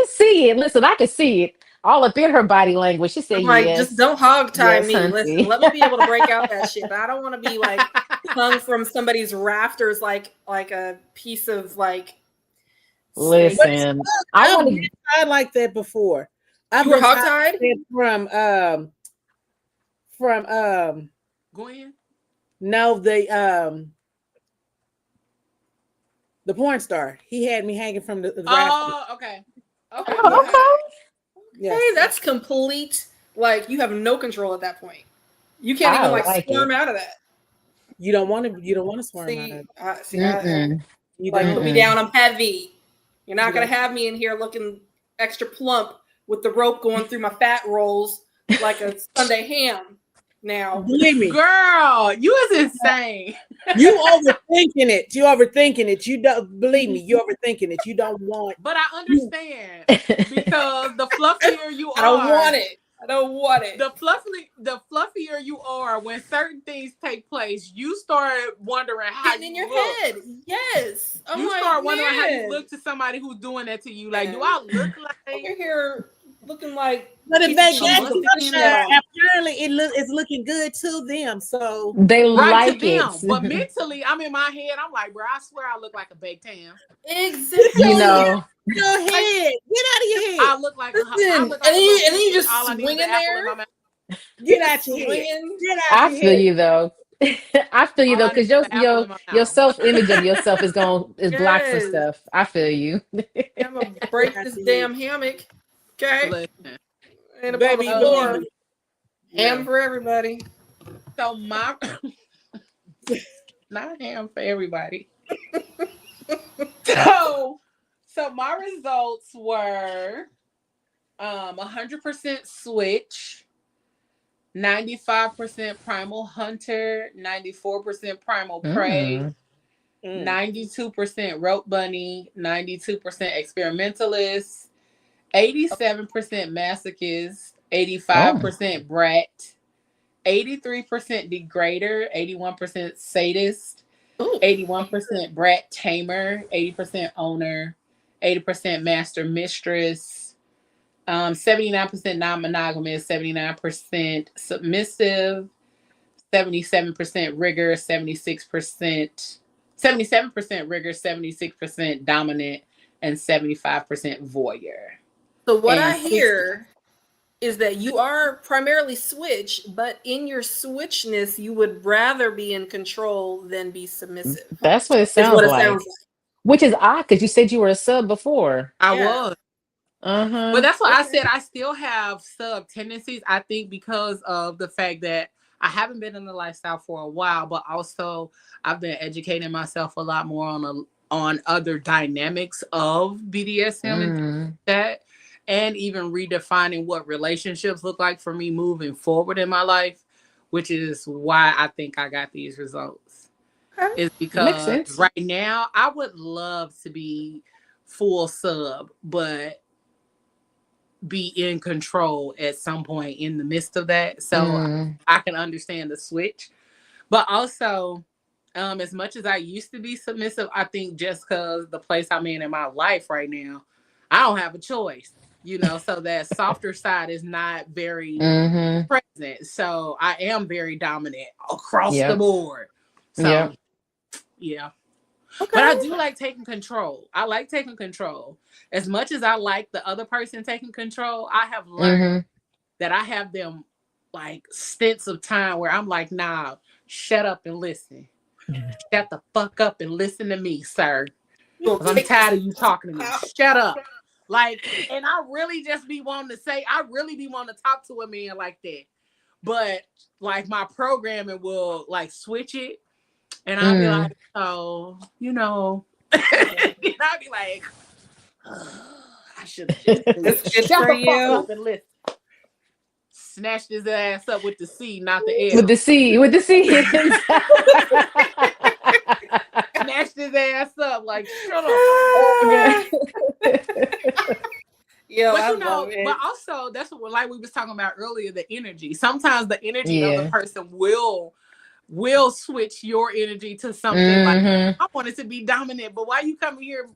see it. Listen, I can see it all up in her body language. She said, I'm like, yes, just don't hog tie me. Huntsy. Listen, let me be able to break out that shit. But I don't want to be like hung from somebody's rafters like a piece of like. Listen, I've been tied like that before. You were hogtied from Gwen? No, the porn star. He had me hanging from the rafters. Okay. Yes. Hey, that's complete. Like, you have no control at that point. You can't even squirm out of that. You don't want to squirm out of it. Put me down. I'm heavy. You're not gonna have me in here looking extra plump with the rope going through my fat rolls like a Sunday ham. Now, believe me, girl, you is insane. You overthinking it. You don't believe me. You overthinking it. You don't want. But I understand because the fluffier you are, I don't want it. know what it. The fluffier you are when certain things take place, you start wondering how you in your look. head. Yes. You start wondering how you look to somebody who's doing that to you. Like, do I look like over here looking like? But if they get the pressure, apparently it's looking good to them. So they like it. But mentally, I'm in my head. I'm like, bro, I swear I look like a baked ham. Exactly. You know. Go ahead. Get out of your head. I look like and then you just swing in there. Get out your head. I feel you though. I feel you though, because your self-image of yourself is blocked for stuff. I feel you. I'm gonna break this damn hammock. Okay. And baby, floor. Ham for everybody. So my not ham for everybody. So my results were 100% switch, 95% primal hunter, 94% primal prey, 92% rope bunny, 92% experimentalist, 87% masochist, 85% brat, 83% degrader, 81% sadist, 81% brat tamer, 80% owner, 80% master mistress, 79% non-monogamous, 79% submissive, 77% rigor, 77% rigor, 76% dominant, and 75% voyeur. So what I hear is that you are primarily switch, but in your switchness, you would rather be in control than be submissive. That's what it sounds like. Which is odd because you said you were a sub before. I was. But that's why I said I still have sub tendencies. I think because of the fact that I haven't been in the lifestyle for a while, but also I've been educating myself a lot more on other dynamics of BDSM and that, and even redefining what relationships look like for me moving forward in my life, which is why I think I got these results. Is because right now I would love to be full sub, but be in control at some point in the midst of that. So I can understand the switch. But also, as much as I used to be submissive, I think just because the place I'm in my life right now, I don't have a choice, so that softer side is not very present. So I am very dominant across the board. So yeah. Okay. But I do like taking control. I like taking control. As much as I like the other person taking control, I have learned that I have them like stints of time where I'm like, nah, shut up and listen. Shut the fuck up and listen to me, sir. I'm tired of you talking to me. Shut up. Like, and I really just be wanting to say, I really be wanting to talk to a man like that. But like my programming will like switch it. And I'll be like, oh, and I'll be like, I should have just shut the fuck up and listen. Snatched his ass up with the C, not the L. With the C. Snatched his ass up like, shut up. Yeah, but also that's what, like we was talking about earlier, the energy. Sometimes the energy of the person will switch your energy to something like, I want it to be dominant, but why you coming here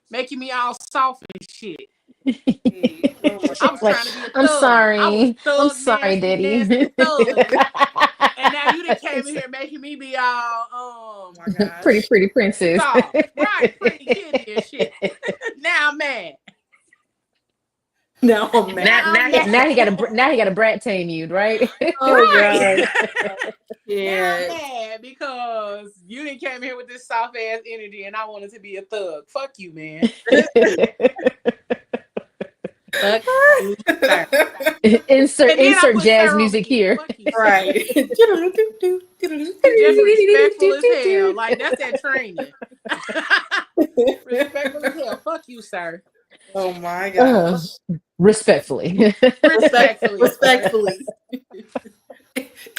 making me all soft and shit? I'm trying to be a thug. I'm sorry, Daddy. And now you done came in here making me be all, oh my gosh, pretty princess. Soft. Right, pretty kitty and shit. Now I'm mad. Now he got a brat tame you, right? Oh god. Yeah. Now I'm mad because you didn't came here with this soft ass energy and I wanted to be a thug. Fuck you, man. Fuck you. Insert jazz music here. Right. Just respectful as hell. Like that's that training. Respectful as hell. Fuck you, sir. Oh my gosh. Respectfully. Respectfully.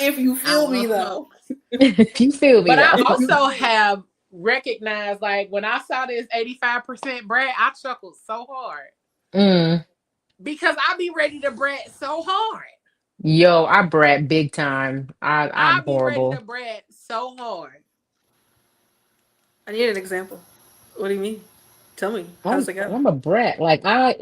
If you feel me though. If you feel me. But I also have recognized, like when I saw this 85% brat, I chuckled so hard. Because I be ready to brat so hard. Yo, I brat big time. I'm I be ready horrible. to brat so hard. I need an example. What do you mean? Tell me. How does it go? I'm a brat. Like I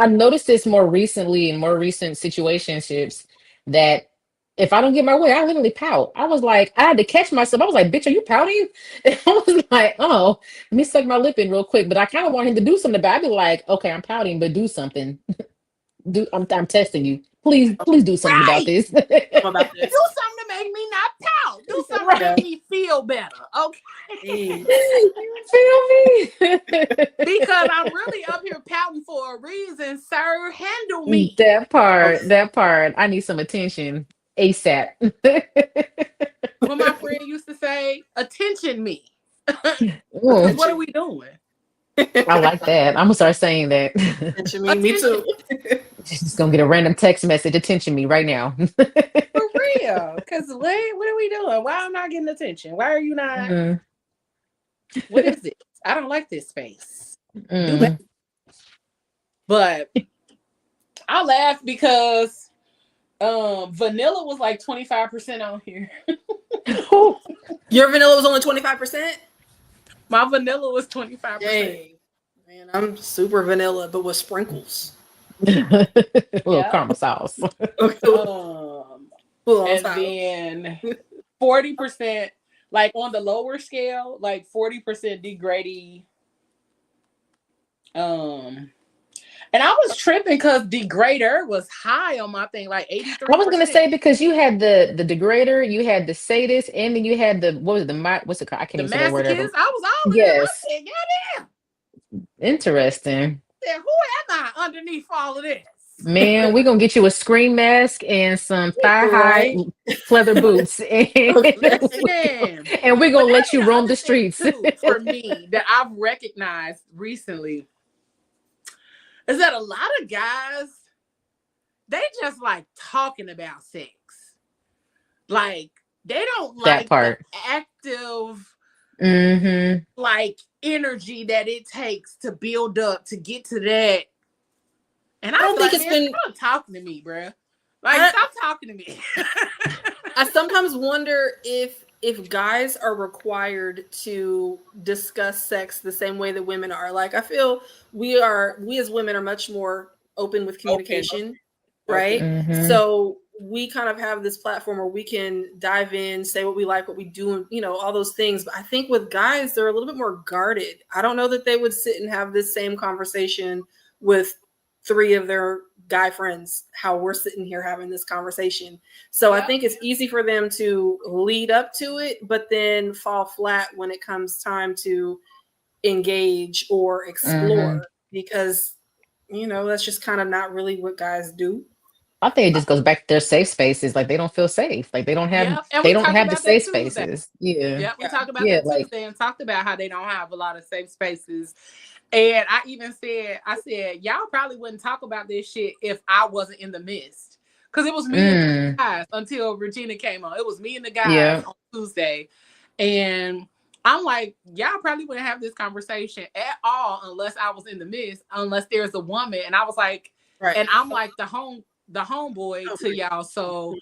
noticed this more recently in more recent situationships that if I don't get my way, I literally pout. I was like, I had to catch myself. I was like, bitch, are you pouting? And I was like, oh, let me suck my lip in real quick. But I kind of want him to do something. But I'd be like, okay, I'm pouting, but do something. I'm testing you. Please do something about Right. this. Something about this. Do something to make me not pout. Do something to Right. make me feel better. Okay. You feel me? Because I'm really up here pouting for a reason, sir. Handle me. That Okay. part. I need some attention ASAP. What my friend used to say, attention me. Ooh, What are we doing? I like that. I'm gonna start saying that. Attention me too. Just gonna get a random text message. Attention me right now. For real. Because what are we doing? Why am I not getting attention? Why are you not? Mm, What is it? I don't like this space. Do that. mm. But I laugh because vanilla was like 25% on here. Your vanilla was only 25%? My vanilla was 25%. Dang. Man, I'm super vanilla, but with sprinkles. Little caramel sauce. And then 40%, like on the lower scale, like 40% degrady. And I was tripping because degrader was high on my thing, like 83%. I was gonna say because you had the degrader, you had the sadist, and then you had the what's it called? I can't even say the word ever. I was all Yes. there. I said, goddamn. Interesting. I said, who am I underneath all of this? Man, we're gonna get you a screen mask and some thigh-high leather boots, and we're gonna let you roam the streets. For me, that I've recognized recently is that a lot of guys, they just like talking about sex. Like they don't like the active like energy that it takes to build up to get to that. And I don't think it's been stop talking to me, bro. Like stop talking to me. I sometimes wonder if guys are required to discuss sex the same way that women are. Like I feel we as women are much more open with communication, right? Mm-hmm. So we kind of have this platform where we can dive in, say what we like, what we do, and you know, all those things. But I think with guys, they're a little bit more guarded. I don't know that they would sit and have this same conversation with 3 of their guy friends, how we're sitting here having this conversation. So I think it's easy for them to lead up to it, but then fall flat when it comes time to engage or explore, because, you know, that's just kind of not really what guys do. I think it just goes back to their safe spaces. Like they don't feel safe. Like they don't have the safe spaces. Yeah. We talked about that Tuesday and talked about how they don't have a lot of safe spaces. And I even said, y'all probably wouldn't talk about this shit if I wasn't in the midst. Because it was me and the guys until Regina came on. It was me and the guys on Tuesday. And I'm like, y'all probably wouldn't have this conversation at all unless I was in the midst, unless there's a woman. And I was like, and I'm like the homeboy to y'all. So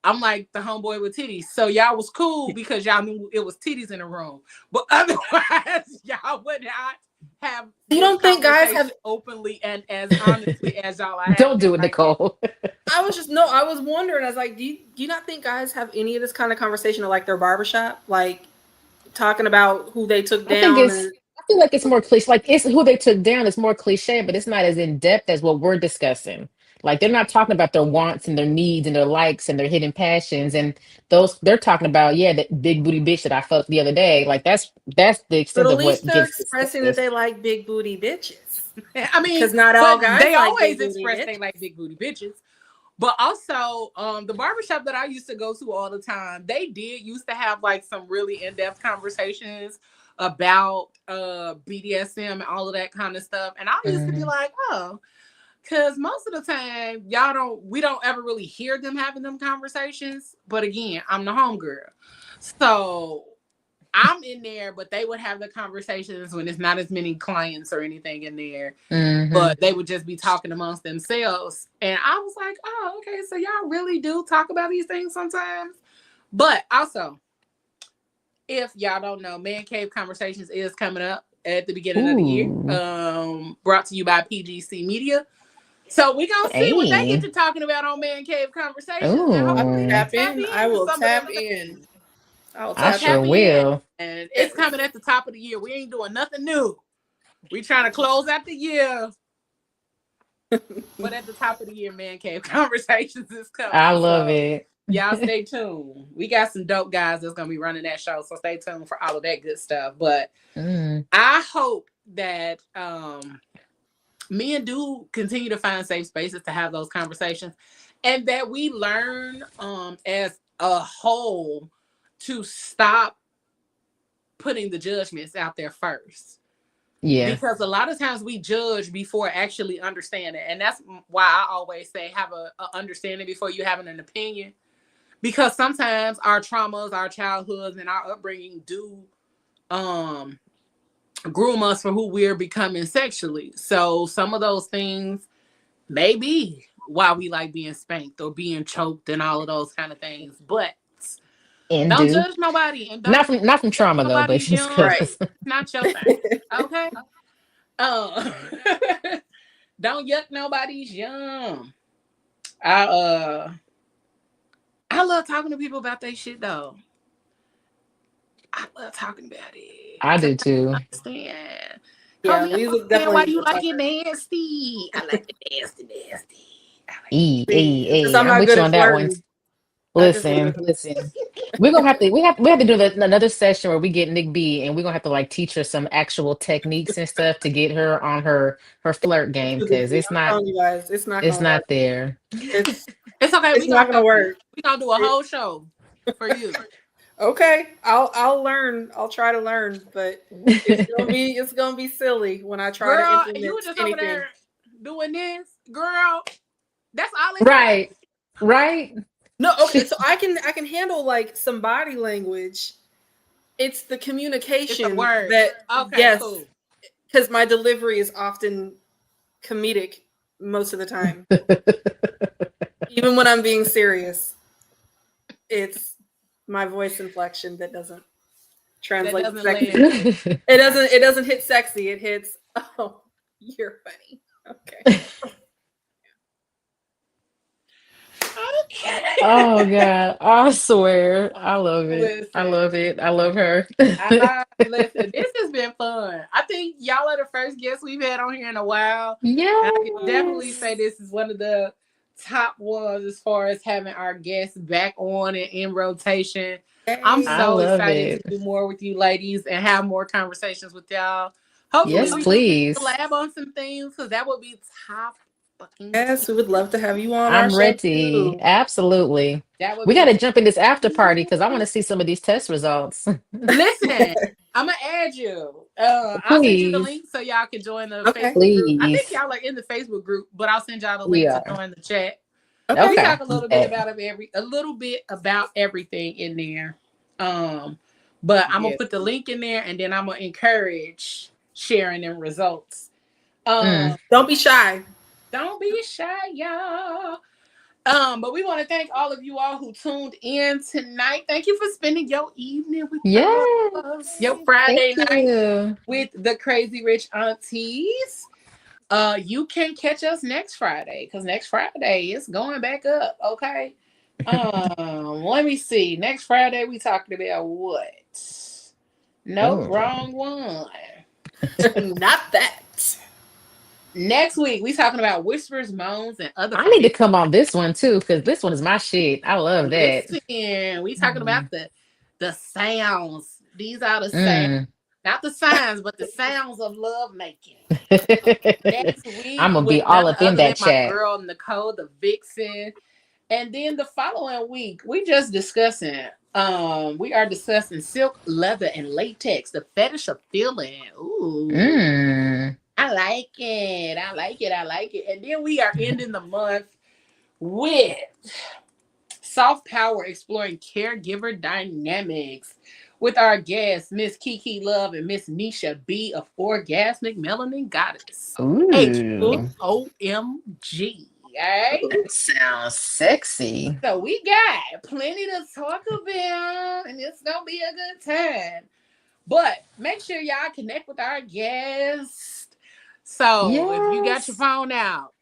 I'm like the homeboy with titties. So y'all was cool because y'all knew it was titties in the room. But otherwise, y'all would not have. You don't think guys have openly and as honestly as y'all have? Don't do it, Nichole. I was wondering. I was like, do you not think guys have any of this kind of conversation at like their barbershop, like talking about who they took down? I feel like it's more cliche. Like it's who they took down is more cliche, but it's not as in depth as what we're discussing. Like they're not talking about their wants and their needs and their likes and their hidden passions, and those they're talking about. Yeah, that big booty bitch that I fucked the other day. Like that's the extent of what they're expressing that they like big booty bitches. I mean, because not all guys they like always express they like big booty bitches. But also, the barbershop that I used to go to all the time, they used to have like some really in-depth conversations about BDSM and all of that kind of stuff. And I used to be like, oh, because most of the time we don't ever really hear them having them conversations. But again, I'm the homegirl. So I'm in there, but they would have the conversations when it's not as many clients or anything in there. But they would just be talking amongst themselves. And I was like, oh, okay, so y'all really do talk about these things sometimes. But also, if y'all don't know, Man Cave Conversations is coming up at the beginning of the year. Brought to you by PGC Media. So we're going to see what they get to talking about on Man Cave Conversations. I will tap in. I will tap in. I sure will. And it's coming at the top of the year. We ain't doing nothing new. We trying to close out the year. But at the top of the year, Man Cave Conversations is coming. I love it. Y'all stay tuned. We got some dope guys that's going to be running that show. So stay tuned for all of that good stuff. But I hope that men do continue to find safe spaces to have those conversations. And that we learn as a whole to stop putting the judgments out there first. Yeah. Because a lot of times we judge before actually understanding. And that's why I always say have a understanding before you having an opinion. Because sometimes our traumas, our childhoods, and our upbringing do groom us for who we're becoming sexually. So some of those things may be why we like being spanked or being choked and all of those kind of things. But don't judge nobody. And not from trauma though, but just right. Not your thing. Okay. Don't yuck nobody's yum. I love talking to people about their shit though. I love talking about it. I do too. I understand. Yeah, Lee's definitely why you like it nasty. I like it nasty. I'm with you on that one. Listen. We're gonna have to we have to do another session where we get Nik B and we're gonna have to like teach her some actual techniques and stuff to get her on her flirt game because it's not there. It's okay. It's not gonna work. We're gonna do a whole show for you. Okay, I'll learn. I'll try to learn, but it's gonna be silly when I try to implement you were just anything. Over there doing this, girl. That's all it right. No, okay, so I can handle like some body language. It's the communication it's the word. that yes, cool. Because my delivery is often comedic most of the time. Even when I'm being serious, it's my voice inflection that doesn't translate sexy. It doesn't hit sexy. It hits, oh, you're funny. Okay. Oh God, I swear, I love it. Listen, I love it. I love her. Listen, this has been fun. I think y'all are the first guests we've had on here in a while. Yeah, I can definitely say this is one of the top ones as far as having our guests back on and in rotation. I'm so excited to do more with you ladies and have more conversations with y'all. Hopefully, we can collab on some things because that would be top. Yes, we would love to have you on. I'm ready. Absolutely. We got to jump in this after party because I want to see some of these test results. Listen, I'm gonna add you. I'll send you the link so y'all can join the Facebook group. I think y'all are in the Facebook group, but I'll send y'all the link to join the chat. Okay. We talk a little bit about everything in there. But I'm gonna put the link in there, and then I'm gonna encourage sharing them results. Don't be shy. Don't be shy, y'all. But we want to thank all of you all who tuned in tonight. Thank you for spending your evening with us. Your Friday night with the Crazy Rich Aunties. You can catch us next Friday because next Friday it's going back up. Okay. Let me see. Next Friday we talking about what? Nope, wrong one. Not that. Next week, we talking about whispers, moans, and other. I need to come on this one too because this one is my shit. I love that. Listen, we talking about the sounds. These are the sounds, not the signs, but the sounds of love making. Next week, I'm gonna be all up in that chat. My girl Nichole, the vixen, and then the following week, we just discussing. We are discussing silk, leather, and latex. The fetish of feeling. Ooh. I like it. And then we are ending the month with soft power, exploring caregiver dynamics with our guests, Miss Kiki Love and Miss Nisha B of Orgasmic Melanin Goddess. Ooh. HOMG. Right? That sounds sexy. So we got plenty to talk about, and it's gonna be a good time. But make sure y'all connect with our guests. So if you got your phone out,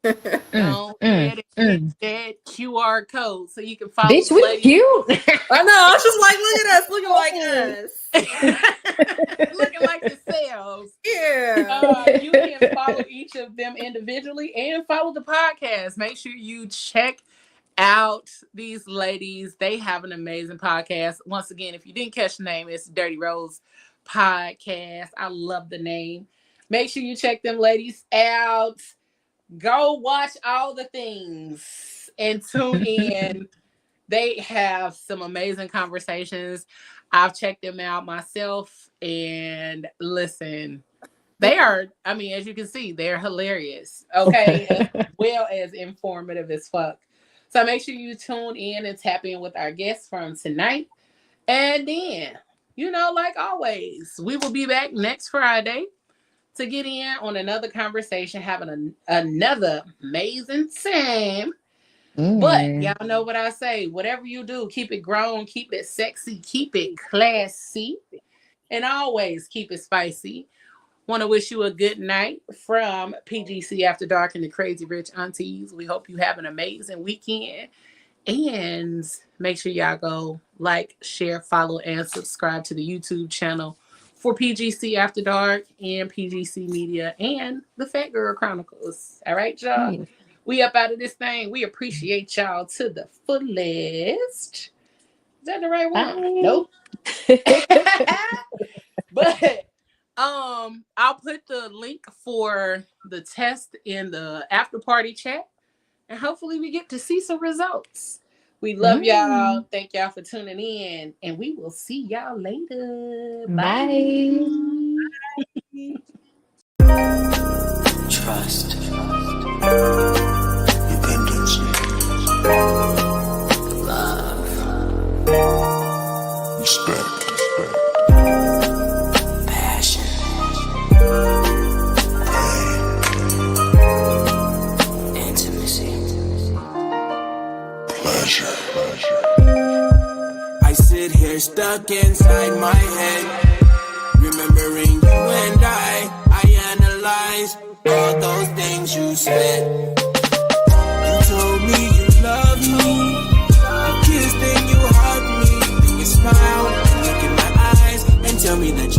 don't forget to hit that QR code so you can follow. Bitch, we cute. I know. I was just like, looking like us, looking like yourselves. Yeah. You can follow each of them individually and follow the podcast. Make sure you check out these ladies. They have an amazing podcast. Once again, if you didn't catch the name, it's Dirty Rose Podcast. I love the name. Make sure you check them ladies out. Go watch all the things and tune in. They have some amazing conversations. I've checked them out myself, and listen, they are, I mean, as you can see, they're hilarious, okay, as well as informative as fuck. So make sure you tune in and tap in with our guests from tonight. And then, you know, like always, we will be back next Friday to get in on another conversation, having another amazing time. But y'all know what I say. Whatever you do, keep it grown, keep it sexy, keep it classy, and always keep it spicy. Want to wish you a good night from PGC After Dark and the Crazy Rich Aunties. We hope you have an amazing weekend. And make sure y'all go like, share, follow, and subscribe to the YouTube channel for PGC After Dark and PGC Media and the Fat Girl Chronicles. All right, y'all? We up out of this thing. We appreciate y'all to the fullest. Is that the right one? Bye. Nope. But I'll put the link for the test in the after party chat, and hopefully we get to see some results. We love y'all. Thank y'all for tuning in, and we will see y'all later. Bye. Trust. Dependency. Love. Respect. Passion. Pain. Intimacy. Pleasure. I sit here stuck inside my head, remembering you and I analyze all those things you said. You told me you loved me, you kissed and you hugged me, then you smiled and look in my eyes and tell me that